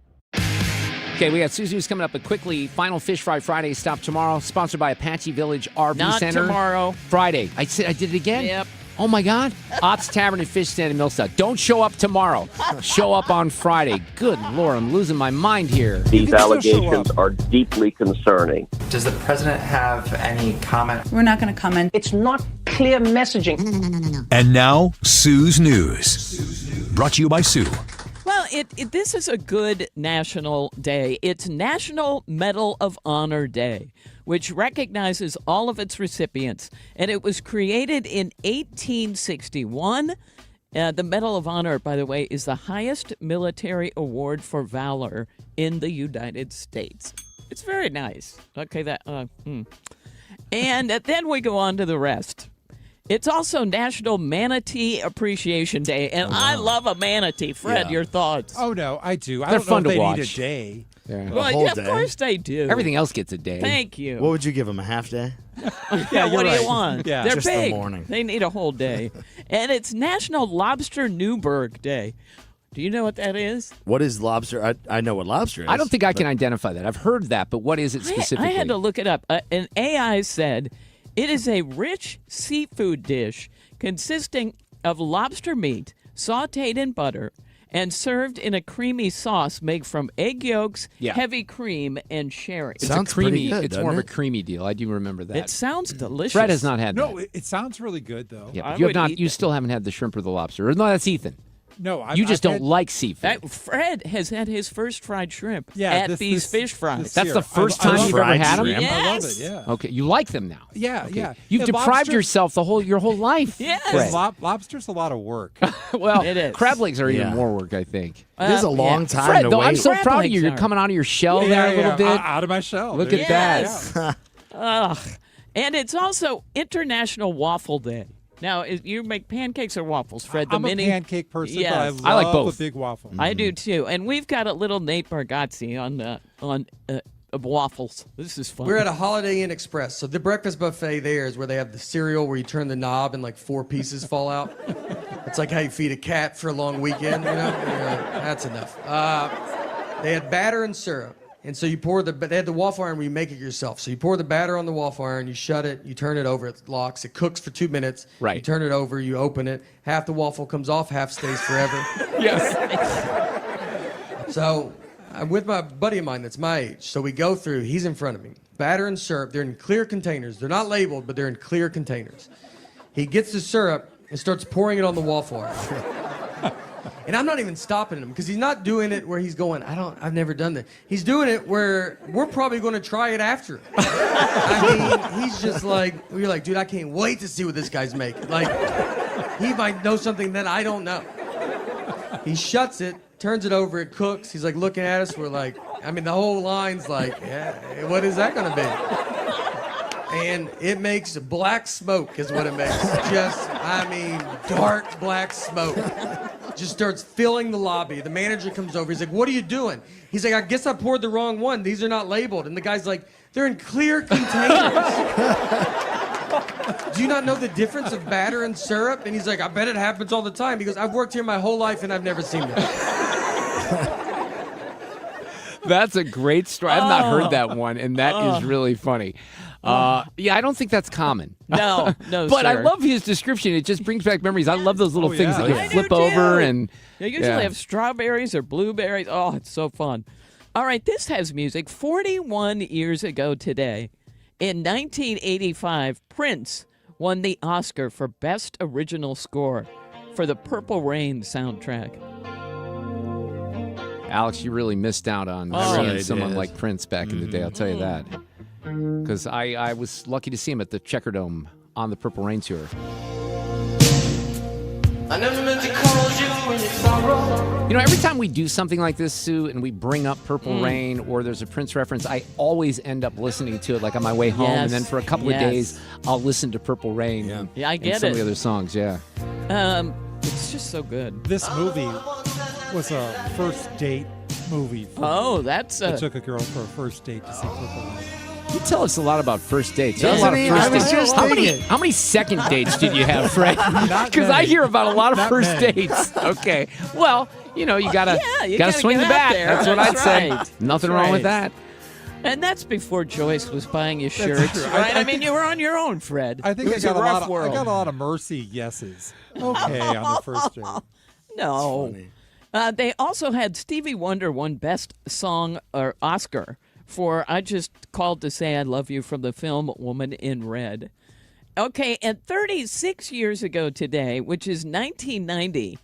Okay, we got Suzu's coming up, but quickly, final Fish Fry Friday stop tomorrow, sponsored by Apache Village RV Not Center. tomorrow. Friday. I did it again? Yep. Oh, my God. Ott's Tavern and Fish Stand in Millstown. Don't show up tomorrow. Show up on Friday. Good Lord, I'm losing my mind here. These allegations are deeply concerning. Does the president have any comment? We're not going to comment. It's not clear messaging. No. And now, Sue's News. Brought to you by Sue. Well, this is a good national day. It's National Medal of Honor Day, which recognizes all of its recipients. And it was created in 1861. The Medal of Honor, by the way, is the highest military award for valor in the United States. It's very nice. Okay, And then we go on to the rest. It's also National Manatee Appreciation Day, and I love a manatee. Fred, your thoughts? Oh, no, I do. They're fun to watch. Need a day. Yeah. Well, of course they do. Everything else gets a day. Thank you. What would you give them, a half day? Yeah, what do you want? Yeah. They're Just big. the morning. They need a whole day. And it's National Lobster Newburgh Day. Do you know what that is? What is lobster? I know what lobster is. I don't think I can identify that. I've heard that, but what is it specifically? I had to look it up. An AI said it is a rich seafood dish consisting of lobster meat sautéed in butter and served in a creamy sauce made from egg yolks, heavy cream, and sherry. It's Sounds a creamy. pretty good, It's more of a creamy deal. I do remember that. It sounds delicious. Fred has not had that. No, it sounds really good, though. Yeah, I but you have would not. eat You that. still haven't had the shrimp or the lobster. No, that's Ethan. No, you just I've don't had- like seafood. Fred has had his first fried shrimp Yeah, at these fish fries. That's year. the first I time love you've ever fried had them. shrimp. Yes. I love it, yeah. Okay, you like them now. Yeah, Okay. yeah. You've Yeah, deprived lobster- yourself your whole life. Yes. Fred. Lobster's a lot of work. Well, It is. crab legs are even Yeah. more work, I think. It is a long time Fred, to though, wait. I'm so Crab proud of you. legs You're are. coming out of your shell there a little bit. Out of my shell. Look There at you that. go. Ugh. And it's also International Waffle Day. Now, you make pancakes or waffles, Fred? I'm a pancake person, but I I like love both. a big waffle. I do too. And we've got a little Nate Bargatze on waffles. This is fun. We're at a Holiday Inn Express. So the breakfast buffet there is where they have the cereal where you turn the knob and like 4 pieces fall out. It's like how you feed a cat for a long weekend, you know? That's enough. They had batter and syrup. And so you they had the waffle iron where you make it yourself. So you pour the batter on the waffle iron, you shut it, you turn it over, it locks, it cooks for 2 minutes. Right. You turn it over, you open it, half the waffle comes off, half stays forever. Yes. So I'm with my buddy of mine that's my age. So we go through, he's in front of me. Batter and syrup, they're in clear containers. They're not labeled, but they're in clear containers. He gets the syrup and starts pouring it on the waffle iron. And I'm not even stopping him because he's not doing it where he's going, I've never done that. He's doing it where we're probably going to try it after. I mean, he's just like, we're like, dude, I can't wait to see what this guy's making. Like, he might know something that I don't know. He shuts it, turns it over, it cooks. He's like looking at us. We're like, I mean, the whole line's like, yeah, what is that going to be? And it makes black smoke is what it makes. Just, I mean, dark black smoke. Just starts filling the lobby. The manager comes over. He's like, what are you doing? He's like, I guess I poured the wrong one. These are not labeled. And the guy's like, they're in clear containers. Do you not know the difference of batter and syrup? And he's like, I bet it happens all the time. He goes, I've worked here my whole life and I've never seen that. That's a great story. I've not heard that one, and that is really funny. Yeah, I don't think that's common. No, But sir. I love his description. It just brings back memories. I love those little things that I you do flip over. And They usually have strawberries or blueberries. Oh, it's so fun. All right, this has music. 41 years ago today, in 1985, Prince won the Oscar for Best Original Score for the Purple Rain soundtrack. Alex, you really missed out on seeing someone like Prince back in the day. I'll tell you that. Because I was lucky to see him at the Checker Dome on the Purple Rain tour. I never meant to cause you when you sorrow. You know, every time we do something like this, Sue, and we bring up Purple Rain or there's a Prince reference, I always end up listening to it like on my way home. And then for a couple of days, I'll listen to Purple Rain. Yeah, I get and some it. of the other songs, It's just so good. This movie was a first date movie. I took a girl for a first date to see Purple Rain. You tell us a lot about first dates. Yes, A lot I mean, of first I was dates. just How many second dates did you have, Fred? Because I many. hear about a lot of Not first many. dates. Okay. Well, you know, you gotta gotta swing the get out bat. there. That's what I'd That's say. right. Nothing That's wrong with right. that. And that's before Joyce was buying you shirts, true. right? I I mean, you were on your own, Fred. I think it I was got a a rough lot of world. I got a lot of mercy yeses. Okay, on the first date. No. They also had Stevie Wonder won Best Song or Oscar for I Just Called to Say I Love You from the film Woman in Red. Okay, and 36 years ago today, which is 1990,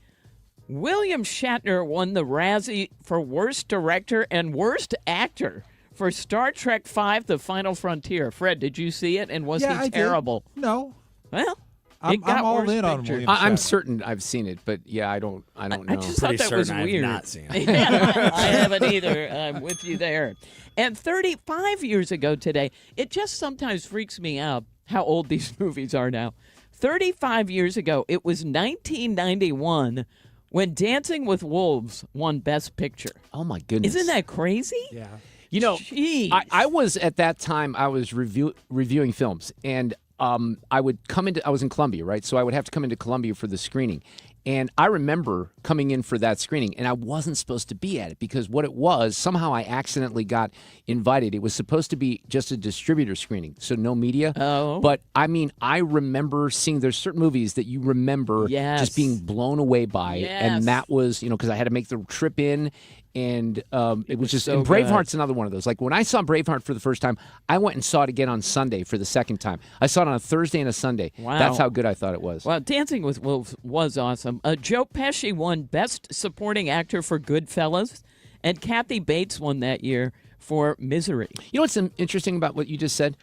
William Shatner won the Razzie for Worst Director and Worst Actor for Star Trek V, The Final Frontier. Fred, did you see it? And was Yeah, he I did. all No. Well, I'm all Worst in on Picture. William I'm Shatner. certain I've seen it, but yeah, I don't know. I just thought that was certain I have weird. not seen it. Yeah, I haven't either. I'm with you there. And 35 years ago today, it just sometimes freaks me out how old these movies are now. 35 years ago, it was 1991 when Dancing with Wolves won Best Picture. Oh, my goodness. Isn't that crazy? Yeah. You know, Jeez. I was at that time, I was reviewing films, and I was in Columbia, right? So I would have to come into Columbia for the screening. And I remember coming in for that screening, and I wasn't supposed to be at it because what it was, somehow I accidentally got invited. It was supposed to be just a distributor screening, so no media. Oh. But, I mean, I remember seeing, there's certain movies that you remember just being blown away by. Yes. And that was, because I had to make the trip in. And it was just, so and Braveheart's good. another one of those. Like when I saw Braveheart for the first time, I went and saw it again on Sunday for the second time. I saw it on a Thursday and a Sunday. Wow. That's how good I thought it was. Well, Dancing with Wolves was awesome. Joe Pesci won Best Supporting Actor for Goodfellas, and Kathy Bates won that year for Misery. You know what's interesting about what you just said?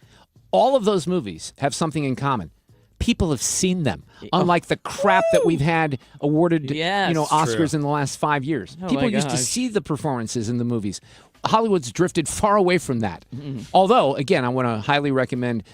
All of those movies have something in common. People have seen them, unlike the crap that we've had awarded, Yes. Oscars True. in the last 5 years. Oh, People my used to gosh. see the performances in the movies. Hollywood's drifted far away from that. Mm-hmm. Although, again, I want to highly recommend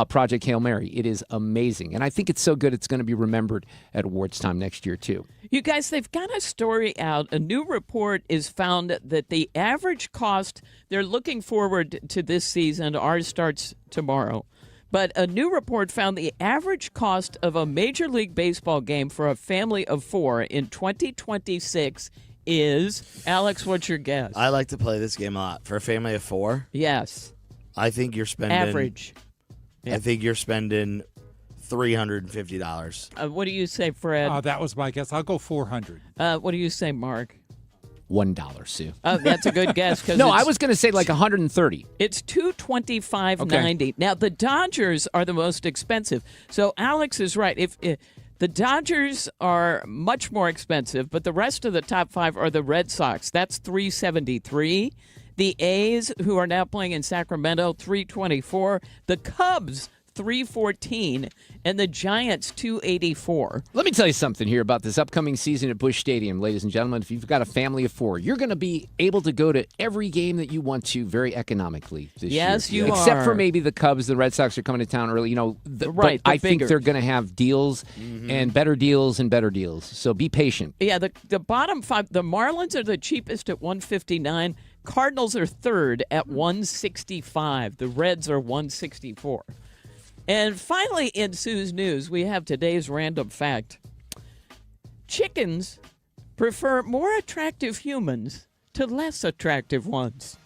Project Hail Mary. It is amazing. And I think it's so good it's going to be remembered at awards time next year, too. You guys, they've got a story out. A new report is found that the average cost, they're looking forward to this season. Ours starts tomorrow. But a new report found the average cost of a Major League Baseball game for a family of 4 in 2026 is, Alex, what's your guess? I like to play this game a lot. For a family of 4? Yes. I think you're spending... Average. I think you're spending $350. What do you say, Fred? That was my guess. I'll go $400. What do you say, Mark? $1, Sue. Oh, that's a good guess. No, I was going to say like $130. It's $225.90. Okay. Now, the Dodgers are the most expensive. So Alex is right. If the Dodgers are much more expensive, but the rest of the top 5 are the Red Sox. That's $373. The A's, who are now playing in Sacramento, $324. The Cubs, $314, and the Giants, $284. Let me tell you something here about this upcoming season at Busch Stadium, ladies and gentlemen. If you've got a family of 4, you're going to be able to go to every game that you want to very economically this year. Yes, you are. Except for maybe the Cubs. The Red Sox are coming to town early. You know, Right, but the I think bigger. they're going to have deals and better deals and better deals. So be patient. Yeah, the bottom 5, the Marlins are the cheapest at $159. Cardinals are third at $165. The Reds are $164. And finally, in Sue's news, we have today's random fact. Chickens prefer more attractive humans to less attractive ones.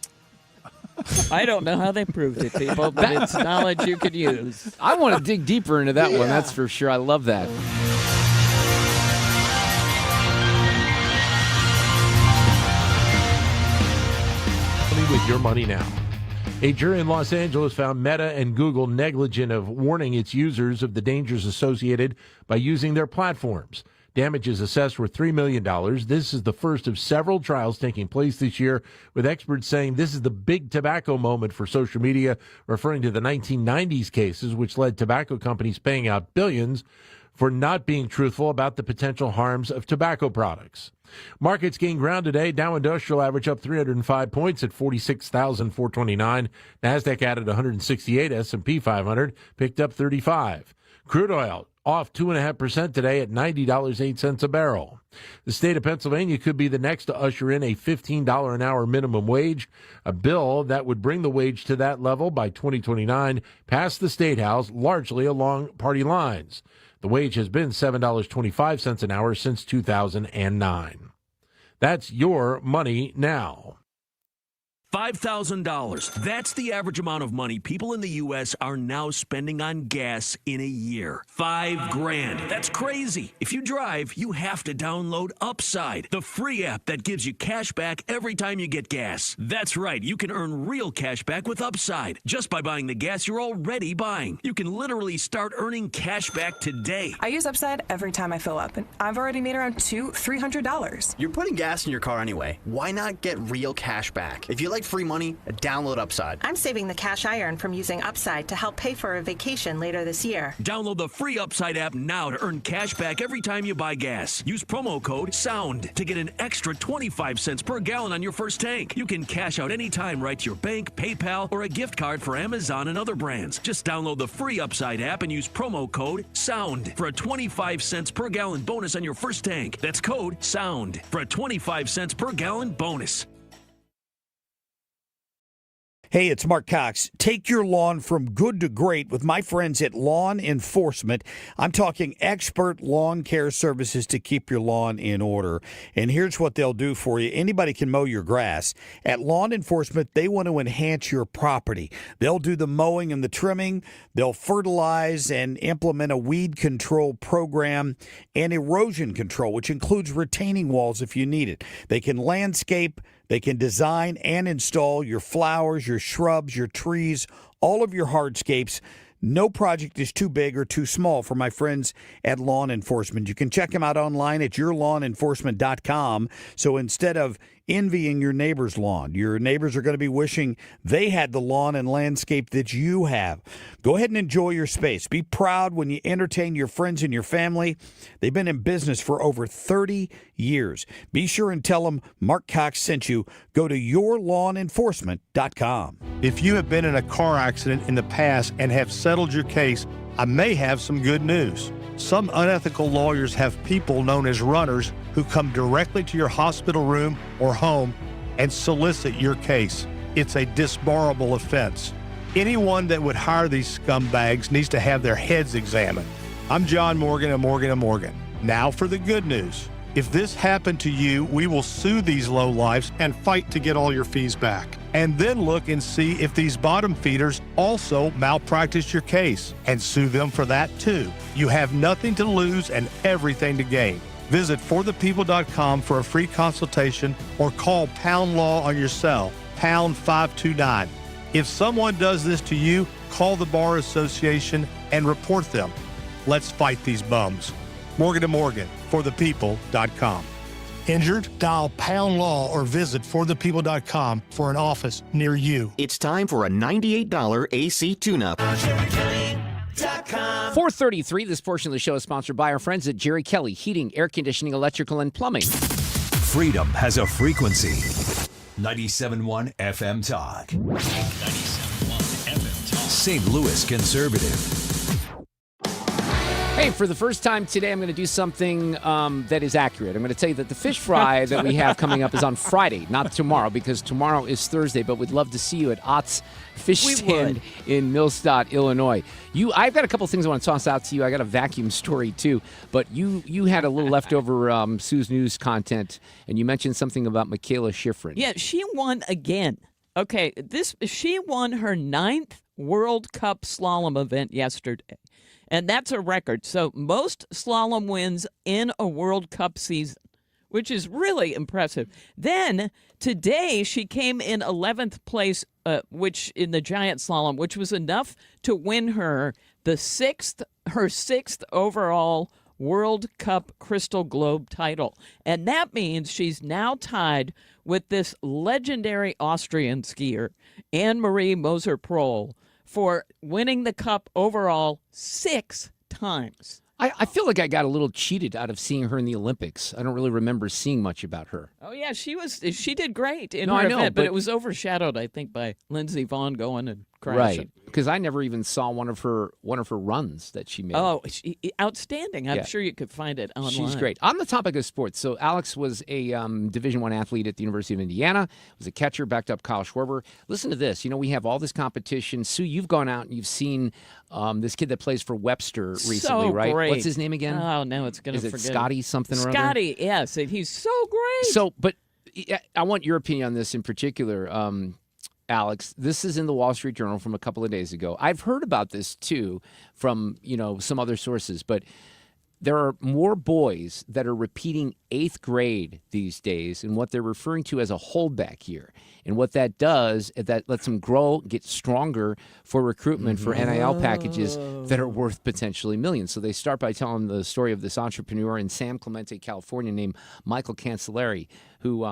I don't know how they proved it, people, but it's knowledge you could use. I want to dig deeper into that one, that's for sure. I love that. With your money now. A jury in Los Angeles found Meta and Google negligent of warning its users of the dangers associated by using their platforms. Damages assessed were $3 million. This is the first of several trials taking place this year, with experts saying this is the big tobacco moment for social media, referring to the 1990s cases, which led tobacco companies paying out billions for not being truthful about the potential harms of tobacco products. Markets gained ground today. Dow Industrial average up 305 points at 46,429. NASDAQ added 168. S&P 500 picked up 35. Crude oil off 2.5% today at $90.08 a barrel. The state of Pennsylvania could be the next to usher in a $15 an hour minimum wage. A bill that would bring the wage to that level by 2029 passed the State House largely along party lines. The wage has been $7.25 an hour since 2009. That's your money now. $5,000. That's the average amount of money people in the U.S. are now spending on gas in a year. $5,000. That's crazy. If you drive, you have to download Upside, the free app that gives you cash back every time you get gas. That's right. You can earn real cash back with Upside just by buying the gas you're already buying. You can literally start earning cash back today. I use Upside every time I fill up, and I've already made around $300. You're putting gas in your car anyway. Why not get real cash back? If you like free money, download Upside. I'm saving the cash I earn from using Upside to help pay for a vacation later this year. Download the free Upside app now to earn cash back every time you buy gas. Use promo code SOUND to get an extra 25 cents per gallon on your first tank. You can cash out anytime right to your bank, PayPal, or a gift card for Amazon and other brands. Just download the free Upside app and use promo code SOUND for a 25 cents per gallon bonus on your first tank. That's code SOUND for a 25 cents per gallon bonus. Hey, it's Mark Cox. Take your lawn from good to great with my friends at Lawn Enforcement. I'm talking expert lawn care services to keep your lawn in order. And here's what they'll do for you. Anybody can mow your grass. At Lawn Enforcement, they want to enhance your property. They'll do the mowing and the trimming. They'll fertilize and implement a weed control program and erosion control, which includes retaining walls if you need it. They can landscape. They can design and install your flowers, your shrubs, your trees, all of your hardscapes. No project is too big or too small for my friends at Lawn Enforcement. You can check them out online at yourlawnenforcement.com. So instead of envying your neighbor's lawn. Your neighbors are going to be wishing they had the lawn and landscape that you have. Go ahead and enjoy your space. Be proud when you entertain your friends and your family. They've been in business for over 30 years. Be sure and tell them Mark Cox sent you. Go to yourlawnenforcement.com. If you have been in a car accident in the past and have settled your case, I may have some good news. Some unethical lawyers have people known as runners who come directly to your hospital room or home and solicit your case. It's a disbarable offense. Anyone that would hire these scumbags needs to have their heads examined. I'm John Morgan of Morgan & Morgan. Now for the good news. If this happened to you, we will sue these lowlifes and fight to get all your fees back. And then look and see if these bottom feeders also malpracticed your case and sue them for that too. You have nothing to lose and everything to gain. Visit forthepeople.com for a free consultation or call Pound Law on your cell, pound 529. If someone does this to you, call the Bar Association and report them. Let's fight these bums. Morgan & Morgan, forthepeople.com. Injured? Dial Pound Law or visit forthepeople.com for an office near you. It's time for a $98 AC tune-up. 4:33. This portion of the show is sponsored by our friends at Jerry Kelly Heating, Air Conditioning, Electrical, and Plumbing. Freedom has a frequency. 97.1 FM Talk. 97.1 FM Talk. St. Louis Conservative. Hey, for the first time today, I'm going to do something that is accurate. I'm going to tell you that the fish fry that we have coming up is on Friday, not tomorrow, because tomorrow is Thursday. But we'd love to see you at Ott's Fish Stand in Millstadt, Illinois. I've got a couple things I want to toss out to you. I got a vacuum story, too. But you had a little leftover Sue's News content, and you mentioned something about Michaela Schifrin. Yeah, she won again. Okay, she won her 9th World Cup slalom event yesterday. And that's a record. So most slalom wins in a World Cup season, which is really impressive. Then today she came in 11th place, which in the giant slalom, which was enough to win her sixth overall World Cup Crystal Globe title. And that means she's now tied with this legendary Austrian skier, Anne-Marie Moser-Prohl, for winning the Cup overall 6 times. I feel like I got a little cheated out of seeing her in the Olympics. I don't really remember seeing much about her. Oh, yeah, she did great in her event, but it was overshadowed, I think, by Lindsey Vonn going and crashing. Right, because I never even saw one of her runs that she made. Oh, outstanding. I'm sure you could find it online. She's great. On the topic of sports, so Alex was a Division I athlete at the University of Indiana, was a catcher, backed up Kyle Schwarber. Listen to this. We have all this competition. Sue, you've gone out and you've seen this kid that plays for Webster recently, right? Great. What's his name again? Oh, no, it's going to forget. Is it Scotty something or other? Scotty, yes. He's so great. So, but I want your opinion on this in particular, Alex. This is in the Wall Street Journal from a couple of days ago. I've heard about this, too, from, some other sources, but there are more boys that are repeating 8th grade these days in what they're referring to as a holdback year. And what that does is that lets them grow, get stronger for recruitment for NIL packages that are worth potentially millions. So they start by telling the story of this entrepreneur in San Clemente, California, named Michael Cancelleri, who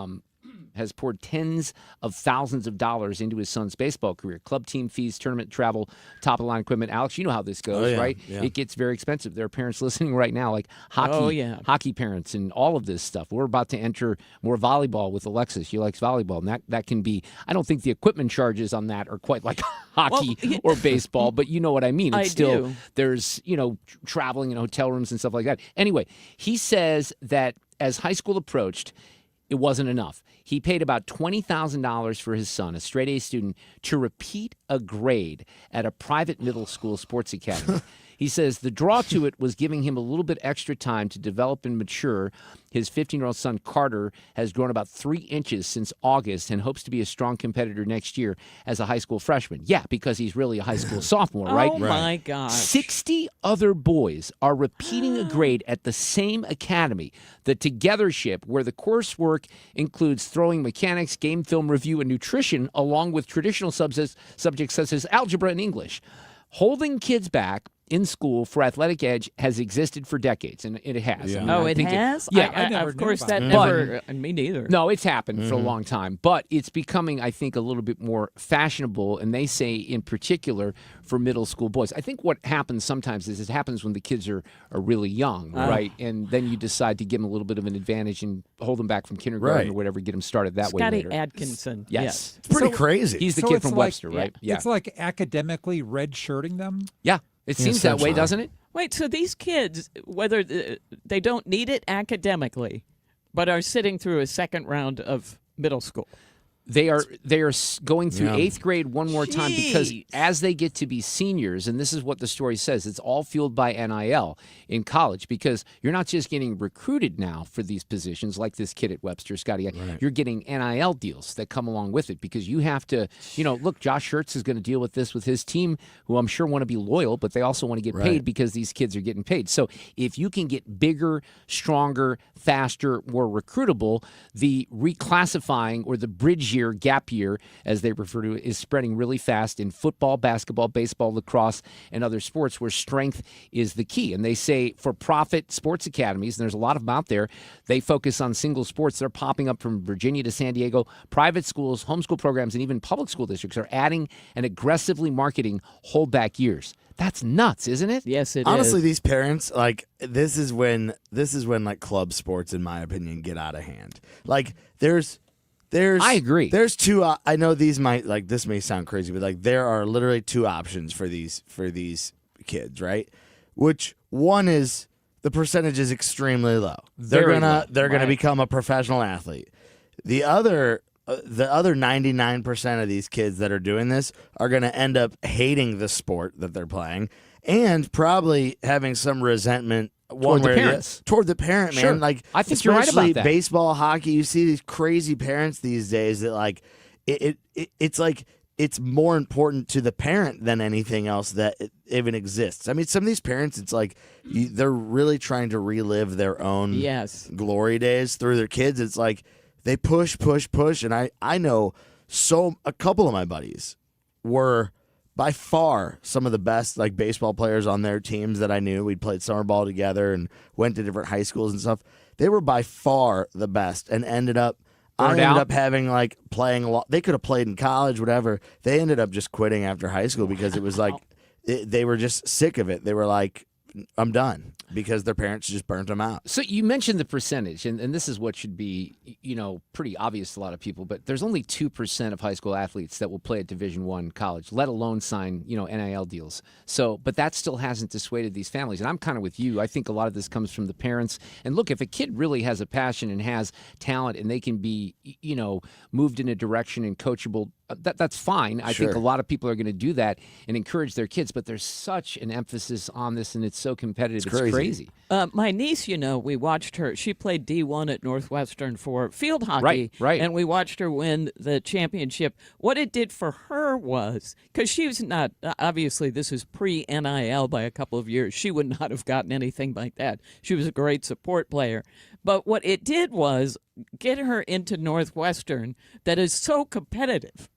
has poured tens of thousands of dollars into his son's baseball career. Club team fees, tournament travel, top-of-the-line equipment. Alex, you know how this goes, right? Yeah. It gets very expensive. There are parents listening right now, like hockey parents and all of this stuff. We're about to enter more volleyball with Alexis. She likes volleyball, and that can be – I don't think the equipment charges on that are quite like hockey or baseball, but you know what I mean. It's still – there's, traveling in hotel rooms and stuff like that. Anyway, he says that as high school approached – it wasn't enough. He paid about $20,000 for his son, a straight-A student, to repeat a grade at a private middle school sports academy. He says the draw to it was giving him a little bit extra time to develop and mature. His 15-year-old son, Carter, has grown about 3 inches since August and hopes to be a strong competitor next year as a high school freshman. Yeah, because he's really a high school sophomore, right? Oh, my gosh. 60 other boys are repeating a grade at the same academy, the Togethership, where the coursework includes throwing mechanics, game film review, and nutrition, along with traditional subjects such as algebra and English. Holding kids back in school for athletic edge has existed for decades, and it has. Yeah. I mean, Oh, I it think has? Yeah. Of course, that me neither. No, it's happened for a long time, but it's becoming, I think, a little bit more fashionable, and they say in particular for middle school boys. I think what happens sometimes is it happens when the kids are really young, right? And then you decide to give them a little bit of an advantage and hold them back from kindergarten or whatever, get them started that way Scotty later. Atkinson. Yes. It's pretty crazy. He's the So kid it's from like- Webster, right? Yeah. It's like academically red-shirting them? Yeah. It seems that way, doesn't it? Wait, so these kids, whether they don't need it academically, but are sitting through a second round of middle school. They are going through Yeah. 8th grade one more time because Jeez. as they get to be seniors, and this is what the story says, it's all fueled by NIL in college because you're not just getting recruited now for these positions like this kid at Webster, Scotty. You're getting NIL deals that come along with it because you have to, look, Josh Schertz is going to deal with this with his team, who I'm sure want to be loyal, but they also want to get paid because these kids are getting paid. So if you can get bigger, stronger, faster, more recruitable, the reclassifying or the bridge year, gap year, as they refer to it, is spreading really fast in football, basketball, baseball, lacrosse, and other sports where strength is the key. And they say for-profit sports academies, and there's a lot of them out there, they focus on single sports. They're popping up from Virginia to San Diego. Private schools, homeschool programs, and even public school districts are adding and aggressively marketing holdback years. That's nuts, isn't it? Yes, it Honestly, is. these parents, this is when like club sports, in my opinion, get out of hand. Like there's I agree. There's two. I know these this may sound crazy, but there are literally two options for these kids, right? Which one is the percentage is extremely low. They're gonna become a professional athlete. The other 99% of these kids that are doing this are going to end up hating the sport that they're playing and probably having some resentment Toward the parents. Toward the parent, man. Sure. Like, I think you're right about especially that. baseball, hockey, you see these crazy parents these days that it's like it's more important to the parent than anything else that it even exists. I mean, some of these parents, it's like they're really trying to relive their own glory days through their kids. It's like they push, and I know a couple of my buddies were by far some of the best baseball players on their teams that I knew. We'd played summer ball together and went to different high schools and stuff. They were by far the best and ended up having playing a lot. They could have played in college, whatever. They ended up just quitting after high school because it was they were just sick of it. They were like, I'm done, because their parents just burnt them out. So you mentioned the percentage, and this is what should be, pretty obvious to a lot of people, but there's only 2% of high school athletes that will play at Division I college, let alone sign, NIL deals. So, but that still hasn't dissuaded these families. And I'm kind of with you. I think a lot of this comes from the parents. And look, if a kid really has a passion and has talent and they can be, moved in a direction and coachable, that's fine. I think a lot of people are going to do that and encourage their kids, but there's such an emphasis on this, and it's so competitive. It's crazy. My niece, we watched her. She played D1 at Northwestern for field hockey. Right. And we watched her win the championship. What it did for her was, because she was not, obviously this is pre-NIL by a couple of years. She would not have gotten anything like that. She was a great support player. But what it did was get her into Northwestern that is so competitive.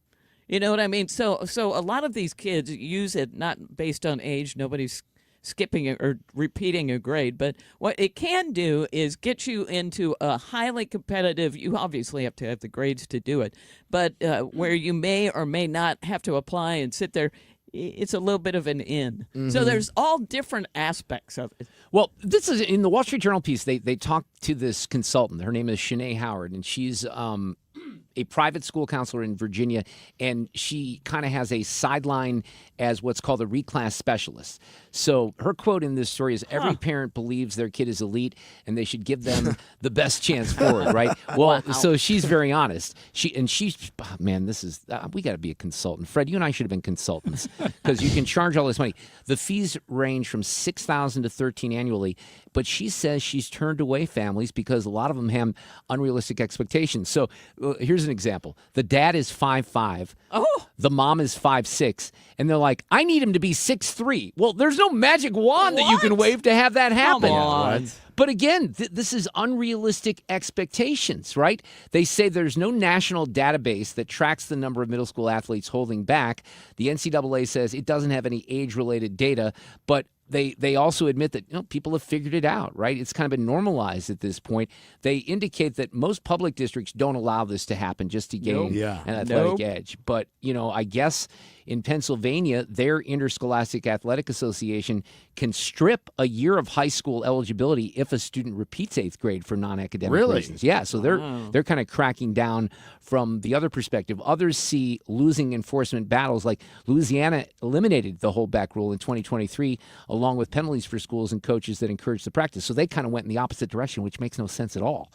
You know what I mean? So a lot of these kids use it not based on age. Nobody's skipping or repeating a grade. But what it can do is get you into a highly competitive, you obviously have to have the grades to do it, but where you may or may not have to apply and sit there. It's a little bit of an in. Mm-hmm. So there's all different aspects of it. Well, this is in the Wall Street Journal piece. They talked to this consultant. Her name is Shanae Howard, and she's a private school counselor in Virginia, and she kind of has a sideline as what's called a reclass specialist. So her quote in this story is, every parent believes their kid is elite and they should give them the best chance forward, right? Well, so she's very honest. Man, this is, we got to be a consultant. Fred, you and I should have been consultants because you can charge all this money. The fees range from $6,000 to $13,000 annually, but she says she's turned away families because a lot of them have unrealistic expectations. So here's an example. The dad is 5'5". The mom is 5'6", and they're like, I need him to be 6'3". Well, there's no magic wand that you can wave to have that happen. Come on. But again, this is unrealistic expectations, right? They say there's no national database that tracks the number of middle school athletes holding back. The NCAA says it doesn't have any age-related data, but They also admit that people have figured it out, right? It's kind of been normalized at this point. They indicate that most public districts don't allow this to happen just to gain an athletic edge. But, I guess in Pennsylvania, their Interscholastic Athletic Association can strip a year of high school eligibility if a student repeats 8th grade for non-academic reasons. Yeah, so they're kind of cracking down from the other perspective. Others see losing enforcement battles, like Louisiana eliminated the holdback rule in 2023, along with penalties for schools and coaches that encourage the practice. So they kind of went in the opposite direction, which makes no sense at all.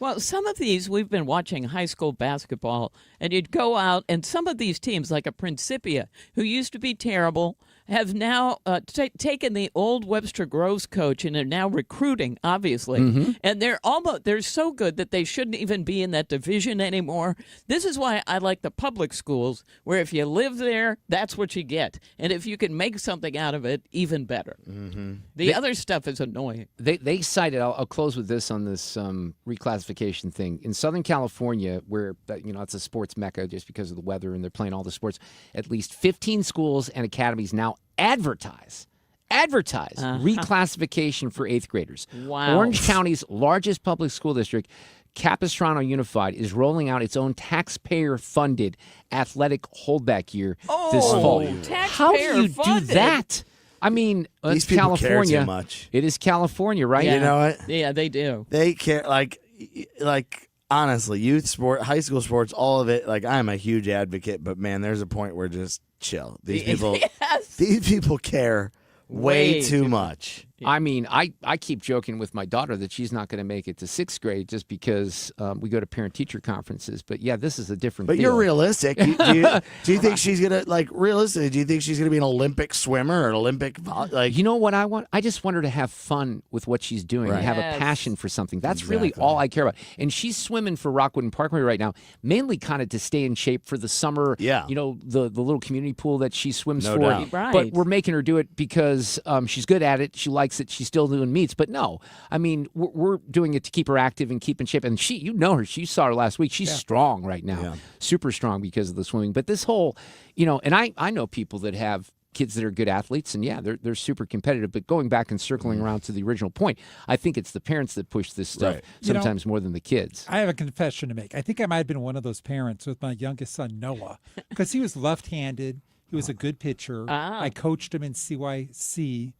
Well, some of these, we've been watching high school basketball, and you'd go out, and some of these teams, like a Principia, who used to be terrible, have now taken the old Webster Groves coach and are now recruiting, obviously. Mm-hmm. And they're so good that they shouldn't even be in that division anymore. This is why I like the public schools, where if you live there, that's what you get. And if you can make something out of it, even better. Mm-hmm. The other stuff is annoying. They cited, I'll close with this on this reclassification thing. In Southern California, where it's a sports mecca just because of the weather and they're playing all the sports, at least 15 schools and academies now advertise reclassification for 8th graders. Wow. Orange County's largest public school district, Capistrano Unified, is rolling out its own taxpayer-funded athletic holdback year this fall. How do you do that? I mean, These it's people California. care too much. It is California, right? Yeah. You know what? Yeah, they do. They care, like honestly, youth sport, high school sports, all of it. Like, I'm a huge advocate, but man, there's a point where just chill. These people, these people care way too much. I mean, I keep joking with my daughter that she's not going to make it to 6th grade just because we go to parent-teacher conferences. But, yeah, this is a different But deal. you're realistic. Do you think she's going to, realistically, do you think she's going to be an Olympic swimmer or an Olympic, You know what I want? I just want her to have fun with what she's doing and have a passion for something. That's really all I care about. And she's swimming for Rockwood and Parkway right now, mainly kind of to stay in shape for the summer, the little community pool that she swims No for. doubt. Right. But we're making her do it because she's good at it. She likes it. She's still doing meets. But no, I mean, we're doing it to keep her active and keep in shape. And she, her. She saw her last week. She's strong right now, super strong because of the swimming. But this whole, and I know people that have kids that are good athletes, and they're super competitive. But going back and circling around to the original point, I think it's the parents that push this stuff sometimes more than the kids. I have a confession to make. I think I might have been one of those parents with my youngest son, Noah, because he was left-handed. He was a good pitcher. I coached him in CYC,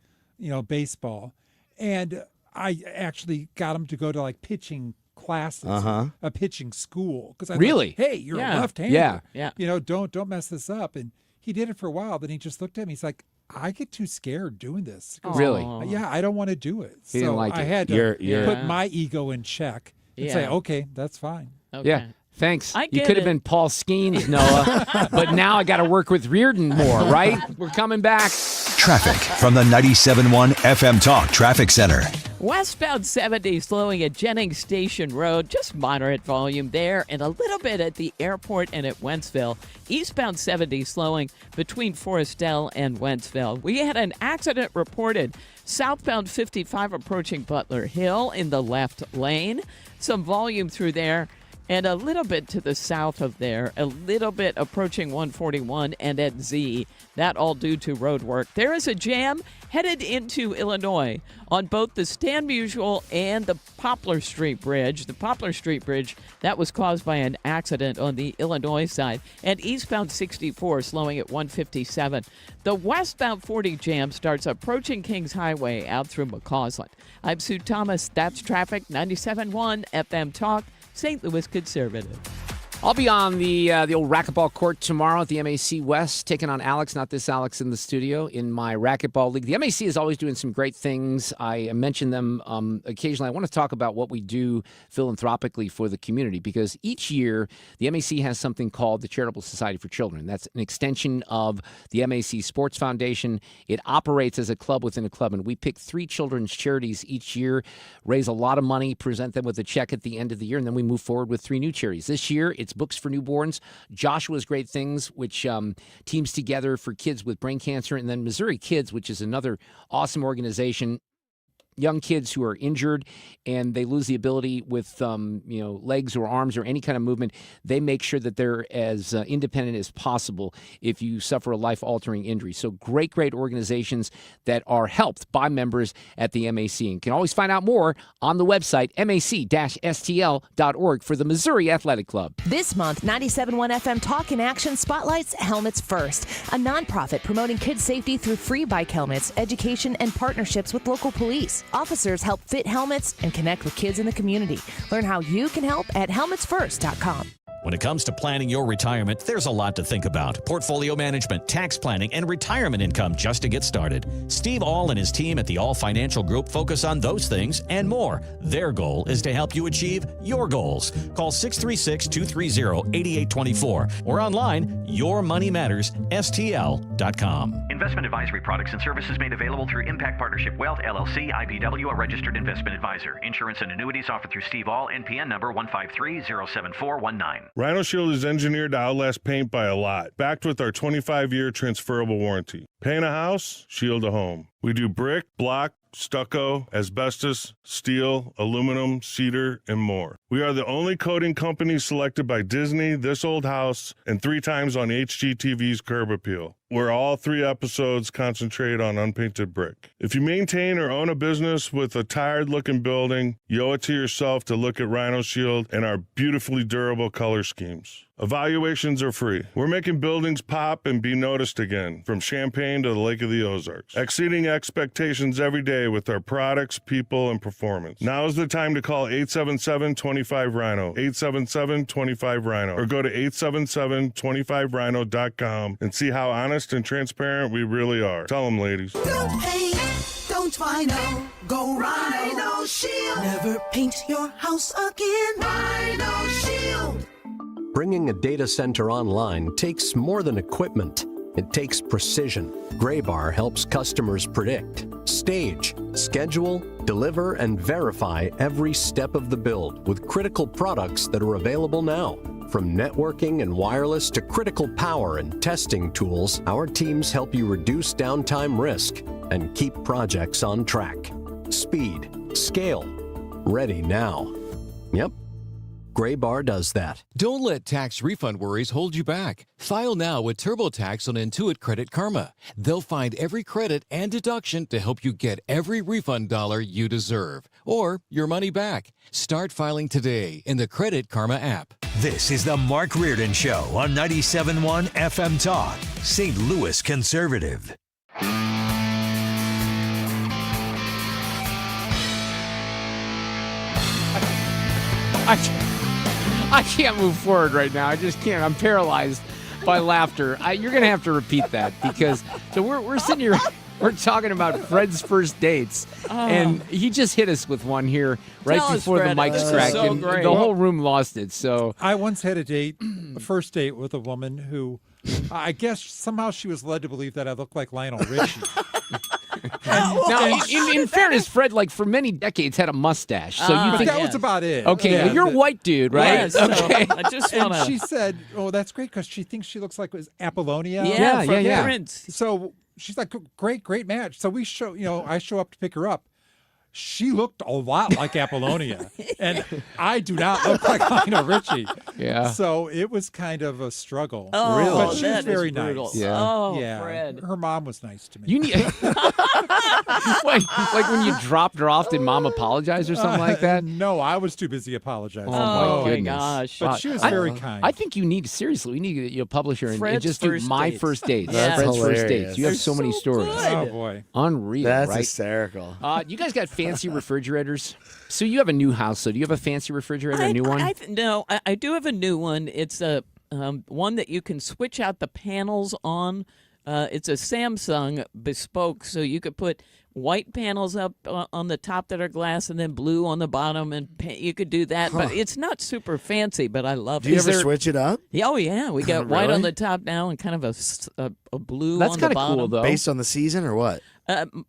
baseball. And I actually got him to go to pitching classes, a pitching school. Because I thought, hey, you're a left-hander. Yeah. Don't mess this up. And he did it for a while. Then he just looked at me. He's like, I get too scared doing this. Really? Yeah, I don't want to do it. He didn't like I it. had to You're- put my ego in check and say, okay, that's fine. Okay. Yeah. Thanks. I You get could have it. been Paul Skeens, Noah, but now I got to work with Reardon more, right? We're coming back. Traffic from the 97.1 FM Talk Traffic Center. Westbound 70 slowing at Jennings Station Road, just moderate volume there, and a little bit at the airport and at Wentzville. Eastbound 70 slowing between Forestdale and Wentzville. We had an accident reported southbound 55 approaching Butler Hill in the left lane. Some volume through there. And a little bit to the south of there, a little bit approaching 141 and at Z. That all due to road work. There is a jam headed into Illinois on both the Stan Musial and the Poplar Street Bridge. The Poplar Street Bridge, that was caused by an accident on the Illinois side. And eastbound 64 slowing at 157. The westbound 40 jam starts approaching Kings Highway out through McCausland. I'm Sue Thomas. That's traffic, 97.1 FM Talk. St. Louis Conservative. I'll be on the old racquetball court tomorrow at the MAC West, taking on Alex, not this Alex in the studio, in my racquetball league. The MAC is always doing some great things. I mention them occasionally. I want to talk about what we do philanthropically for the community, because each year the MAC has something called the Charitable Society for Children. That's an extension of the MAC Sports Foundation. It operates as a club within a club, and we pick 3 children's charities each year, raise a lot of money, present them with a check at the end of the year, and then we move forward with 3 new charities. This year, it's Books for Newborns, Joshua's Great Things, which teams together for kids with brain cancer, and then Missouri Kids, which is another awesome organization young kids who are injured and they lose the ability with legs or arms or any kind of movement, they make sure that they're as independent as possible if you suffer a life-altering injury. So great organizations that are helped by members at the MAC. And can always find out more on the website mac-stl.org for the Missouri Athletic Club. This month, 97.1 FM Talk in Action spotlights Helmets First, a nonprofit promoting kids' safety through free bike helmets, education, and partnerships with local police. Officers help fit helmets and connect with kids in the community. Learn how you can help at helmetsfirst.com. When it comes to planning your retirement, there's a lot to think about. Portfolio management, tax planning, and retirement income just to get started. Steve All and his team at the All Financial Group focus on those things and more. Their goal is to help you achieve your goals. Call 636-230-8824 or online, yourmoneymattersstl.com. Investment advisory products and services made available through Impact Partnership Wealth, LLC, IBW, a registered investment advisor. Insurance and annuities offered through Steve All, NPN number 153-07419. Rhino Shield is engineered to outlast paint by a lot, backed with our 25-year transferable warranty. Paint a house, shield a home. We do brick, block, stucco, asbestos, steel, aluminum, cedar, and more. We are the only coating company selected by Disney, This Old House, and 3 times on HGTV's Curb Appeal, where all 3 episodes concentrate on unpainted brick. If you maintain or own a business with a tired-looking building, you owe it to yourself to look at Rhino Shield and our beautifully durable color schemes. Evaluations are free. We're making buildings pop and be noticed again, from Champaign to the Lake of the Ozarks, exceeding expectations every day with our products, people, and performance. Now is the time to call 877-25-RHINO, 877-25-RHINO, or go to 877-25rhino.com and see how honest and transparent we really are. Tell them, ladies. Don't paint, don't Rhino, go Rhino Shield. Never paint your house again. Rhino Shield. Bringing a data center online takes more than equipment. It takes precision. Graybar helps customers predict, stage, schedule, deliver, and verify every step of the build with critical products that are available now. From networking and wireless to critical power and testing tools, our teams help you reduce downtime risk and keep projects on track. Speed, scale, ready now. Yep. Graybar does that. Don't let tax refund worries hold you back. File now with TurboTax on Intuit Credit Karma. They'll find every credit and deduction to help you get every refund dollar you deserve, or your money back. Start filing today in the Credit Karma app. This is the Mark Reardon Show on 97.1 FM Talk, St. Louis Conservative. I can't move forward right now. I just can't. I'm paralyzed by laughter. You're going to have to repeat that because we're sitting here, we're talking about Fred's first dates, and he just hit us with one here right before the mics cracked, so and great. the whole room lost it. So I once had a first date with a woman who, I guess somehow she was led to believe that I looked like Lionel Richie. Now, in fairness, Fred, for many decades, had a mustache. So you think that was about it. Okay, Yeah, well, you're a white dude, right? Yes, okay. I just And want she said, "Oh, that's great because she thinks she looks like it was Apollonia." Yeah, from yeah. Prince. So she's like, "Great match." So I show up to pick her up. She looked a lot like Apollonia, and I do not look like Lionel Richie. Yeah. So it was kind of a struggle. Oh, Really? But she was that very is brutal. nice. Yeah. Oh, Yeah. Fred. Her mom was nice to me. You need like when you dropped her off, did Mom apologize or something like that? No, I was too busy apologizing. Oh, my goodness. gosh. But she was I- very kind. I think you need we need to publish her and Fred's just do first my dates. first dates. That's Fred's first hilarious. dates. You have They're so many so stories. good. Oh boy. Unreal, That's right? hysterical. You guys got fancy refrigerators. So you have a new house. So do you have a fancy refrigerator, a new one? No, I do have a new one. It's a one that you can switch out the panels on. It's a Samsung bespoke, so you could put white panels up on the top that are glass and then blue on the bottom, and you could do that. But it's not super fancy, but I love it. Do you ever switch it up? Oh, yeah. We got white on the top now and kind of a blue That's on the kind of bottom. cool, though. Based on the season or what?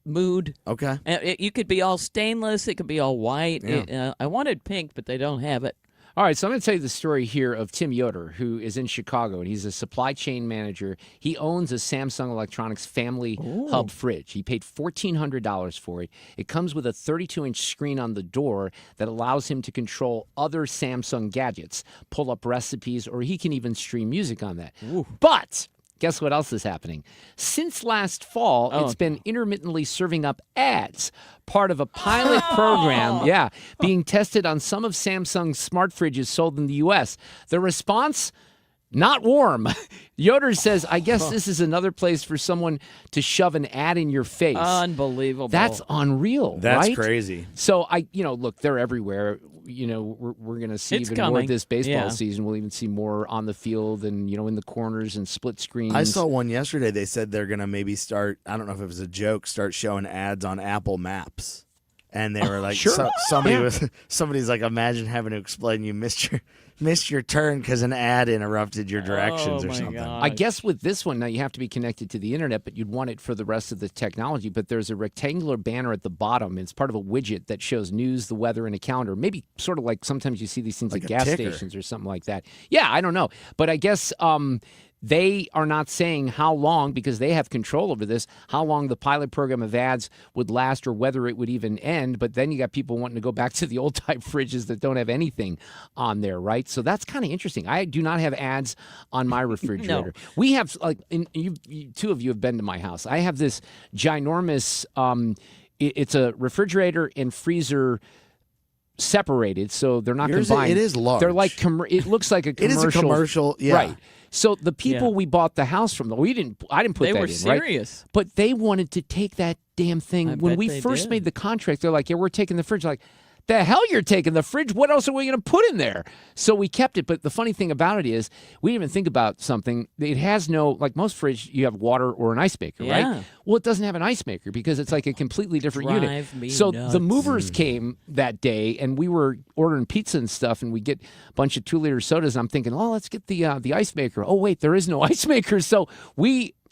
Mood. Okay. You could be all stainless. It could be all white. Yeah. I wanted pink, but they don't have it. All right, so I'm going to tell you the story here of Tim Yoder, who is in Chicago, and he's a supply chain manager. He owns a Samsung Electronics family hub fridge. He paid $1,400 for it. It comes with a 32-inch screen on the door that allows him to control other Samsung gadgets, pull up recipes, or he can even stream music on that. But guess what else is happening? Since last fall, it's been intermittently serving up ads, part of a pilot program, being tested on some of Samsung's smart fridges sold in the U.S. The response? Not warm. Yoder says, I guess this is another place for someone to shove an ad in your face. Unbelievable. That's unreal, That's right? crazy. So, look, they're everywhere. We're going to see It's even more coming. this baseball Yeah. season. We'll even see more on the field and, in the corners and split screens. I saw one yesterday. They said they're going to maybe start, I don't know if it was a joke, start showing ads on Apple Maps. And they were like, Sure. somebody's like, imagine having to explain you missed your turn because an ad interrupted your directions or something. I guess with this one, now you have to be connected to the internet, but you'd want it for the rest of the technology. But there's a rectangular banner at the bottom. It's part of a widget that shows news, the weather, and a calendar. Maybe sort of like sometimes you see these things Like at a gas ticker. stations or something like that. Yeah, I don't know. But I guess they are not saying how long, because they have control over this, how long the pilot program of ads would last or whether it would even end. But then you got people wanting to go back to the old type fridges that don't have anything on there, right? So that's kind of interesting. I do not have ads on my refrigerator. We have, you two of you have been to my house. I have this ginormous, it's a refrigerator and freezer separated, so they're not Yours, combined. it is large. They're like, it looks like a commercial. It is a commercial, yeah. Right. So the people we bought the house from, I didn't put They that were in, serious. right? But they wanted to take that damn thing. I When bet we they first did. made the contract, they're like, yeah, we're taking the fridge. Like, the hell you're taking the fridge? What else are we going to put in there? So we kept it. But the funny thing about it is we didn't even think about something. It has no, like most fridge, you have water or an ice maker, Yeah. right? Well, it doesn't have an ice maker because it's like a completely different Drive unit. me So nuts. the movers came that day, and we were ordering pizza and stuff, and we get a bunch of 2-liter sodas. And I'm thinking, oh, let's get the ice maker. Oh, wait, there is no ice maker. So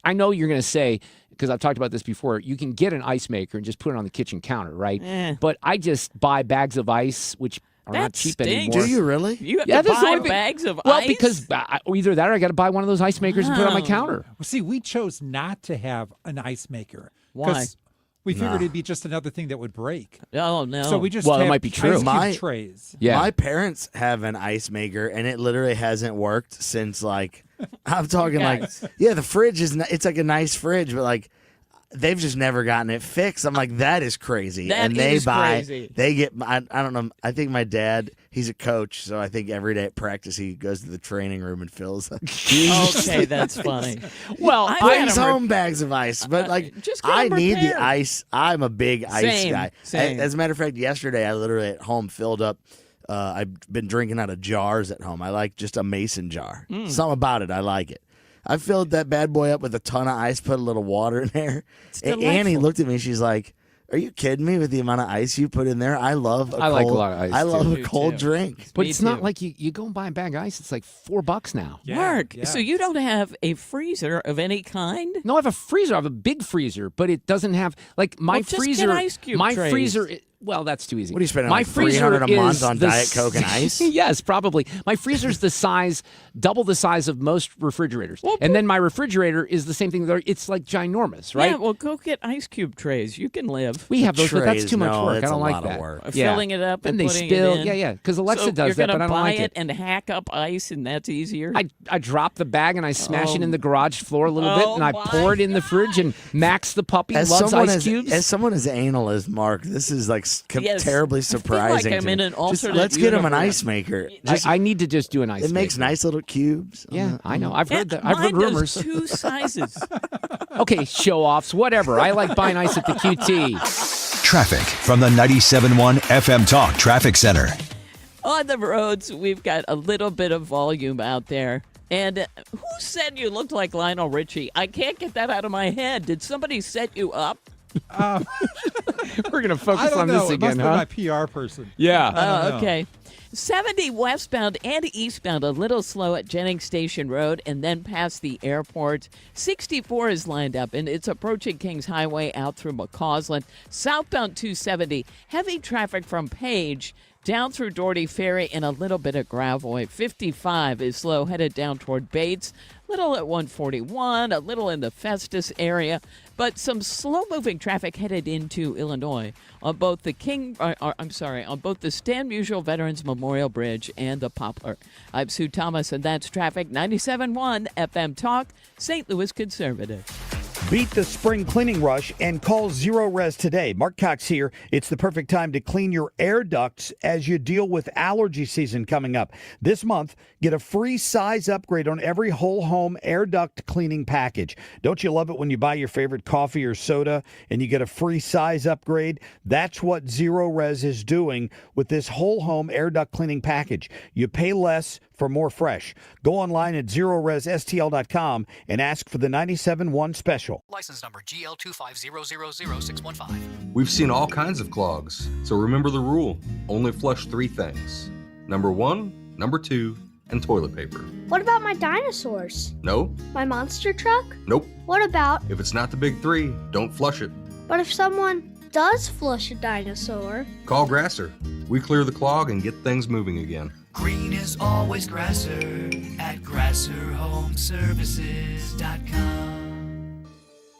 I know you're going to say, because I've talked about this before, you can get an ice maker and just put it on the kitchen counter, right? But I just buy bags of ice, which are not That cheap stinks. anymore. Do you really? You have Yeah, to that's the buy only thing. bags of Well, ice? because either that or I got to buy one of those ice makers and put it on my counter. Well, see, we chose not to have an ice maker. Why? 'cause we figured it'd be just another thing that would break. Oh, no. So we just Well, that have might be true. ice cube trays. Yeah. My parents have an ice maker, and it literally hasn't worked since, like, I'm talking like, Guys. the fridge it's like a nice fridge, but like, they've just never gotten it fixed. I'm like, that is crazy. That and they is crazy. They get, I don't know. I think my dad, he's a coach, so I think every day at practice he goes to the training room and fills. Okay, that's funny. Well, I brings home bags of ice, but like, just get I 'em need repaired. the ice. I'm a big ice Same, guy. same. As a matter of fact, yesterday I literally at home filled up. I've been drinking out of jars at home. I like just a mason jar. Something about it, I like it. I filled that bad boy up with a ton of ice, put a little water in there. And Annie looked at me. She's like, "Are you kidding me with the amount of ice you put in there? I love. I like a lot of ice, I love too. a cold drink. But Me it's not too. like you go and buy a bag of ice. It's like $4 now. Mark, so you don't have a freezer of any kind? No, I have a freezer. I have a big freezer, but it doesn't have like my Well, just get freezer. ice cube my trays. freezer. Well, that's too easy. What are you spending, My like freezer $300 a month is on the Diet Coke and ice? Yes, probably. My freezer's the size, double the size of most refrigerators, and then my refrigerator is the same thing. It's like ginormous, right? Yeah, well, go get ice cube trays. You can live. We have those, but that's Trays, too much no, work. I that's don't a like lot of that. work. Filling it up and they putting spill. it in. Yeah. Because Alexa So does you're that, gonna but I don't buy like it and hack up ice, and that's easier. I drop the bag and I smash it in the garage floor a little bit, Oh and I my pour it in the fridge. And Max the puppy As loves someone ice cubes. as someone as anal as Mark, this is like Yes. terribly I feel like surprising. I'm to in me. an Just alternate let's get him an universe. ice maker. I need to just do an ice. It makes maker. nice little cubes. Yeah, I know. I've heard that. I've Mine heard rumors. does 2 sizes. Okay, show offs, whatever. I like buying ice at the QT. Traffic from the 97.1 FM Talk Traffic Center. On the roads, we've got a little bit of volume out there. And who said you looked like Lionel Richie? I can't get that out of my head. Did somebody set you up? We're gonna focus I don't on know. this It again, must huh? be my PR person. Yeah. I don't know. Okay. 70 westbound and eastbound, a little slow at Jennings Station Road and then past the airport. 64 is lined up, and it's approaching Kings Highway out through McCausland. Southbound 270, heavy traffic from Page down through Doherty Ferry and a little bit of Gravois. 55 is slow, headed down toward Bates. Little at 141, a little in the Festus area, but some slow-moving traffic headed into Illinois on both the on both the Stan Musial Veterans Memorial Bridge and the Poplar. I'm Sue Thomas, and that's traffic. 97.1 FM Talk, St. Louis Conservative. Beat the spring cleaning rush and call Zero Res today. Mark Cox here. It's the perfect time to clean your air ducts as you deal with allergy season coming up. This month, get a free size upgrade on every whole home air duct cleaning package. Don't you love it when you buy your favorite coffee or soda and you get a free size upgrade? That's what Zero Res is doing with this whole home air duct cleaning package. You pay less for more fresh. Go online at ZeroResSTL.com and ask for the 97.1 special. License number GL250000615. We've seen all kinds of clogs, so remember the rule. Only flush 3 things. Number 1, number 2, and toilet paper. What about my dinosaurs? No. My monster truck? Nope. What about... If it's not the big 3, don't flush it. But if someone does flush a dinosaur... Call Grasser. We clear the clog and get things moving again. Green is always Grasser at GrasserHomeservices.com.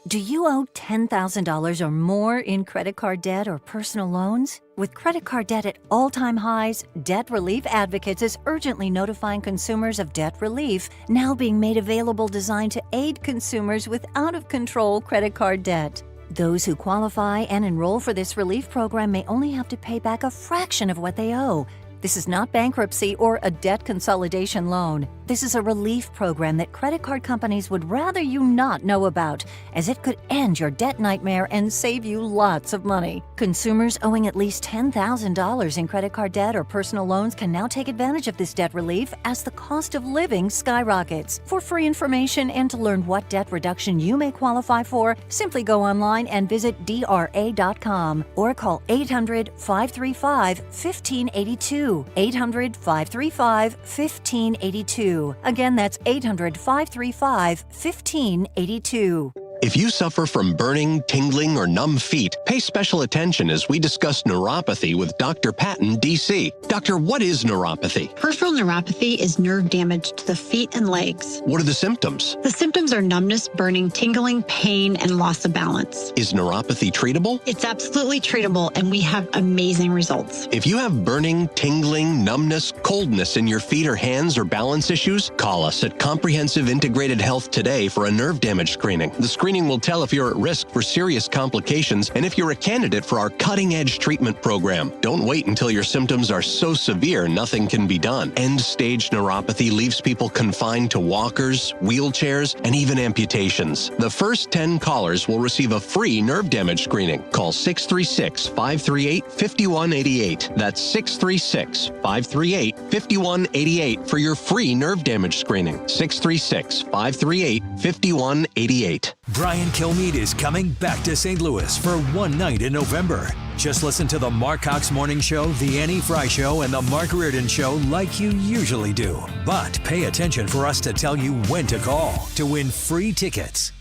Do you owe $10,000 or more in credit card debt or personal loans? With credit card debt at all-time highs, Debt Relief Advocates is urgently notifying consumers of debt relief now being made available designed to aid consumers with out-of-control credit card debt. Those who qualify and enroll for this relief program may only have to pay back a fraction of what they owe. This is not bankruptcy or a debt consolidation loan. This is a relief program that credit card companies would rather you not know about, as it could end your debt nightmare and save you lots of money. Consumers owing at least $10,000 in credit card debt or personal loans can now take advantage of this debt relief as the cost of living skyrockets. For free information and to learn what debt reduction you may qualify for, simply go online and visit DRA.com or call 800-535-1582. 800-535-1582. Again, that's 800-535-1582. If you suffer from burning, tingling, or numb feet, pay special attention as we discuss neuropathy with Dr. Patton, D.C. Doctor, what is neuropathy? Peripheral neuropathy is nerve damage to the feet and legs. What are the symptoms? The symptoms are numbness, burning, tingling, pain, and loss of balance. Is neuropathy treatable? It's absolutely treatable, and we have amazing results. If you have burning, tingling, numbness, coldness in your feet or hands or balance issues, call us at Comprehensive Integrated Health today for a nerve damage screening. The screening will tell if you're at risk for serious complications and if you're a candidate for our cutting-edge treatment program. Don't wait until your symptoms are so severe nothing can be done. End-stage neuropathy leaves people confined to walkers, wheelchairs, and even amputations. The first 10 callers will receive a free nerve damage screening. Call 636-538-5188. That's 636-538-5188 for your free nerve damage screening. 636-538-5188. Brian Kilmeade is coming back to St. Louis for one night in November. Just listen to the Mark Cox Morning Show, the Annie Fry Show, and the Mark Reardon Show like you usually do. But pay attention for us to tell you when to call to win free tickets.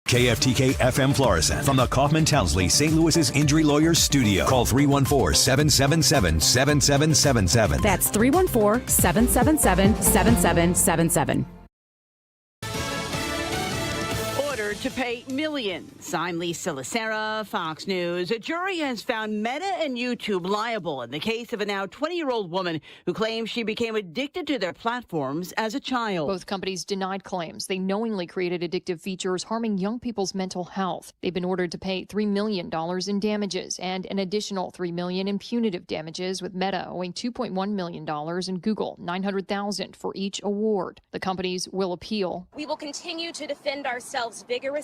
KFTK FM Florissant from the Kaufman Townsley St. Louis's Injury Lawyers Studio. Call 314-777-7777. That's 314-777-7777. To pay millions. I'm Lisa Lacera, Fox News. A jury has found Meta and YouTube liable in the case of a now 20-year-old woman who claims she became addicted to their platforms as a child. Both companies denied claims they knowingly created addictive features harming young people's mental health. They've been ordered to pay $3 million in damages and an additional $3 million in punitive damages, with Meta owing $2.1 million and Google $900,000 for each award. The companies will appeal. We will continue to defend ourselves vigorously,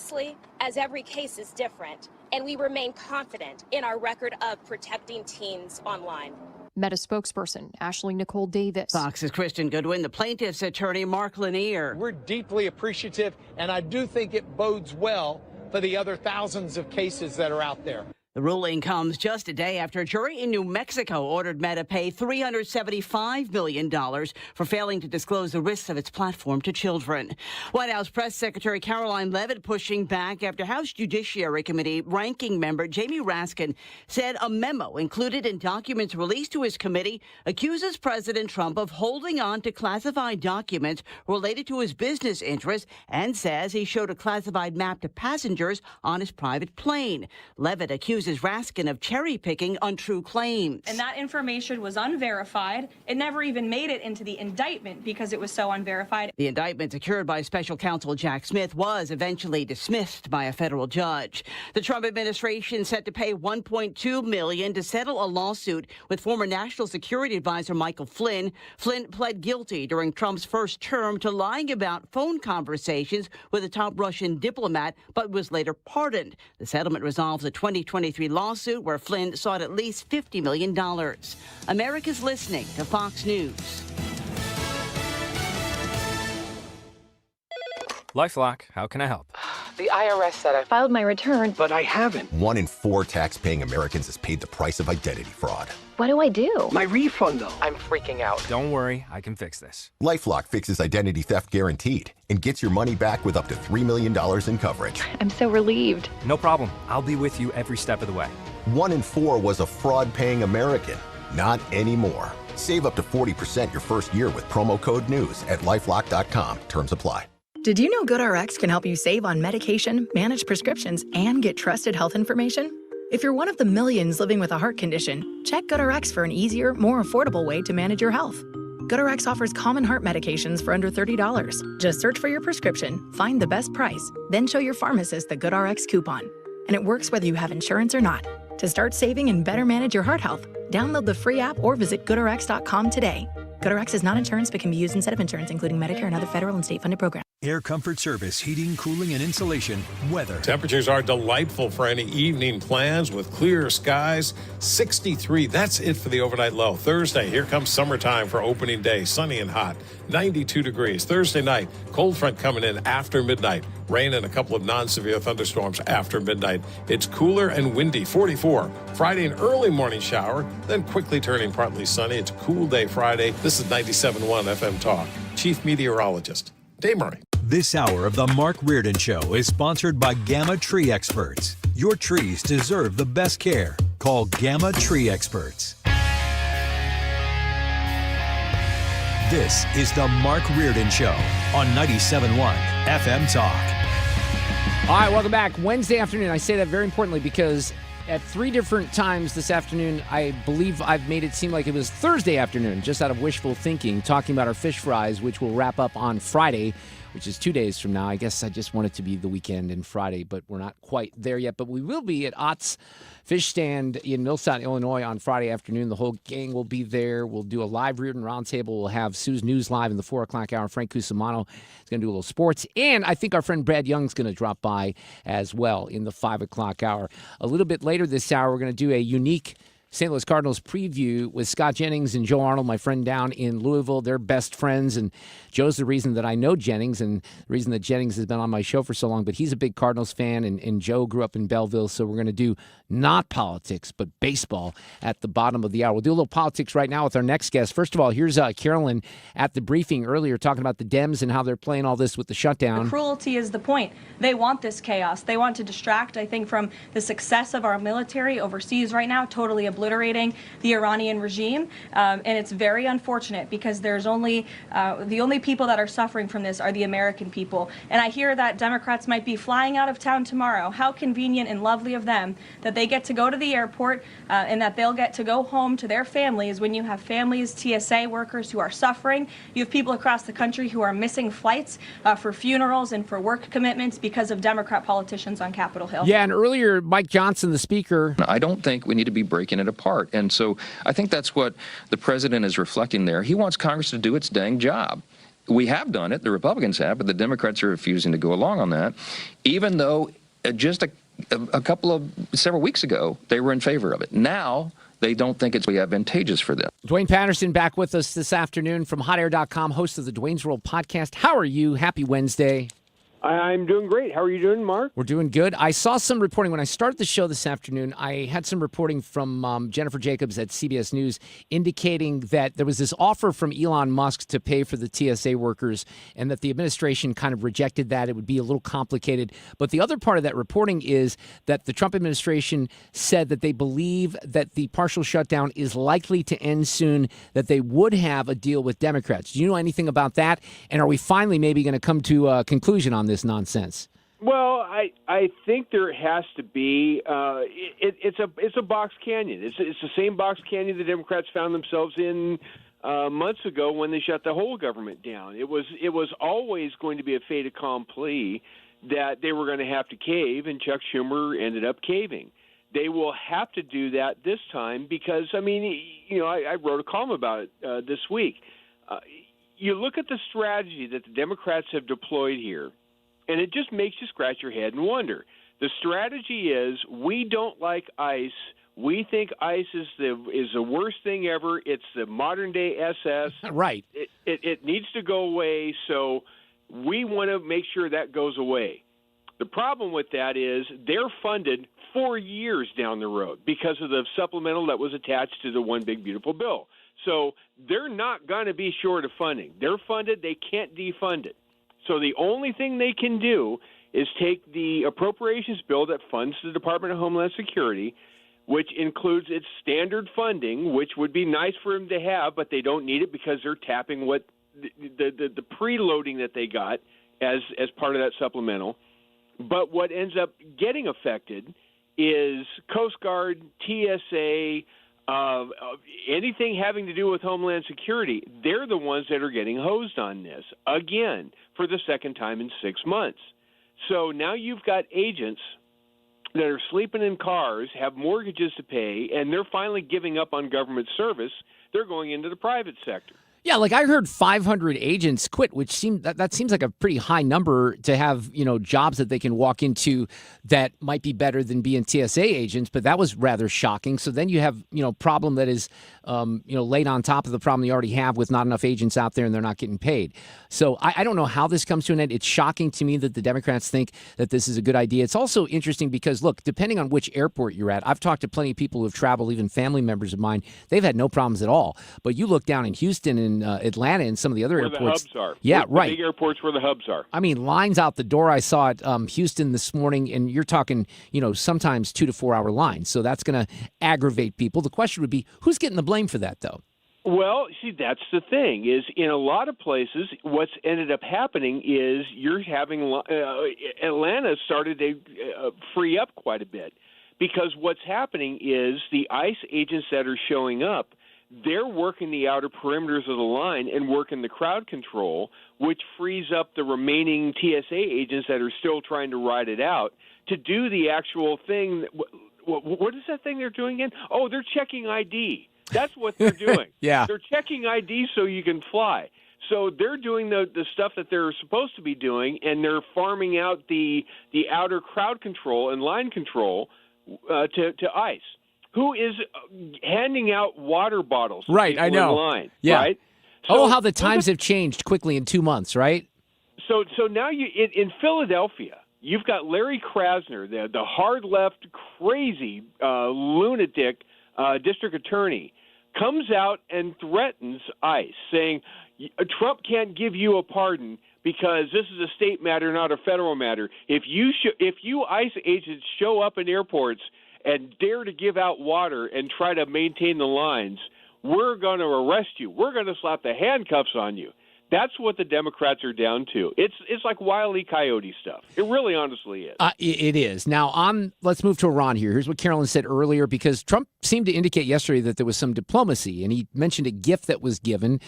as every case is different, and we remain confident in our record of protecting teens online. Meta spokesperson Ashley Nicole Davis. Fox's Kristen Goodwin, the plaintiff's attorney Mark Lanier. We're deeply appreciative, and I do think it bodes well for the other thousands of cases that are out there. The ruling comes just a day after a jury in New Mexico ordered Meta pay $375 million for failing to disclose the risks of its platform to children. White House Press Secretary Caroline Leavitt pushing back after House Judiciary Committee ranking member Jamie Raskin said a memo included in documents released to his committee accuses President Trump of holding on to classified documents related to his business interests and says he showed a classified map to passengers on his private plane. Leavitt accuses Raskin of cherry-picking untrue claims. And that information was unverified. It never even made it into the indictment because it was so unverified. The indictment secured by special counsel Jack Smith was eventually dismissed by a federal judge. The Trump administration set to pay $1.2 million to settle a lawsuit with former National Security Advisor Michael Flynn. Flynn pled guilty during Trump's first term to lying about phone conversations with a top Russian diplomat, but was later pardoned. The settlement resolves a 2023 lawsuit where Flynn sought at least $50 million. America's listening to Fox News. LifeLock, how can I help? The IRS said I filed my return, But I haven't. 1 in 4 tax-paying Americans has paid the price of identity fraud. What do I do? My refund, though. I'm freaking out. Don't worry, I can fix this. LifeLock fixes identity theft guaranteed and gets your money back with up to $3 million in coverage. I'm so relieved. No problem. I'll be with you every step of the way. 1 in 4 was a fraud-paying American. Not anymore. Save up to 40% your first year with promo code NEWS at LifeLock.com. Terms apply. Did you know GoodRx can help you save on medication, manage prescriptions, and get trusted health information? If you're one of the millions living with a heart condition, check GoodRx for an easier, more affordable way to manage your health. GoodRx offers common heart medications for under $30. Just search for your prescription, find the best price, then show your pharmacist the GoodRx coupon. And it works whether you have insurance or not. To start saving and better manage your heart health, download the free app or visit GoodRx.com today. GoodRx is not insurance but can be used instead of insurance, including Medicare and other federal and state-funded programs. Air Comfort Service, heating, cooling, and insulation, weather. Temperatures are delightful for any evening plans with clear skies. 63, that's it for the overnight low. Thursday, here comes summertime for opening day. Sunny and hot, 92 degrees. Thursday night, cold front coming in after midnight. Rain and a couple of non-severe thunderstorms after midnight. It's cooler and windy, 44. Friday, an early morning shower, then quickly turning partly sunny. It's a cool day Friday. This is 97.1 FM Talk. Chief Meteorologist Dave Murray. This hour of the Mark Reardon Show is sponsored by Gamma Tree Experts. Your trees deserve the best care. Call Gamma Tree Experts. This is the Mark Reardon Show on 97.1 FM Talk. All right, welcome back. Wednesday afternoon. I say that very importantly because at 3 different times this afternoon, I believe I've made it seem like it was Thursday afternoon, just out of wishful thinking, talking about our fish fries, which will wrap up on Friday, which is 2 days from now. I guess I just want it to be the weekend and Friday, but we're not quite there yet. But we will be at Ott's Fish Stand in Millstown, Illinois on Friday afternoon. The whole gang will be there. We'll do a live Reardon Roundtable. We'll have Sue's News Live in the 4 o'clock hour. Frank Cusimano is going to do a little sports. And I think our friend Brad Young's going to drop by as well in the 5 o'clock hour. A little bit later this hour, we're going to do a unique St. Louis Cardinals preview with Scott Jennings and Joe Arnold, my friend down in Louisville. They're best friends, and Joe's the reason that I know Jennings and the reason that Jennings has been on my show for so long. But he's a big Cardinals fan, and Joe grew up in Belleville, so we're going to do not politics, but baseball at the bottom of the hour. We'll do a little politics right now with our next guest. First of all, here's Carolyn at the briefing earlier talking about the Dems and how they're playing all this with the shutdown. The cruelty is the point. They want this chaos. They want to distract, I think, from the success of our military overseas right now, totally obliterating the Iranian regime. And it's very unfortunate because there's only the only people that are suffering from this are the American people. And I hear that Democrats might be flying out of town tomorrow. How convenient and lovely of them that they get to go to the airport and that they'll get to go home to their families when you have families, TSA workers who are suffering. You have people across the country who are missing flights for funerals and for work commitments because of Democrat politicians on Capitol Hill. Yeah, and earlier, Mike Johnson, the speaker. I don't think we need to be breaking it apart. And so I think that's what the president is reflecting there. He wants Congress to do its dang job. We have done it, the Republicans have, but the Democrats are refusing to go along on that, even though just several weeks ago, they were in favor of it. Now, they don't think it's advantageous for them. Duane Patterson back with us this afternoon from hotair.com, host of the Duane's World podcast. How are you? Happy Wednesday. I'm doing great. How are you doing, Mark? We're doing good. I saw some reporting when I started the show this afternoon. I had some reporting from Jennifer Jacobs at CBS News indicating that there was this offer from Elon Musk to pay for the TSA workers and that the administration kind of rejected that. It would be a little complicated. But the other part of that reporting is that the Trump administration said that they believe that the partial shutdown is likely to end soon, that they would have a deal with Democrats. Do you know anything about that? And are we finally maybe going to come to a conclusion on this nonsense? Well, I think there has to be. It's a box canyon. It's the same box canyon the Democrats found themselves in months ago when they shut the whole government down. It was always going to be a fait accompli that they were going to have to cave, and Chuck Schumer ended up caving. They will have to do that this time because, I wrote a column about it this week. You look at the strategy that the Democrats have deployed here, and it just makes you scratch your head and wonder. The strategy is we don't like ICE. We think ICE is the worst thing ever. It's the modern-day SS. Right. It needs to go away, so we want to make sure that goes away. The problem with that is they're funded 4 years down the road because of the supplemental that was attached to the One Big Beautiful Bill. So they're not going to be short of funding. They're funded. They can't defund it. So the only thing they can do is take the appropriations bill that funds the Department of Homeland Security, which includes its standard funding, which would be nice for them to have, but they don't need it because they're tapping what the preloading that they got as part of that supplemental. But what ends up getting affected is Coast Guard, TSA, anything having to do with Homeland Security. They're the ones that are getting hosed on this, again, for the second time in 6 months. So now you've got agents that are sleeping in cars, have mortgages to pay, and they're finally giving up on government service. They're going into the private sector. Yeah, like I heard 500 agents quit, which seems like a pretty high number to have, jobs that they can walk into that might be better than being TSA agents. But that was rather shocking. So then you have, problem that is, laid on top of the problem you already have with not enough agents out there and they're not getting paid. So I don't know how this comes to an end. It's shocking to me that the Democrats think that this is a good idea. It's also interesting because, look, depending on which airport you're at, I've talked to plenty of people who have traveled, even family members of mine. They've had no problems at all. But you look down in Houston and Atlanta and some of the other airports. Where the hubs are. Yeah, right. The big airports where the hubs are. I mean, lines out the door. I saw at Houston this morning, and you're talking, sometimes 2 to 4 hour lines. So that's going to aggravate people. The question would be, who's getting the blame for that, though? Well, see, that's the thing, is in a lot of places, what's ended up happening is you're having Atlanta started to free up quite a bit because what's happening is the ICE agents that are showing up, they're working the outer perimeters of the line and working the crowd control, which frees up the remaining TSA agents that are still trying to ride it out to do the actual thing. What is that thing they're doing again? Oh, they're checking ID. That's what they're doing. Yeah. They're checking ID so you can fly. So they're doing the stuff that they're supposed to be doing, and they're farming out the outer crowd control and line control to ICE. Who is handing out water bottles? Right, I know. In line, yeah. Right? So, how the times have changed quickly in 2 months, right? So now in Philadelphia, you've got Larry Krasner, the hard left, crazy lunatic district attorney, comes out and threatens ICE, saying Trump can't give you a pardon because this is a state matter, not a federal matter. If you ICE agents show up in airports and dare to give out water and try to maintain the lines, we're going to arrest you. We're going to slap the handcuffs on you. That's what the Democrats are down to. It's like Wile E. Coyote stuff. It really honestly is. It is. Now, let's move to Iran here. Here's what Carolyn said earlier, because Trump seemed to indicate yesterday that there was some diplomacy, and he mentioned a gift that was given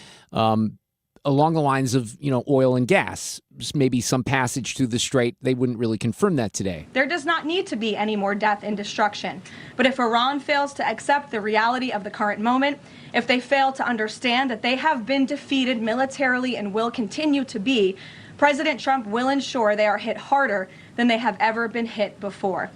along the lines of, oil and gas, maybe some passage through the strait. They wouldn't really confirm that today. There does not need to be any more death and destruction. But if Iran fails to accept the reality of the current moment, if they fail to understand that they have been defeated militarily and will continue to be, President Trump will ensure they are hit harder than they have ever been hit before.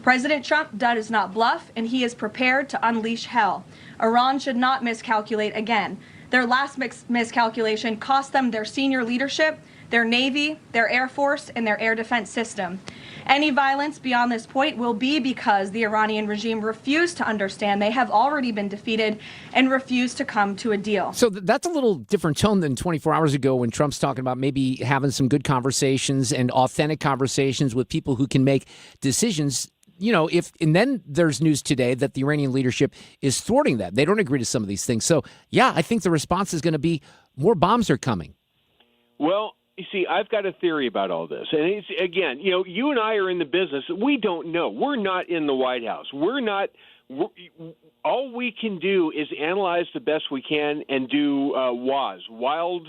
President Trump does not bluff, and he is prepared to unleash hell. Iran should not miscalculate again. Their last miscalculation cost them their senior leadership, their Navy, their Air Force, and their air defense system. Any violence beyond this point will be because the Iranian regime refused to understand they have already been defeated and refused to come to a deal. So that's a little different tone than 24 hours ago when Trump's talking about maybe having some good conversations and authentic conversations with people who can make decisions. And then there's news today that the Iranian leadership is thwarting that. They don't agree to some of these things. So, yeah, I think the response is going to be more bombs are coming. Well, you see, I've got a theory about all this. And it's, again, you and I are in the business. We don't know. We're not in the White House. All we can do is analyze the best we can and do wild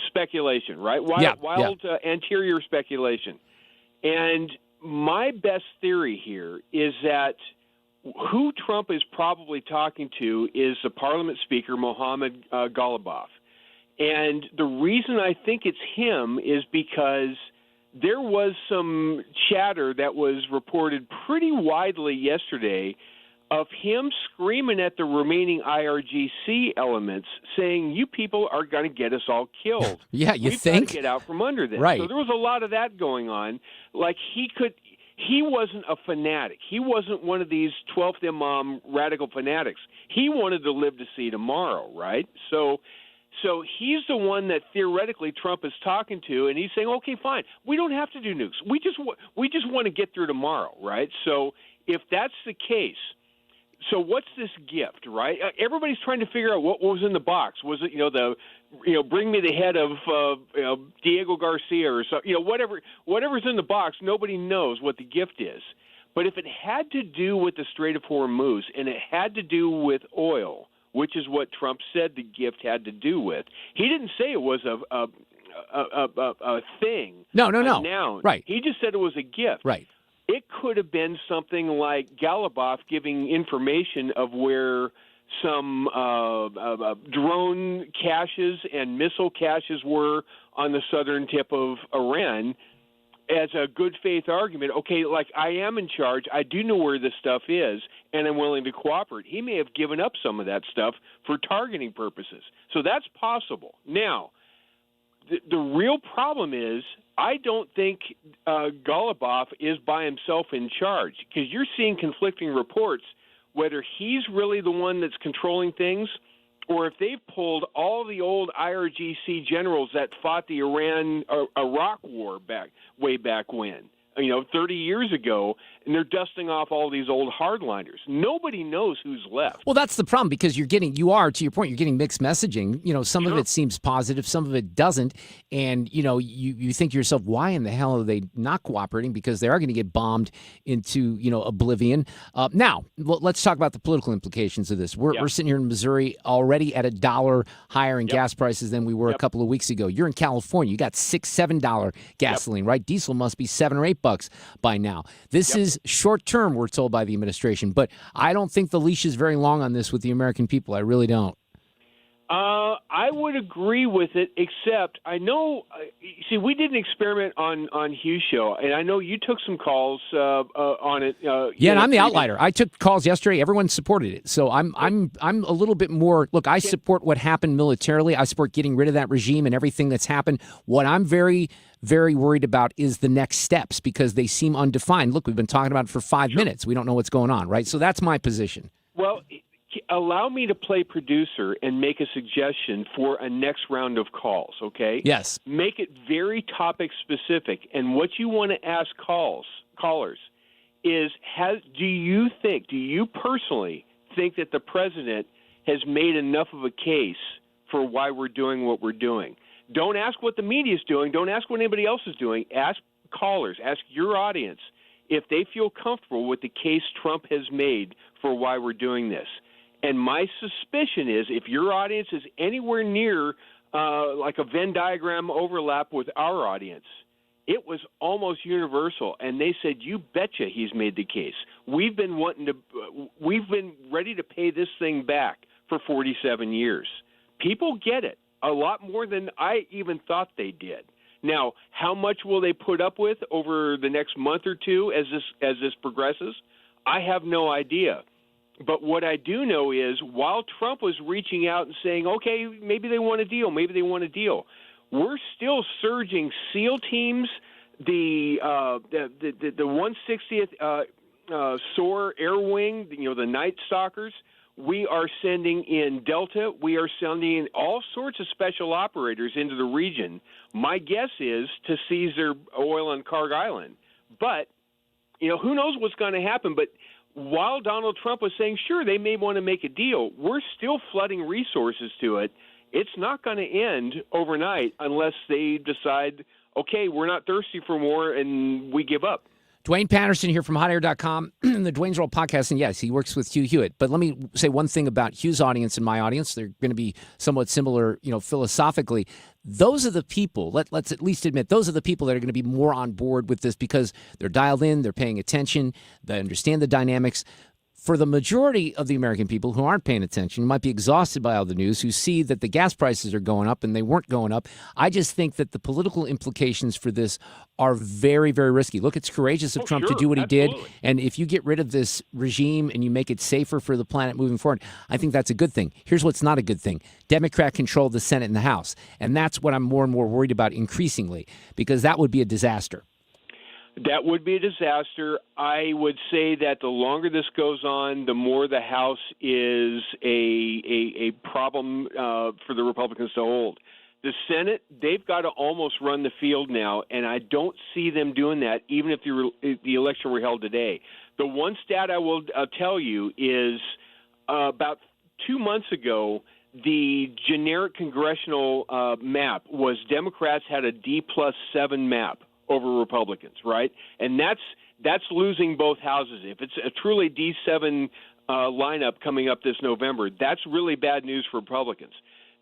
speculation, right? Wild anterior speculation. And my best theory here is that who Trump is probably talking to is the Parliament Speaker, Mohammed Ghalibaf. And the reason I think it's him is because there was some chatter that was reported pretty widely yesterday of him screaming at the remaining IRGC elements, saying, you people are going to get us all killed. Yeah, you We've think? got to get out from under this. Right. So there was a lot of that going on. Like he wasn't a fanatic. He wasn't one of these 12th Imam radical fanatics. He wanted to live to see tomorrow, right? So he's the one that theoretically Trump is talking to, and he's saying, okay, fine, we don't have to do nukes. We just want to get through tomorrow, right? So if that's the case, so what's this gift, right? Everybody's trying to figure out what was in the box. Was it, bring me the head of Diego Garcia or so, whatever's in the box. Nobody knows what the gift is. But if it had to do with the Strait of Hormuz and it had to do with oil, which is what Trump said the gift had to do with, he didn't say it was a thing. No. A noun. Right. He just said it was a gift. Right. It could have been something like Ghalibaf giving information of where some drone caches and missile caches were on the southern tip of Iran as a good faith argument. Okay, like I am in charge. I do know where this stuff is, and I'm willing to cooperate. He may have given up some of that stuff for targeting purposes. So that's possible. Now, the real problem is I don't think Ghalibaf is by himself in charge, because you're seeing conflicting reports whether he's really the one that's controlling things or if they've pulled all the old IRGC generals that fought the Iran-Iraq war way back when, 30 years ago, and they're dusting off all these old hardliners. Nobody knows who's left. Well, that's the problem, because to your point, you're getting mixed messaging. Some of it seems positive, some of it doesn't. And, you think to yourself, why in the hell are they not cooperating? Because they are going to get bombed into, oblivion. Now, let's talk about the political implications of this. We're sitting here in Missouri already at $1 higher in gas prices than we were a couple of weeks ago. You're in California. You got $6, $7 gasoline, right? Diesel must be $7 or $8 by now. This is short term, we're told by the administration, but I don't think the leash is very long on this with the American people. I really don't. I would agree with it, except I know, we did an experiment on Hugh's show, and I know you took some calls on it. And I'm the outlier. I took calls yesterday. Everyone supported it. So I'm a little bit more, look, I support what happened militarily. I support getting rid of that regime and everything that's happened. What I'm very, very worried about is the next steps, because they seem undefined. Look, we've been talking about it for 5 minutes. We don't know what's going on, right? So that's my position. Well, allow me to play producer and make a suggestion for a next round of calls, okay? Yes. Make it very topic specific. And what you want to ask callers is, do you personally think that the president has made enough of a case for why we're doing what we're doing? Don't ask what the media is doing. Don't ask what anybody else is doing. Ask callers, ask your audience if they feel comfortable with the case Trump has made for why we're doing this. And my suspicion is, if your audience is anywhere near like a Venn diagram overlap with our audience, it was almost universal. And they said, you betcha he's made the case. We've been ready to pay this thing back for 47 years. People get it a lot more than I even thought they did. Now, how much will they put up with over the next month or two as this progresses? I have no idea. But what I do know is, while Trump was reaching out and saying, okay, maybe they want a deal, we're still surging SEAL teams, the 160th SOAR Air Wing, the Night Stalkers. We are sending in Delta. We are sending in all sorts of special operators into the region. My guess is to seize their oil on Carg Island. But, who knows what's going to happen. But while Donald Trump was saying, sure, they may want to make a deal, we're still flooding resources to it. It's not going to end overnight unless they decide, okay, we're not thirsty for more and we give up. Duane Patterson here from HotAir.com, the Duane's World podcast. And yes, he works with Hugh Hewitt. But let me say one thing about Hugh's audience and my audience. They're going to be somewhat similar, philosophically. Those are the people, let's at least admit, those are the people that are going to be more on board with this because they're dialed in, they're paying attention, they understand the dynamics. For the majority of the American people who aren't paying attention, who might be exhausted by all the news, who see that the gas prices are going up and they weren't going up, I just think that the political implications for this are very, very risky. Look, it's courageous of Trump to do what he did. And if you get rid of this regime and you make it safer for the planet moving forward, I think that's a good thing. Here's what's not a good thing. Democrat control the Senate and the House. And that's what I'm more and more worried about increasingly, because that would be a disaster. That would be a disaster. I would say that the longer this goes on, the more the House is a problem for the Republicans to hold. The Senate, they've got to almost run the field now, and I don't see them doing that, even if the election were held today. The one stat I will tell you is about 2 months ago, the generic congressional map was Democrats had a D+7 map over Republicans, right? And that's losing both houses. If it's a truly D7 lineup coming up this November, that's really bad news for Republicans.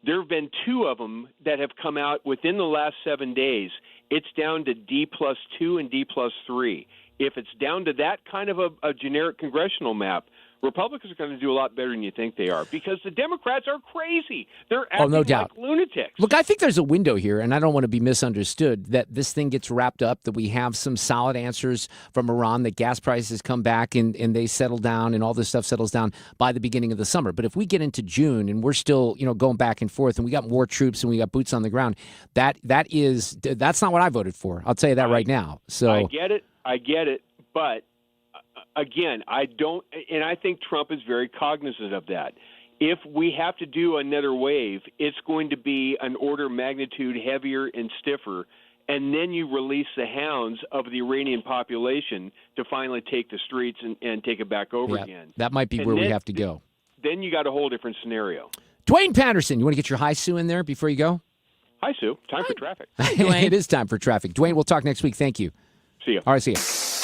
There have been 2 of them that have come out within the last 7 days. It's down to D+2 and D+3. If it's down to that kind of a generic congressional map, Republicans are going to do a lot better than you think they are because the Democrats are crazy. They're acting no doubt. like lunatics. Look, I think there's a window here, and I don't want to be misunderstood, that this thing gets wrapped up, that we have some solid answers from Iran, that gas prices come back and they settle down and all this stuff settles down by the beginning of the summer. But if we get into June and we're still, going back and forth and we got more troops and we got boots on the ground, that's not what I voted for. I'll tell you that right now. So I get it, but again, I think Trump is very cognizant of that. If we have to do another wave, it's going to be an order of magnitude heavier and stiffer, and then you release the hounds of the Iranian population to finally take the streets and take it back over again. That might be where we have to go. Then you got a whole different scenario. Duane Patterson, you want to get your hi, Sue, in there before you go? Hi, Sue. Time for traffic. It is time for traffic. Duane, we'll talk next week. Thank you. See you. All right, see you.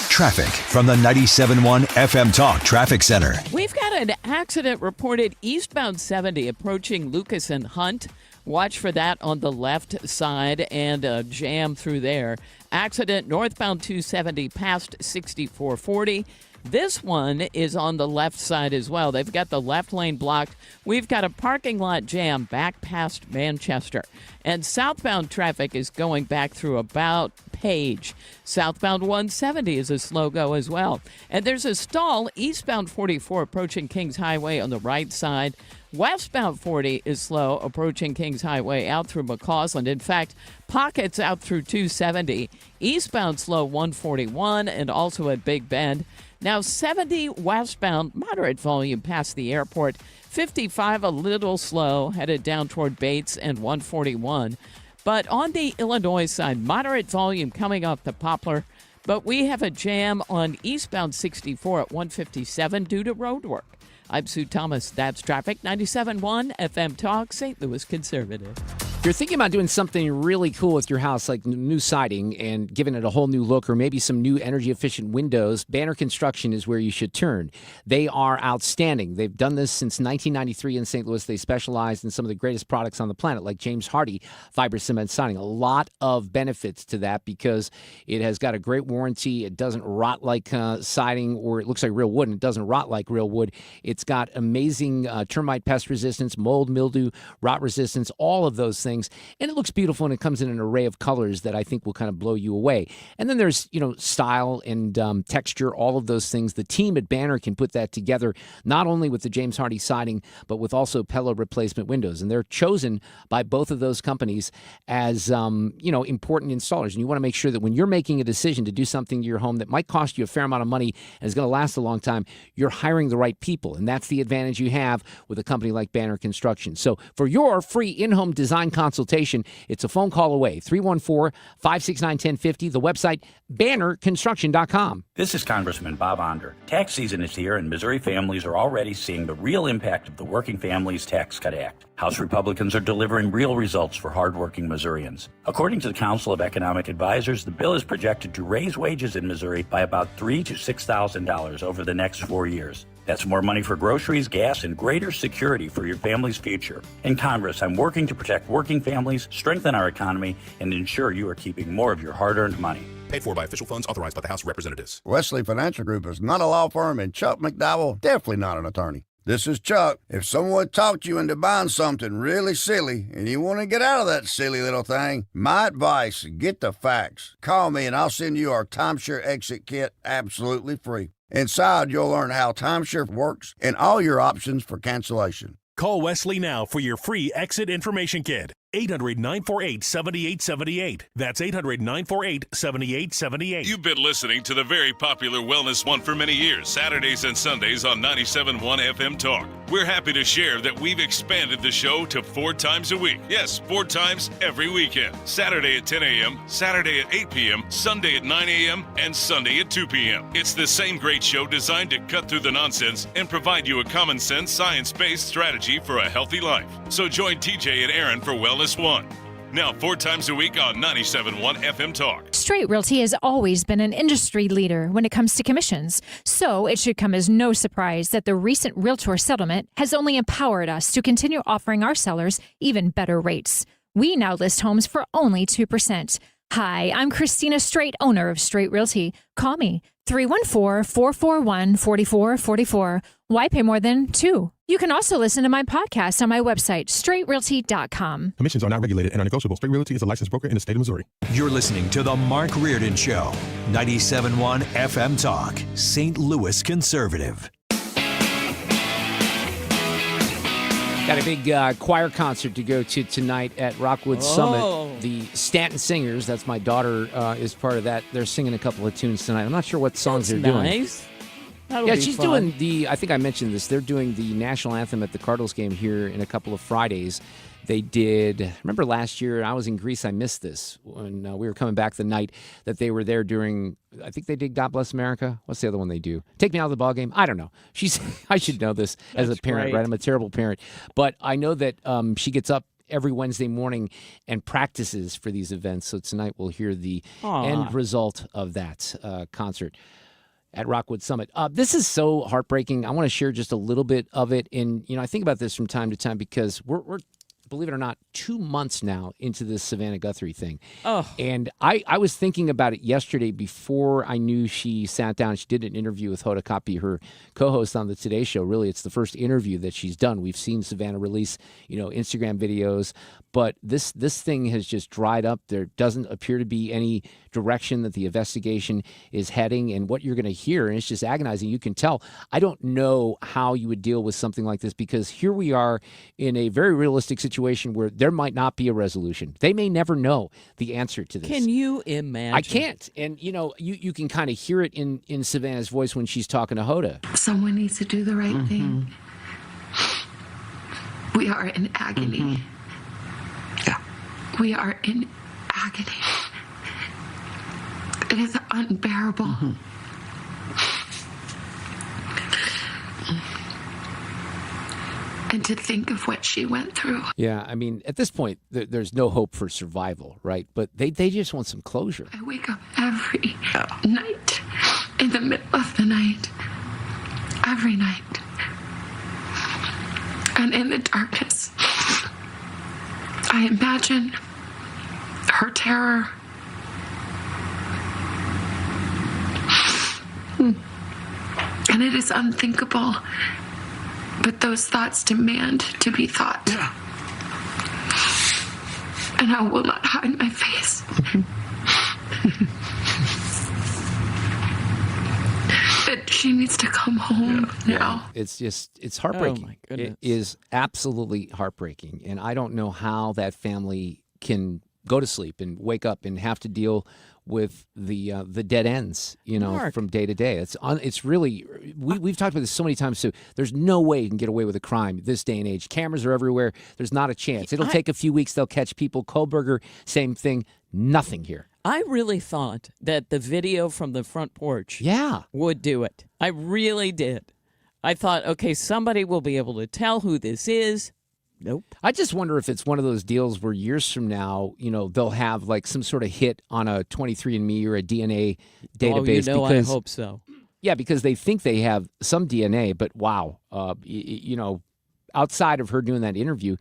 Traffic from the 97.1 FM Talk Traffic Center. We've got an accident reported eastbound 70 approaching Lucas and Hunt. Watch for that on the left side and a jam through there. Accident northbound 270 past 6440. This one is on the left side as well. They've got the left lane blocked. We've got a parking lot jam back past Manchester. And southbound traffic is going back through about Page. Southbound 170 is a slow go as well. And there's a stall eastbound 44 approaching Kings Highway on the right side. Westbound 40 is slow approaching Kings Highway out through McCausland. In fact, pockets out through 270. Eastbound slow 141 and also at Big Bend. Now 70 westbound, moderate volume past the airport. 55 a little slow, headed down toward Bates and 141. But on the Illinois side, moderate volume coming off the Poplar. But we have a jam on eastbound 64 at 157 due to road work. I'm Sue Thomas. That's traffic. 97.1 FM Talk, St. Louis Conservative. If you're thinking about doing something really cool with your house, like new siding and giving it a whole new look, or maybe some new energy-efficient windows, Banner Construction is where you should turn. They are outstanding. They've done this since 1993 in St. Louis. They specialize in some of the greatest products on the planet, like James Hardy fiber cement siding. A lot of benefits to that because it has got a great warranty. It doesn't rot like siding, or it looks like real wood, and it doesn't rot like real wood. It's got amazing termite pest resistance, mold, mildew, rot resistance, all of those things. things, and it looks beautiful, and it comes in an array of colors that I think will kind of blow you away. And then there's, style and texture, all of those things. The team at Banner can put that together, not only with the James Hardie siding, but with also Pella replacement windows. And they're chosen by both of those companies as, important installers. And you want to make sure that when you're making a decision to do something to your home that might cost you a fair amount of money and is going to last a long time, you're hiring the right people. And that's the advantage you have with a company like Banner Construction. So for your free in-home design consultation, it's a phone call away, 314-569-1050, the website, bannerconstruction.com. This is Congressman Bob Onder. Tax season is here, and Missouri families are already seeing the real impact of the Working Families Tax Cut Act. House Republicans are delivering real results for hardworking Missourians. According to the Council of Economic Advisors, the bill is projected to raise wages in Missouri by about $3,000 to $6,000 over the next 4 years. That's more money for groceries, gas, and greater security for your family's future. In Congress, I'm working to protect working families, strengthen our economy, and ensure you are keeping more of your hard-earned money. Paid for by official funds authorized by the House of Representatives. Wesley Financial Group is not a law firm, and Chuck McDowell definitely not an attorney. This is Chuck. If someone talked you into buying something really silly and you want to get out of that silly little thing, my advice, get the facts. Call me and I'll send you our timeshare exit kit absolutely free. Inside, you'll learn how timeshare works and all your options for cancellation. Call Wesley now for your free exit information kit. 800-948-7878. That's 800-948-7878. You've been listening to the very popular Wellness One for many years, Saturdays and Sundays on 97.1 FM Talk. We're happy to share that we've expanded the show to 4 times a week. Yes, 4 times every weekend. Saturday at 10 a.m., Saturday at 8 p.m., Sunday at 9 a.m., and Sunday at 2 p.m. It's the same great show designed to cut through the nonsense and provide you a common sense, science-based strategy for a healthy life. So join TJ and Aaron for Wellness One. Now 4 times a week on 97.1 FM Talk. Straight Realty has always been an industry leader when it comes to commissions, so it should come as no surprise that the recent Realtor settlement has only empowered us to continue offering our sellers even better rates. We now list homes for only 2%. Hi, I'm Christina Straight, owner of Straight Realty. Call me, 314-441-4444. Why pay more than 2? You can also listen to my podcast on my website, straightrealty.com. Commissions are not regulated and are negotiable. Straight Realty is a licensed broker in the state of Missouri. You're listening to The Mark Reardon Show, 97.1 FM Talk, St. Louis Conservative. Got a big choir concert to go to tonight at Rockwood Summit. The Stanton Singers, that's my daughter, is part of that. They're singing a couple of tunes tonight. I'm not sure what songs they're doing. Nice. Yeah, she's doing I think I mentioned this, they're doing the national anthem at the Cardinals game here in a couple of Fridays. They did, remember last year, I was in Greece, I missed this, when we were coming back the night that they were there during, I think they did God Bless America. What's the other one they do? Take Me Out of the Ball Game? I don't know. I should know this as a parent, great. right? I'm a terrible parent. But I know that she gets up every Wednesday morning and practices for these events. So tonight we'll hear the end result of that concert at Rockwood Summit. This is so heartbreaking. I want to share just a little bit of it. And, I think about this from time to time because we're believe it or not, 2 months now into this Savannah Guthrie thing. Oh. And I was thinking about it yesterday before I knew she sat down. She did an interview with Hoda Kotb, her co-host on the Today Show. Really, it's the first interview that she's done. We've seen Savannah release, Instagram videos, but this thing has just dried up. There doesn't appear to be any direction that the investigation is heading, and what you're going to hear, and it's just agonizing. You can tell. I don't know how you would deal with something like this because here we are in a very realistic situation where there might not be a resolution. They may never know the answer to this. Can you imagine? I can't. And, you can kind of hear it in Savannah's voice when she's talking to Hoda. Someone needs to do the right thing. We are in agony. Yeah. We are in agony. It is unbearable. And to think of what she went through. Yeah, I mean, at this point, there's no hope for survival, right? But they just want some closure. I wake up every night, in the middle of the night, every night. And in the darkness, I imagine her terror. And it is unthinkable, but those thoughts demand to be thought. and I will not hide my face. That she needs to come home now. It's heartbreaking. Oh, my goodness. It is absolutely heartbreaking. And I don't know how that family can go to sleep and wake up and have to deal with the dead ends, Mark. from day to day. It's really, we've talked about this so many times too. There's no way you can get away with a crime this day and age. Cameras are everywhere. There's not a chance. It'll take a few weeks. They'll catch people. Kohlberger, same thing. Nothing here. I really thought that the video from the front porch would do it. I really did. I thought, okay, somebody will be able to tell who this is. Nope. I just wonder if it's one of those deals where years from now, they'll have like some sort of hit on a 23andMe or a DNA database. I hope so. Yeah, because they think they have some DNA, but wow, outside of her doing that interview,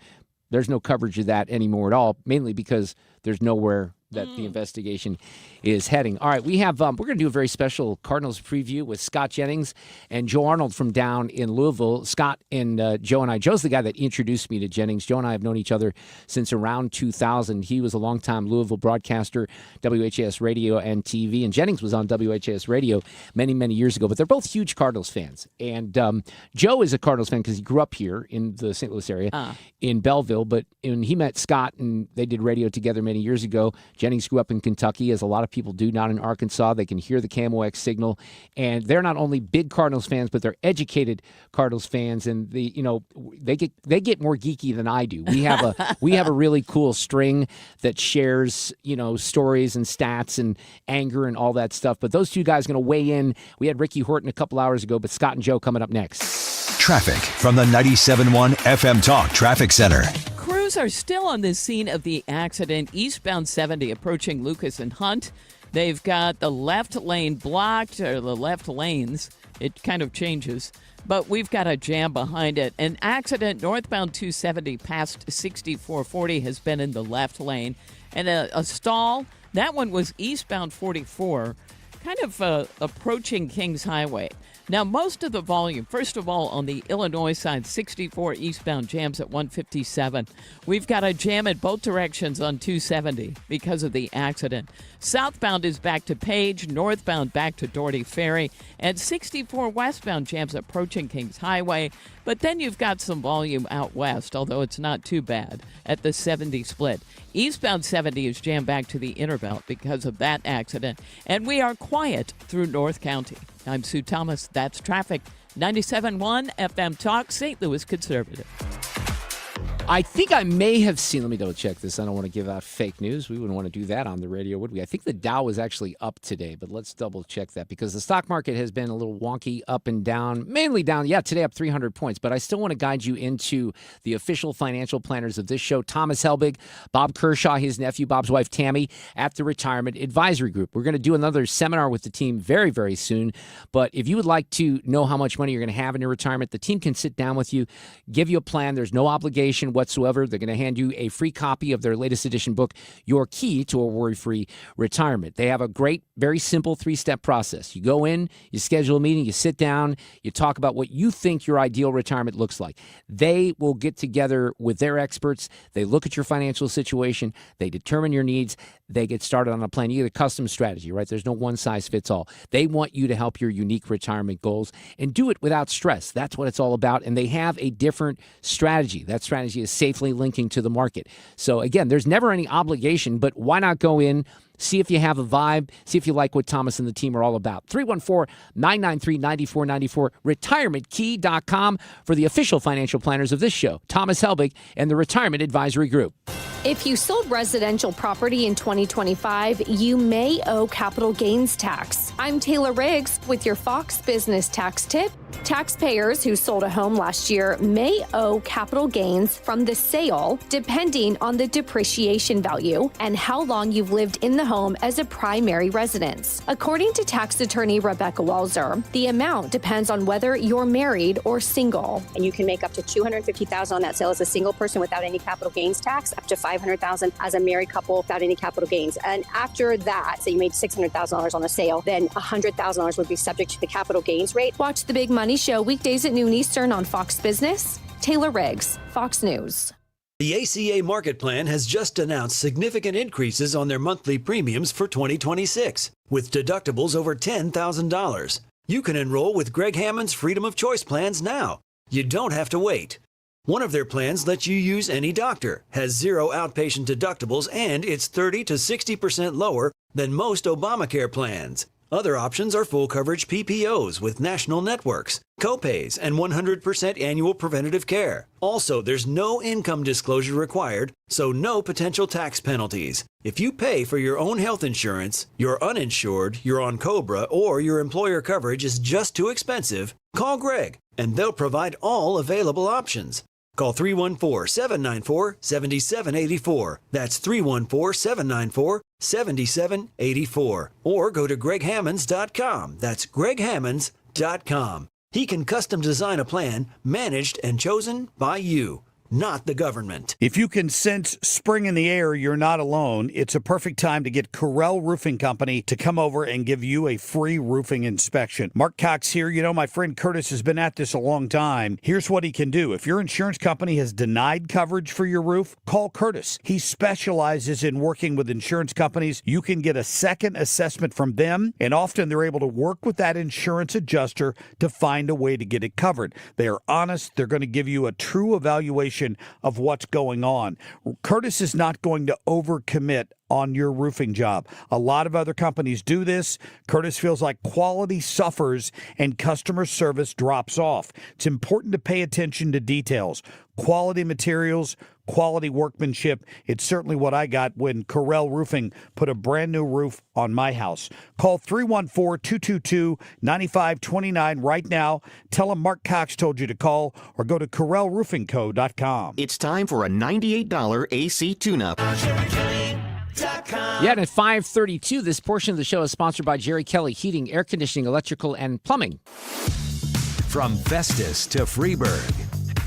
there's no coverage of that anymore at all, mainly because there's nowhere that the investigation is heading. All right, we have we're going to do a very special Cardinals preview with Scott Jennings and Joe Arnold from down in Louisville. Scott and Joe and I, Joe's the guy that introduced me to Jennings. Joe and I have known each other since around 2000. He was a longtime Louisville broadcaster, WHAS radio and TV, and Jennings was on WHAS radio many, many years ago. But they're both huge Cardinals fans. And Joe is a Cardinals fan because he grew up here in the St. Louis area in Belleville. But when he met Scott and they did radio together many years ago, Jennings grew up in Kentucky, as a lot of people do, not in Arkansas. They can hear the KMOX signal, and they're not only big Cardinals fans, but they're educated Cardinals fans, and they get more geeky than I do. We have a really cool string that shares stories and stats and anger and all that stuff. But those two guys are going to weigh in. We had Ricky Horton a couple hours ago, but Scott and Joe coming up next. Traffic from the 97.1 FM Talk Traffic Center. Crews are still on the scene of the accident, eastbound 70 approaching Lucas and Hunt. They've got the left lane blocked, or the left lanes. It kind of changes, but we've got a jam behind it. An accident northbound 270 past 6440 has been in the left lane. And a stall, that one was eastbound 44, kind of approaching Kings Highway. Now, most of the volume, first of all, on the Illinois side, 64 eastbound jams at 157. We've got a jam in both directions on 270 because of the accident. Southbound is back to Page, northbound back to Doherty Ferry, and 64 westbound jams approaching Kings Highway. But then you've got some volume out west, although it's not too bad, at the 70 split. Eastbound 70 is jammed back to the Interbelt because of that accident. And we are quiet through North County. I'm Sue Thomas. That's traffic. 97.1 FM Talk, St. Louis Conservative. I think I may have seen, let me double check this. I don't want to give out fake news. We wouldn't want to do that on the radio, would we? I think the Dow was actually up today, but let's double check that because the stock market has been a little wonky, up and down, mainly down. Yeah, today up 300 points, but I still want to guide you into the official financial planners of this show, Thomas Helbig, Bob Kershaw, his nephew, Bob's wife, Tammy, at the Retirement Advisory Group. We're going to do another seminar with the team very, very soon, but if you would like to know how much money you're going to have in your retirement, the team can sit down with you, give you a plan. There's no obligation whatsoever. They're going to hand you a free copy of their latest edition book, Your Key to a Worry-Free Retirement. They have a great, very simple 3-step process. You go in, you schedule a meeting, you sit down, you talk about what you think your ideal retirement looks like. They will get together with their experts. They look at your financial situation. They determine your needs. They get started on a plan. You get a custom strategy, right? There's no one-size-fits-all. They want you to help your unique retirement goals and do it without stress. That's what it's all about. And they have a different strategy. That strategy is safely linking to the market. So again, there's never any obligation, but why not go in, see if you have a vibe, see if you like what Thomas and the team are all about. 314-993-9494, retirementkey.com for the official financial planners of this show, Thomas Helbig and the Retirement Advisory Group. If you sold residential property in 2025, you may owe capital gains tax. I'm Taylor Riggs with your Fox Business Tax Tip. Taxpayers who sold a home last year may owe capital gains from the sale, depending on the depreciation value and how long you've lived in the home as a primary residence. According to tax attorney Rebecca Walzer, the amount depends on whether you're married or single. And you can make up to $250,000 on that sale as a single person without any capital gains tax, up to $500,000 as a married couple without any capital gains. And after that, so you made $600,000 on the sale, then $100,000 would be subject to the capital gains rate. Watch the Big Money Show weekdays at noon Eastern on Fox Business. Taylor Riggs, Fox News. The ACA Market Plan has just announced significant increases on their monthly premiums for 2026, with deductibles over $10,000. You can enroll with Greg Hammond's Freedom of Choice plans now. You don't have to wait. One of their plans lets you use any doctor, has 0 outpatient deductibles, and it's 30 to 60% lower than most Obamacare plans. Other options are full coverage PPOs with national networks, copays, and 100% annual preventative care. Also, there's no income disclosure required, so no potential tax penalties. If you pay for your own health insurance, you're uninsured, you're on COBRA, or your employer coverage is just too expensive, call Greg, and they'll provide all available options. Call 314-794-7784. That's 314-794-7784. Or go to greghammonds.com. That's greghammonds.com. He can custom design a plan managed and chosen by you, not the government. If you can sense spring in the air, you're not alone. It's a perfect time to get Corel Roofing Company to come over and give you a free roofing inspection. Mark Cox here. You know, my friend Curtis has been at this a long time. Here's what he can do. If your insurance company has denied coverage for your roof, call Curtis. He specializes in working with insurance companies. You can get a second assessment from them, and often they're able to work with that insurance adjuster to find a way to get it covered. They are honest. They're going to give you a true evaluation of what's going on. Curtis is not going to overcommit on your roofing job. A lot of other companies do this. Curtis feels like quality suffers and customer service drops off. It's important to pay attention to details. Quality materials, quality workmanship. It's certainly what I got when Corel Roofing put a brand new roof on my house. Call 314-222-9529 right now. Tell them Mark Cox told you to call, or go to CorelRoofingCo.com. It's time for a $98 AC tune-up. Yeah, and at 5:32, this portion of the show is sponsored by Jerry Kelly Heating, Air Conditioning, Electrical, and Plumbing. From Festus to Freeburg,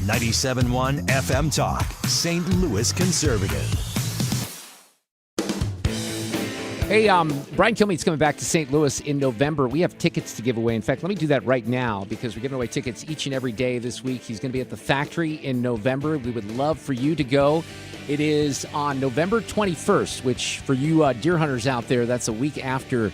97.1 FM Talk, St. Louis Conservative. Hey, Brian Kilmeade's coming back to St. Louis in November. We have tickets to give away. In fact, let me do that right now because we're giving away tickets each and every day this week. He's going to be at the Factory in November. We would love for you to go. It is on November 21st, which for you deer hunters out there, that's a week after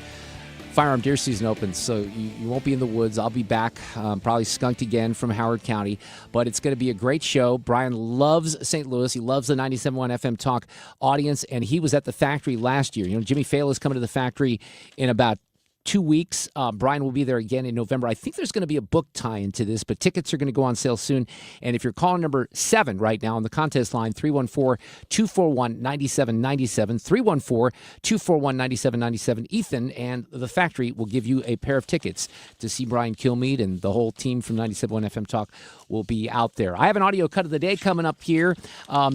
firearm deer season opens, so you won't be in the woods. I'll be back, probably skunked again from Howard County, but it's going to be a great show. Brian loves St. Louis. He loves the 97.1 FM Talk audience, and he was at the Factory last year. You know, Jimmy Fallon is coming to the Factory in about 2 weeks. Brian will be there again in November. I think there's going to be a book tie into this, but tickets are going to go on sale soon. And if you're calling number 7 right now on the contest line, 314-241-9797, 314-241-9797, Ethan and the Factory will give you a pair of tickets to see Brian Kilmeade, and the whole team from 97.1 FM Talk will be out there. I have an audio cut of the day coming up here.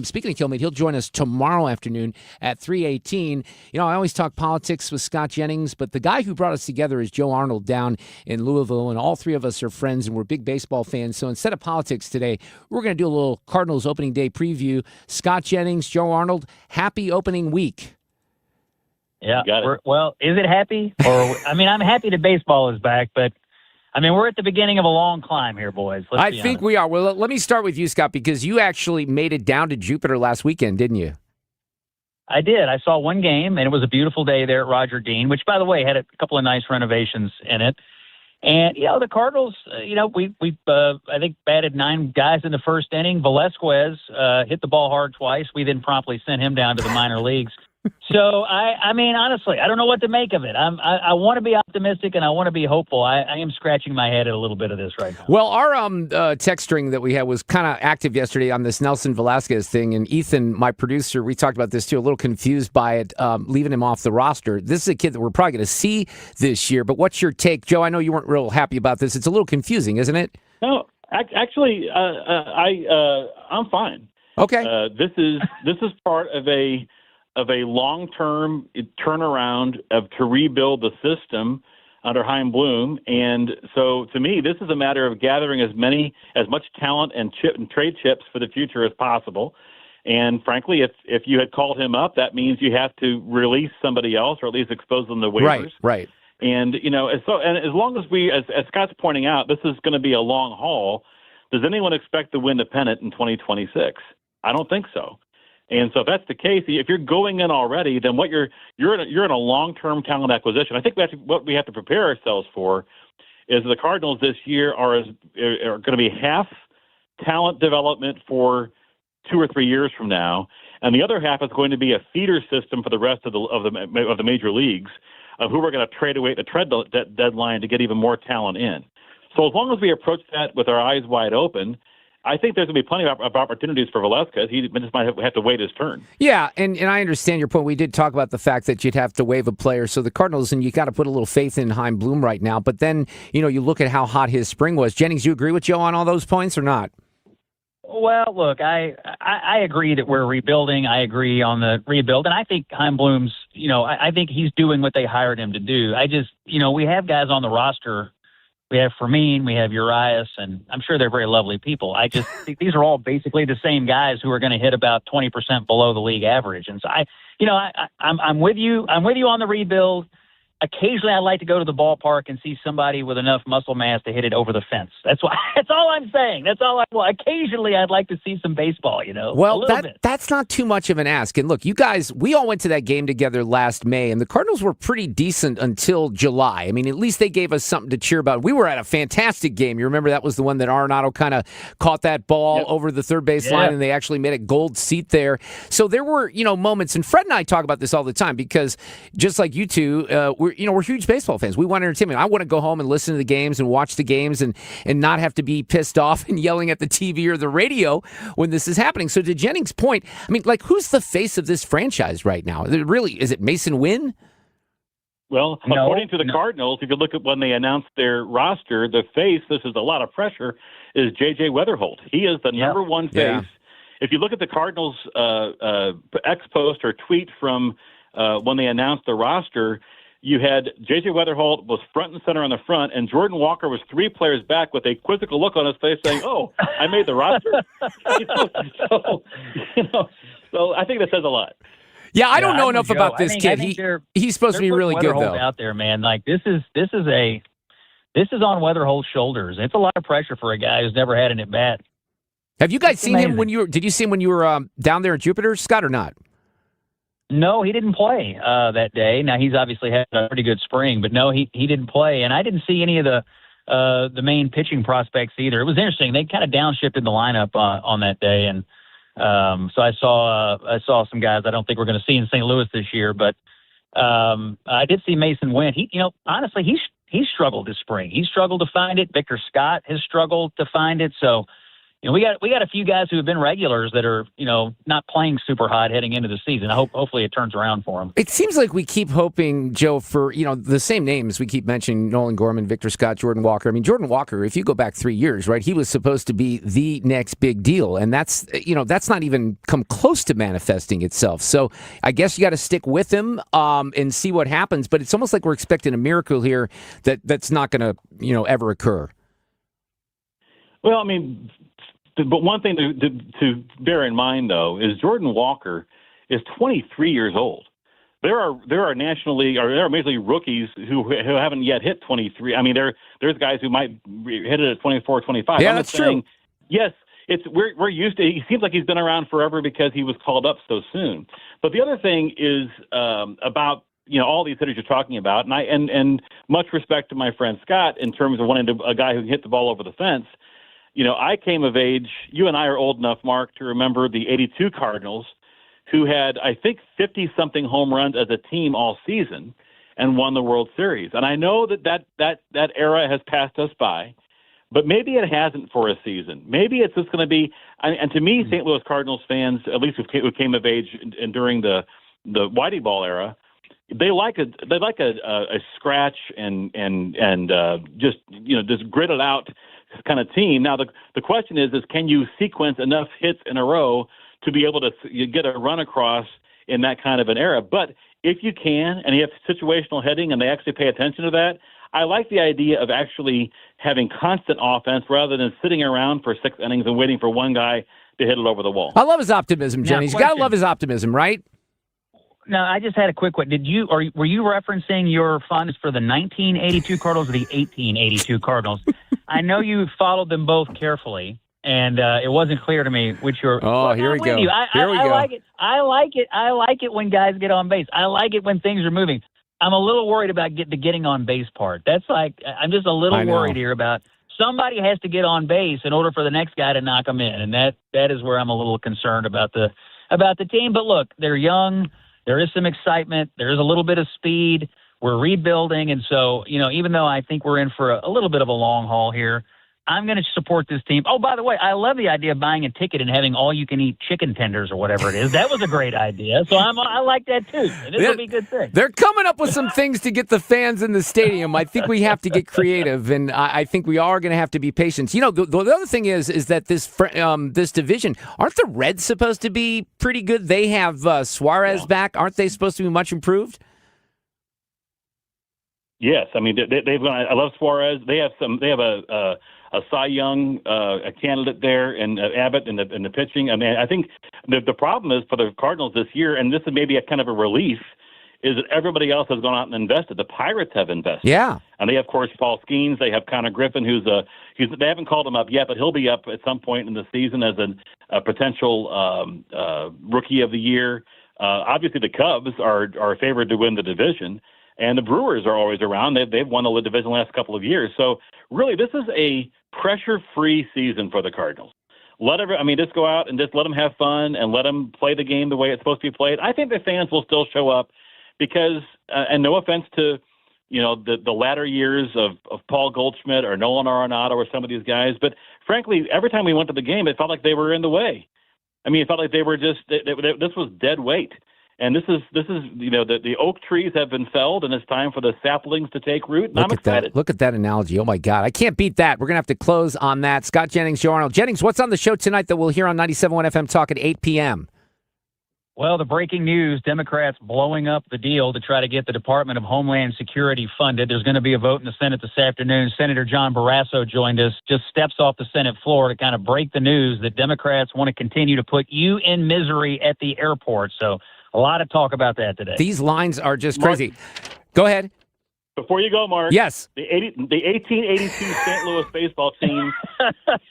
Speaking of Kilmeade, he'll join us tomorrow afternoon at 3:18. You know, I always talk politics with Scott Jennings, but the guy who brought us together is Joe Arnold down in Louisville, and all three of us are friends, and we're big baseball fans. So instead of politics today, we're going to do a little Cardinals opening day preview. Scott Jennings, Joe Arnold, happy opening week. Yeah. Well, is it happy? Or I mean, I'm happy that baseball is back, but I mean, we're at the beginning of a long climb here, boys. I think we are. Well, let me start with you, Scott, because you actually made it down to Jupiter last weekend, didn't you? I did. I saw one game, and it was a beautiful day there at Roger Dean, which, by the way, had a couple of nice renovations in it. And, you know, the Cardinals, we I think batted 9 guys in the first inning. Velasquez hit the ball hard twice. We then promptly sent him down to the minor leagues. So, I mean, honestly, I don't know what to make of it. I want to be optimistic and I want to be hopeful. I am scratching my head at a little bit of this right now. Well, our text string that we had was kind of active yesterday on this Nelson Velasquez thing. And Ethan, my producer, we talked about this too, a little confused by it, leaving him off the roster. This is a kid that we're probably going to see this year. But what's your take? Joe, I know you weren't real happy about this. It's a little confusing, isn't it? No, actually, I'm fine. Okay. This is part of a long-term turnaround to rebuild the system under Chaim Bloom. And so to me, this is a matter of gathering as much talent and trade chips for the future as possible. And frankly, if you had called him up, that means you have to release somebody else or at least expose them to waivers. Right. And, and as long as as Scott's pointing out, this is going to be a long haul. Does anyone expect to win the pennant in 2026? I don't think so. And so if that's the case, if you're going in already, then what you're in a long-term talent acquisition. I think what we have to prepare ourselves for is the Cardinals this year are going to be half talent development for 2 or 3 years from now, and the other half is going to be a feeder system for the rest of the major leagues of who we're going to trade away at the trade deadline to get even more talent in. So as long as we approach that with our eyes wide open, I think there's going to be plenty of opportunities for Velasquez. He just might have to wait his turn. Yeah, and I understand your point. We did talk about the fact that you'd have to waive a player. So the Cardinals, and you got to put a little faith in Chaim Bloom right now. But then, you look at how hot his spring was. Jennings, you agree with Joe on all those points or not? Well, look, I agree that we're rebuilding. I agree on the rebuild. And I think Chaim Bloom's, I think he's doing what they hired him to do. I just, we have guys on the roster. We have Fermin, we have Urias, and I'm sure they're very lovely people. I just think these are all basically the same guys who are going to hit about 20% below the league average. And so I'm with you. I'm with you on the rebuild. Occasionally, I like to go to the ballpark and see somebody with enough muscle mass to hit it over the fence. That's all I'm saying. That's all I want. Occasionally, I'd like to see some baseball. Well, that's not too much of an ask. And look, you guys, we all went to that game together last May, and the Cardinals were pretty decent until July. I mean, at least they gave us something to cheer about. We were at a fantastic game. You remember that was the one that Arnold kind of caught that ball over the third base line, and they actually made a gold seat there. So there were, moments, and Fred and I talk about this all the time because just like you two, we're huge baseball fans. We want entertainment. I want to go home and listen to the games and watch the games and not have to be pissed off and yelling at the TV or the radio when this is happening. So to Jennings' point, I mean, who's the face of this franchise right now? Is it Mason Wynn? Well, according to the Cardinals, if you look at when they announced their roster, the face, this is a lot of pressure, is J.J. Weatherholt. He is the number one face. Yeah. If you look at the Cardinals' ex-post or tweet from when they announced the roster, you had J.J. Weatherholt was front and center on the front, and Jordan Walker was 3 players back with a quizzical look on his face saying, "Oh, I made the roster." So I think that says a lot. Yeah, I don't know enough about this kid. He's supposed to be really good, though. Out there, man. This is on Weatherholt's shoulders. It's a lot of pressure for a guy who's never had an at bat. Have you guys seen him did you see him when you were down there at Jupiter, Scott, or not? No, he didn't play that day. Now, he's obviously had a pretty good spring, but no, he didn't play. And I didn't see any of the main pitching prospects either. It was interesting. They kind of downshifted the lineup on that day. And so I saw some guys I don't think we're going to see in St. Louis this year. But I did see Mason Wynn. Honestly, he's struggled this spring. He struggled to find it. Victor Scott has struggled to find it. So, we got a few guys who have been regulars that are, not playing super hot heading into the season. Hopefully it turns around for them. It seems like we keep hoping, Joe, for, the same names we keep mentioning, Nolan Gorman, Victor Scott, Jordan Walker. I mean, Jordan Walker, if you go back 3 years, right, he was supposed to be the next big deal. And that's not even come close to manifesting itself. So I guess you got to stick with him and see what happens. But it's almost like we're expecting a miracle here that's not going to, ever occur. Well, I mean, but one thing to bear in mind, though, is Jordan Walker is 23 years old. There are National League or there are Major League rookies who haven't yet hit 23. I mean, there's guys who might hit it at 24, 25. Yeah, that's true. Yes, we're used to. He seems like he's been around forever because he was called up so soon. But the other thing is about all these hitters you're talking about, and much respect to my friend Scott in terms of wanting a guy who can hit the ball over the fence. I came of age, you and I are old enough, Mark, to remember the 82 Cardinals, who had, I think, 50-something home runs as a team all season and won the World Series. And I know that era has passed us by, but maybe it hasn't for a season. Maybe it's just going to be and to me, St. Louis Cardinals fans, at least who came of age and during the Whitey Ball era, they like a scratch and just grit it out kind of team. Now the question is can you sequence enough hits in a row to be able to get a run across in that kind of an era? But if you can, and you have situational hitting, and they actually pay attention to that, I like the idea of actually having constant offense rather than sitting around for 6 innings and waiting for one guy to hit it over the wall. I love his optimism, Jennings. You got to love his optimism, right? No, I just had a quick one. Were you referencing your fondness for the 1982 Cardinals or the 1882 Cardinals? I know you followed them both carefully, and it wasn't clear to me which you're. Oh, here we go. I like it. I like it when guys get on base. I like it when things are moving. I'm a little worried about the getting on base part. That's like, I'm just a little worried here about somebody has to get on base in order for the next guy to knock them in, and that is where I'm a little concerned about the team. But look, they're young. There is some excitement. There is a little bit of speed. We're rebuilding, and so even though I think we're in for a little bit of a long haul here, I'm going to support this team. Oh, by the way, I love the idea of buying a ticket and having all-you-can-eat chicken tenders or whatever it is. That was a great idea. So I like that, too. And this will be a good thing. They're coming up with some things to get the fans in the stadium. I think we have to get creative, and I think we are going to have to be patient. The other thing is that this division, aren't the Reds supposed to be pretty good? They have Suarez back. Aren't they supposed to be much improved? Yes, I mean they've gone. I love Suarez. They have a Cy Young a candidate there, and Abbott in the pitching. I mean, I think the problem is for the Cardinals this year, and this is maybe a kind of a relief, is that everybody else has gone out and invested. The Pirates have invested. Yeah, and they have, of course, Paul Skeens. They have Connor Griffin, they haven't called him up yet, but he'll be up at some point in the season as a potential rookie of the year. Obviously, the Cubs are favored to win the division. And the Brewers are always around. They've won the division the last couple of years. So, really, this is a pressure-free season for the Cardinals. Just go out and just let them have fun and let them play the game the way it's supposed to be played. I think the fans will still show up because, and no offense to, the latter years of Paul Goldschmidt or Nolan Arenado or some of these guys, but frankly, every time we went to the game, it felt like they were in the way. I mean, it felt like they were just this was dead weight. And this is the oak trees have been felled, and it's time for the saplings to take root. And I'm excited. Look at that analogy. Oh, my God. I can't beat that. We're going to have to close on that. Scott Jennings, Joe Arnold. Jennings, what's on the show tonight that we'll hear on 97.1 FM Talk at 8 p.m.? Well, the breaking news, Democrats blowing up the deal to try to get the Department of Homeland Security funded. There's going to be a vote in the Senate this afternoon. Senator John Barrasso joined us, just steps off the Senate floor to kind of break the news that Democrats want to continue to put you in misery at the airport. So a lot of talk about that today. These lines are just crazy. Go ahead. Before you go, Mark. Yes. The 1882 St. Louis baseball team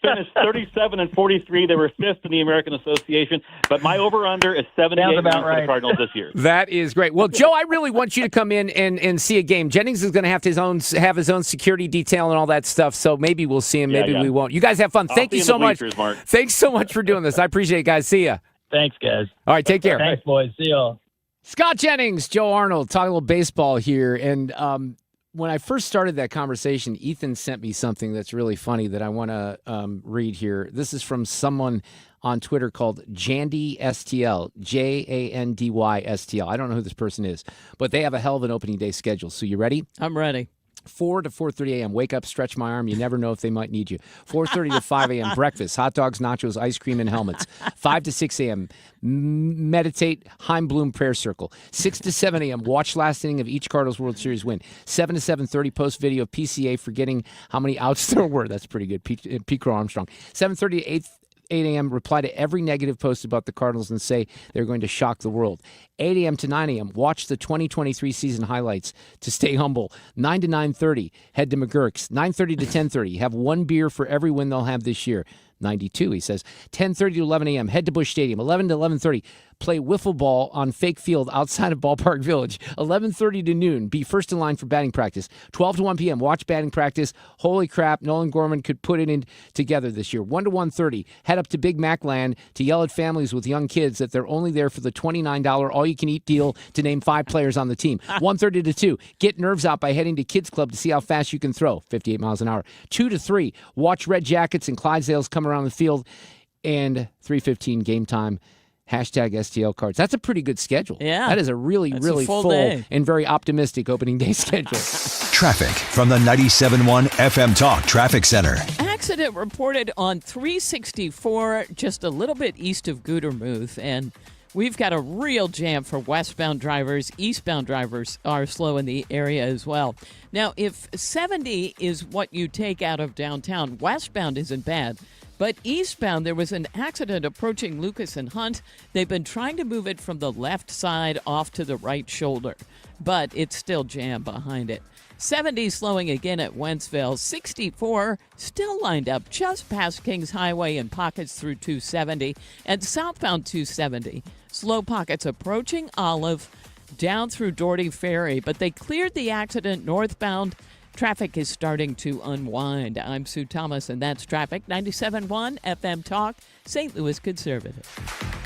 finished 37-43. They were fifth in the American Association. But my over/under is 78 wins for the Cardinals this year. That is great. Well, Joe, I really want you to come in and see a game. Jennings is going to have his own security detail and all that stuff. So maybe we'll see him. Maybe we won't. You guys have fun. Thank you so much. Mark. Thanks so much for doing this. I appreciate it, guys. See ya. Thanks, guys. All right, take care. Thanks, boys. See y'all. Scott Jennings, Joe Arnold, talking a little baseball here. And when I first started that conversation, Ethan sent me something that's really funny that I want to read here. This is from someone on Twitter called Jandy STL, Jandy STL. I don't know who this person is, but they have a hell of an opening day schedule. So you ready? I'm ready. 4 to 4:30 a.m. Wake up, stretch my arm. You never know if they might need you. 4:30 to 5 a.m. Breakfast, hot dogs, nachos, ice cream, and helmets. 5 to 6 a.m. Meditate, Heim Bloom Prayer Circle. 6 to 7 a.m. Watch last inning of each Cardinals World Series win. 7 to 7:30 post video of PCA forgetting how many outs there were. That's pretty good. Pete Crow Armstrong. 7:30 to 8 a.m. reply to every negative post about the Cardinals and say they're going to shock the world. 8 a.m. to 9 a.m., watch the 2023 season highlights to stay humble. 9 to 9:30, head to McGurk's. 9:30 to 10:30, have one beer for every win they'll have this year. 92, he says. 10:30 to 11 a.m., head to Busch Stadium. 11 to 11:30, play wiffle ball on fake field outside of Ballpark Village. 11:30 to noon, be first in line for batting practice. 12 to 1 p.m., watch batting practice. Holy crap, Nolan Gorman could put it in together this year. 1 to 1:30, head up to Big Mac Land to yell at families with young kids that they're only there for the $29 all-you-can-eat deal to name 5 players on the team. 1:30 to 2, get nerves out by heading to Kids Club to see how fast you can throw, 58 miles an hour. 2 to 3, watch Red Jackets and Clydesdales come around the field. And 3:15 game time. Hashtag STL cards. That's a pretty good schedule. Yeah. That is a really full and very optimistic opening day schedule. Traffic from the 97.1 FM Talk Traffic Center. Accident reported on 364, just a little bit east of Gudermuth, and we've got a real jam for westbound drivers. Eastbound drivers are slow in the area as well. Now, if 70 is what you take out of downtown, westbound isn't bad. But eastbound, there was an accident approaching Lucas and Hunt. They've been trying to move it from the left side off to the right shoulder, but it's still jammed behind it. 70 slowing again at Wentzville. 64 still lined up just past Kings Highway in pockets through 270 and southbound 270. Slow pockets approaching Olive down through Doherty Ferry, but they cleared the accident northbound. Traffic is starting to unwind. I'm Sue Thomas, and that's traffic. 97.1 FM Talk, St. Louis Conservative.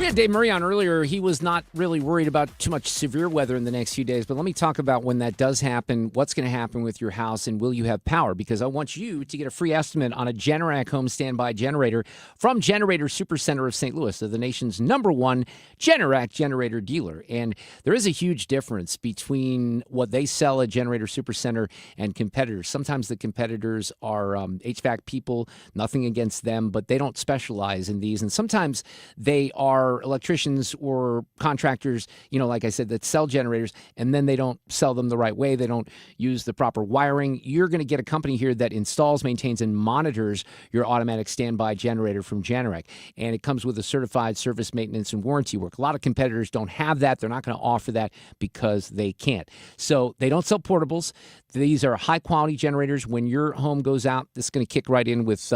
We had Dave Murray on earlier. He was not really worried about too much severe weather in the next few days, but let me talk about when that does happen, what's going to happen with your house, and will you have power? Because I want you to get a free estimate on a Generac home standby generator from Generator Supercenter of St. Louis. They're the nation's #1 Generac generator dealer. And there is a huge difference between what they sell at Generator Supercenter and competitors. Sometimes the competitors are HVAC people, nothing against them, but they don't specialize in these. And sometimes they are electricians or contractors, like I said, that sell generators, and then they don't sell them the right way. They don't use the proper wiring. You're going to get a company here that installs, maintains, and monitors your automatic standby generator from Generac. And it comes with a certified service, maintenance, and warranty work. A lot of competitors don't have that. They're not going to offer that because they can't. So they don't sell portables. These are high-quality generators. When your home goes out, this is going to kick right in with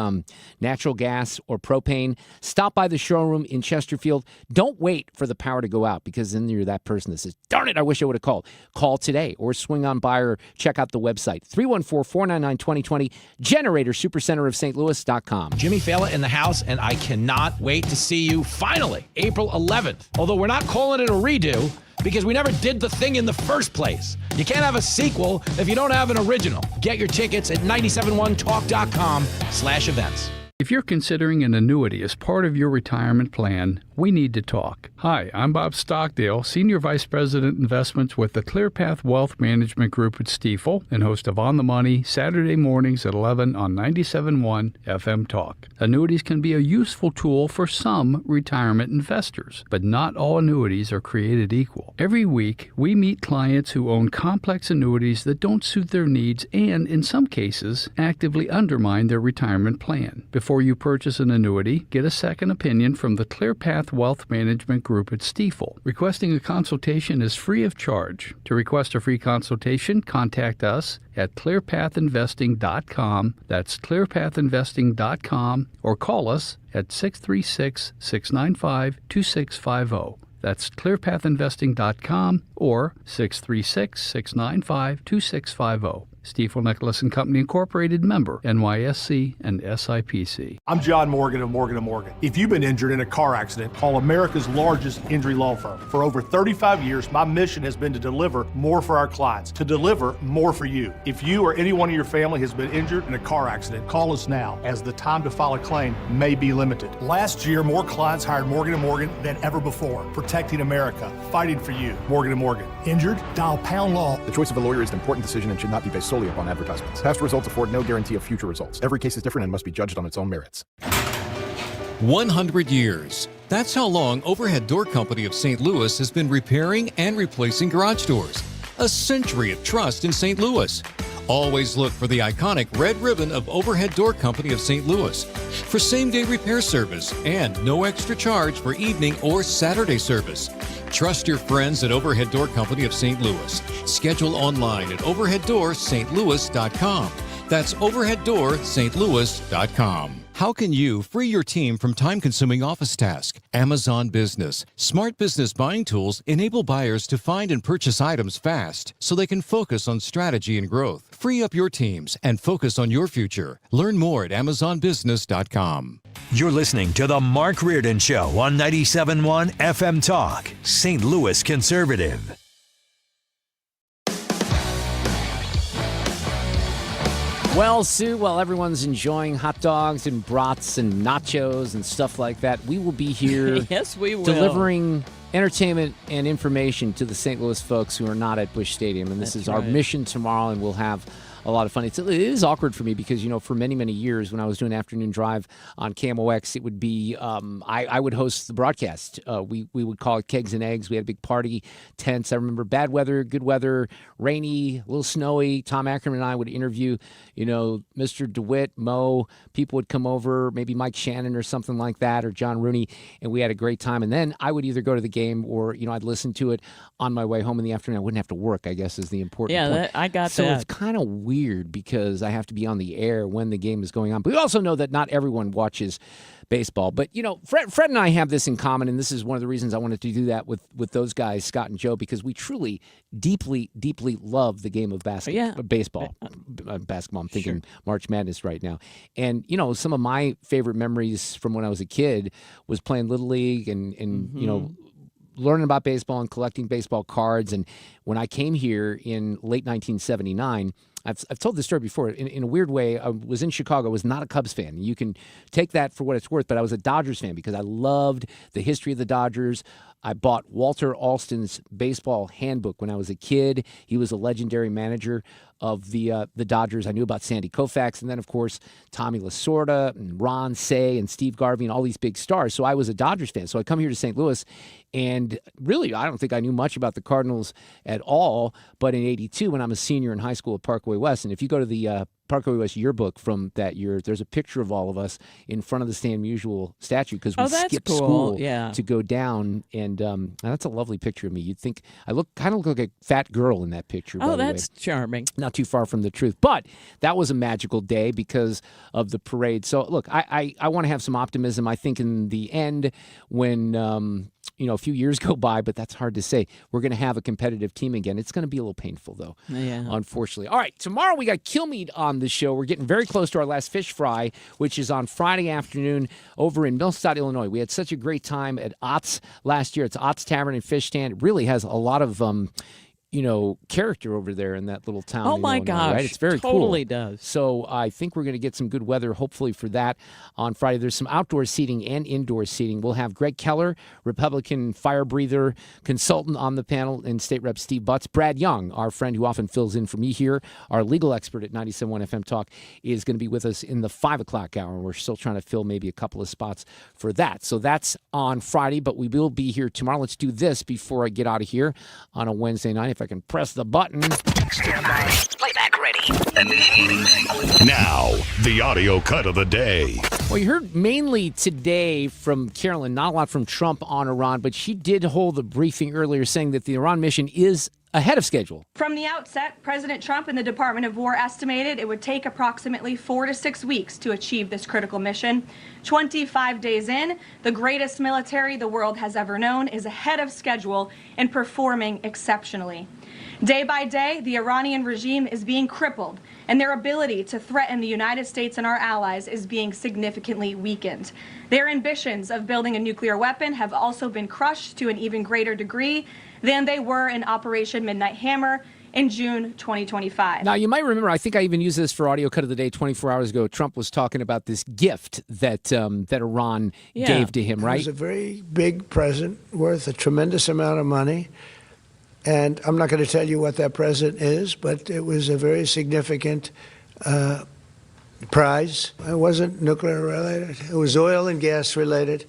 natural gas or propane. Stop by the showroom in Chesterfield. Don't wait for the power to go out, because then you're that person that says, darn it, I wish I would have called. Call today or swing on by or check out the website. 314-499-2020, Generator Supercenter of St. Louis.com. Jimmy Fallon in the house, and I cannot wait to see you finally, April 11th. Although we're not calling it a redo, because we never did the thing in the first place. You can't have a sequel if you don't have an original. Get your tickets at 971talk.com/events. If you're considering an annuity as part of your retirement plan, we need to talk. Hi, I'm Bob Stockdale, Senior Vice President Investments with the ClearPath Wealth Management Group at Stifel, and host of On the Money, Saturday mornings at 11 on 97.1 FM Talk. Annuities can be a useful tool for some retirement investors, but not all annuities are created equal. Every week, we meet clients who own complex annuities that don't suit their needs and, in some cases, actively undermine their retirement plan. Before you purchase an annuity, get a second opinion from the ClearPath Wealth Management Group at Stifel. Requesting a consultation is free of charge. To request a free consultation, contact us at clearpathinvesting.com. That's clearpathinvesting.com, or call us at 636-695-2650. That's clearpathinvesting.com or 636-695-2650. Stifel Nicholas & Company Incorporated, member NYSE and SIPC. I'm John Morgan of Morgan & Morgan. If you've been injured in a car accident, call America's largest injury law firm. For over 35 years, my mission has been to deliver more for our clients, to deliver more for you. If you or anyone in your family has been injured in a car accident, call us now, as the time to file a claim may be limited. Last year, more clients hired Morgan & Morgan than ever before, protecting America, fighting for you. Morgan & Morgan. Injured? Dial # law. The choice of a lawyer is an important decision and should not be based solely upon advertisements. Past results afford no guarantee of future results. Every case is different and must be judged on its own merits. 100 years. That's how long Overhead Door Company of St. Louis has been repairing and replacing garage doors. A century of trust in St. Louis. Always look for the iconic red ribbon of Overhead Door Company of St. Louis for same-day repair service and no extra charge for evening or Saturday service. Trust your friends at Overhead Door Company of St. Louis. Schedule online at overheaddoorsstlouis.com. That's overheaddoorsstlouis.com. How can you free your team from time-consuming office tasks? Amazon Business. Smart business buying tools enable buyers to find and purchase items fast so they can focus on strategy and growth. Free up your teams and focus on your future. Learn more at amazonbusiness.com. You're listening to The Mark Reardon Show on 97.1 FM Talk, St. Louis Conservative. Well, Sue, while everyone's enjoying hot dogs and brats and nachos and stuff like that, we will be here yes, we will. delivering entertainment and information to the St. Louis folks who are not at Busch Stadium. And this is our mission tomorrow, and we'll have a lot of fun. It is awkward for me because, for many, many years when I was doing Afternoon Drive on KMOX, it would be I would host the broadcast. We would call it Kegs and Eggs. We had a big party, tents. I remember bad weather, good weather, rainy, a little snowy. Tom Ackerman and I would interview, Mr. DeWitt, Mo. People would come over, maybe Mike Shannon or something like that, or John Rooney, and we had a great time. And then I would either go to the game or, I'd listen to it on my way home in the afternoon. I wouldn't have to work, I guess, is the important point. I got so that. So it's kind of weird because I have to be on the air when the game is going on. But we also know that not everyone watches baseball. But, Fred and I have this in common, and this is one of the reasons I wanted to do that with those guys, Scott and Joe, because we truly, deeply, deeply love the game of baseball. Basketball. I'm thinking March Madness right now. And, some of my favorite memories from when I was a kid was playing Little League and learning about baseball and collecting baseball cards. And when I came here in late 1979, I've told this story before. In a weird way, I was in Chicago. I was not a Cubs fan. You can take that for what it's worth, but I was a Dodgers fan because I loved the history of the Dodgers. I bought Walter Alston's baseball handbook when I was a kid. He was a legendary manager of the Dodgers. I knew about Sandy Koufax, and then, of course, Tommy Lasorda and Ron Cey and Steve Garvey and all these big stars. So I was a Dodgers fan. So I come here to St. Louis, and really, I don't think I knew much about the Cardinals at all. But in '82, when I'm a senior in high school at Parkway West, and if you go to the Parkway West yearbook from that year, there's a picture of all of us in front of the Stan Musial statue because we skipped school to go down, and that's a lovely picture of me. You'd think I kind of look like a fat girl in that picture. Oh, that's charming. Not too far from the truth, but that was a magical day because of the parade. So, look, I want to have some optimism. I think in the end, when a few years go by, but that's hard to say, we're going to have a competitive team again. It's going to be a little painful, though, unfortunately. All right, tomorrow we got Killmeat on the show. We're getting very close to our last fish fry, which is on Friday afternoon over in Millstadt, Illinois. We had such a great time at Ott's last year. It's Ott's Tavern and Fish Stand. It really has a lot of character over there in that little town. Oh, my gosh. Right? It's very cool. Totally does. So I think we're going to get some good weather, hopefully, for that on Friday. There's some outdoor seating and indoor seating. We'll have Greg Keller, Republican fire breather consultant, on the panel, and State Rep Steve Butts. Brad Young, our friend who often fills in for me here, our legal expert at 97.1 FM Talk, is going to be with us in the 5 o'clock hour. We're still trying to fill maybe a couple of spots for that. So that's on Friday, but we will be here tomorrow. Let's do this before I get out of here on a Wednesday night. If I can press the button. Stand by. Playback ready. Now, the audio cut of the day. Well, you heard mainly today from Carolyn, not a lot from Trump on Iran, but she did hold a briefing earlier saying that the Iran mission is ahead of schedule. From the outset, President Trump and the Department of War estimated it would take approximately 4 to 6 weeks to achieve this critical mission. 25 days in, the greatest military the world has ever known is ahead of schedule and performing exceptionally. Day by day, the Iranian regime is being crippled, and their ability to threaten the United States and our allies is being significantly weakened. Their ambitions of building a nuclear weapon have also been crushed to an even greater degree than they were in Operation Midnight Hammer in June 2025. Now, you might remember, I think I even used this for Audio Cut of the Day 24 hours ago. Trump was talking about this gift that Iran gave to him, right? It was a very big present worth a tremendous amount of money. And I'm not going to tell you what that present is, but it was a very significant prize. It wasn't nuclear related. It was oil and gas related.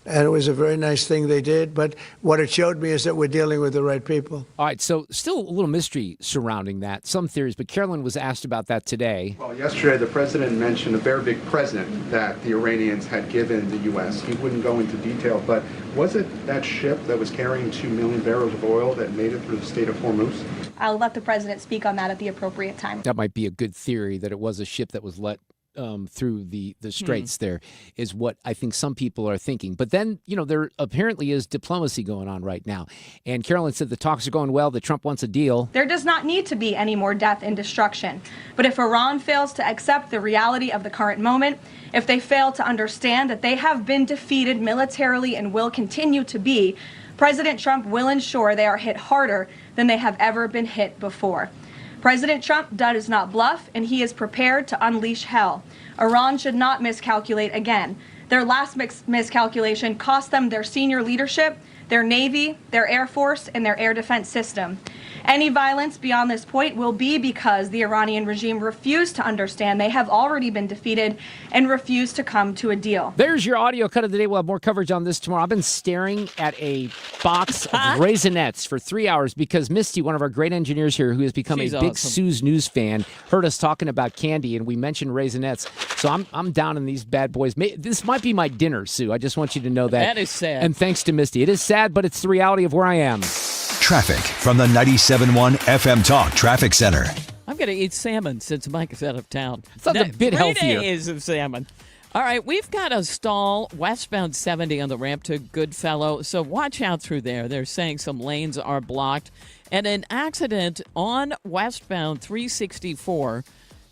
And it was a very nice thing they did. But what it showed me is that we're dealing with the right people. All right, so still a little mystery surrounding that, some theories. But Carolyn was asked about that today. Well, yesterday the president mentioned a very big present that the Iranians had given the U.S. He wouldn't go into detail, but was it that ship that was carrying 2 million barrels of oil that made it through the state of Hormuz? I'll let the president speak on that at the appropriate time. That might be a good theory, that it was a ship that was let through the straits there, is what I think some people are thinking. But then, there apparently is diplomacy going on right now. And Carolyn said the talks are going well, that Trump wants a deal. There does not need to be any more death and destruction. But if Iran fails to accept the reality of the current moment, if they fail to understand that they have been defeated militarily and will continue to be, President Trump will ensure they are hit harder than they have ever been hit before. President Trump does not bluff, and he is prepared to unleash hell. Iran should not miscalculate again. Their last miscalculation cost them their senior leadership, their Navy, their Air Force, and their air defense system. Any violence beyond this point will be because the Iranian regime refused to understand they have already been defeated and refused to come to a deal. There's your audio cut of the day. We'll have more coverage on this tomorrow. I've been staring at a box of Raisinets for 3 hours because Misty, one of our great engineers here who has become She's a big awesome. Sue's News fan, heard us talking about candy, and we mentioned Raisinets. So I'm down in these bad boys. This might be my dinner, Sue. I just want you to know that. That is sad. And thanks to Misty. It is sad, but it's the reality of where I am. Traffic from the 97.1 FM Talk Traffic Center. I'm going to eat salmon since Mike is out of town. Sounds a bit 3 healthier. days of salmon. All right, we've got a stall westbound 70 on the ramp to Goodfellow, so watch out through there. They're saying some lanes are blocked. And an accident on westbound 364,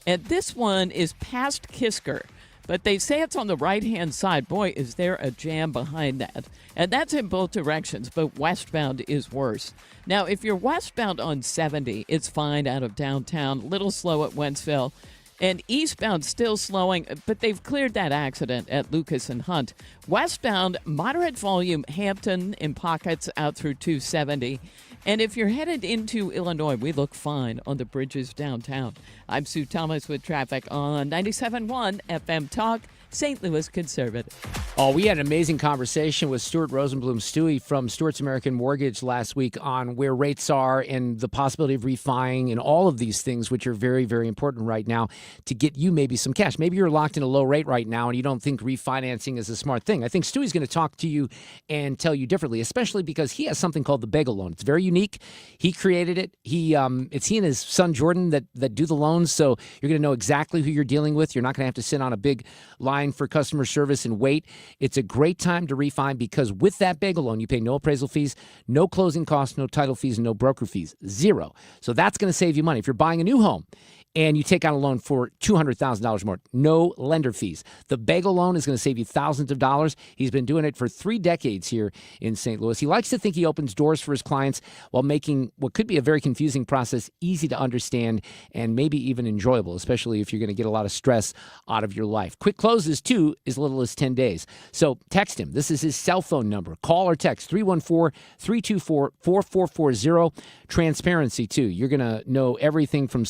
and this one is past Kisker. But they say it's on the right-hand side. Boy, is there a jam behind that. And that's in both directions, but westbound is worse. Now, if you're westbound on 70, it's fine out of downtown. Little slow at Wentzville. And eastbound still slowing, but they've cleared that accident at Lucas and Hunt. Westbound, moderate volume, Hampton in pockets out through 270. And if you're headed into Illinois, we look fine on the bridges downtown. I'm Sue Thomas with traffic on 97.1 FM Talk, St. Louis Conservative. Oh, we had an amazing conversation with Stuart Rosenblum, Stewie from Stuart's American Mortgage last week on where rates are and the possibility of refining and all of these things, which are very, very important right now to get you maybe some cash. Maybe you're locked in a low rate right now and you don't think refinancing is a smart thing. I think Stewie's going to talk to you and tell you differently, especially because he has something called the Bagel Loan. It's very unique. He created it. It's he and his son Jordan that do the loans, so you're going to know exactly who you're dealing with. You're not going to have to sit on a big line for customer service and wait. It's a great time to refi because with that Bagel Loan, you pay no appraisal fees, no closing costs, no title fees, and no broker fees. Zero. So that's going to save you money. If you're buying a new home and you take out a loan for $200,000 more, no lender fees. The Bagel Loan is going to save you thousands of dollars. He's been doing it for 3 decades here in St. Louis. He likes to think he opens doors for his clients while making what could be a very confusing process easy to understand and maybe even enjoyable, especially if you're going to get a lot of stress out of your life. Quick closes, too, as little as 10 days. So text him. This is his cell phone number. Call or text 314-324-4440. Transparency, too. You're going to know everything from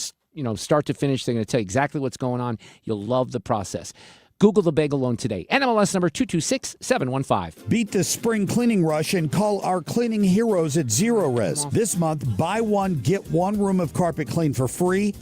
start to finish. They're going to tell you exactly what's going on. You'll love the process. Google the Bagel Loan today. NMLS number 226715. Beat the spring cleaning rush and call our cleaning heroes at Zero Res. This month, buy one, get one room of carpet cleaned for free.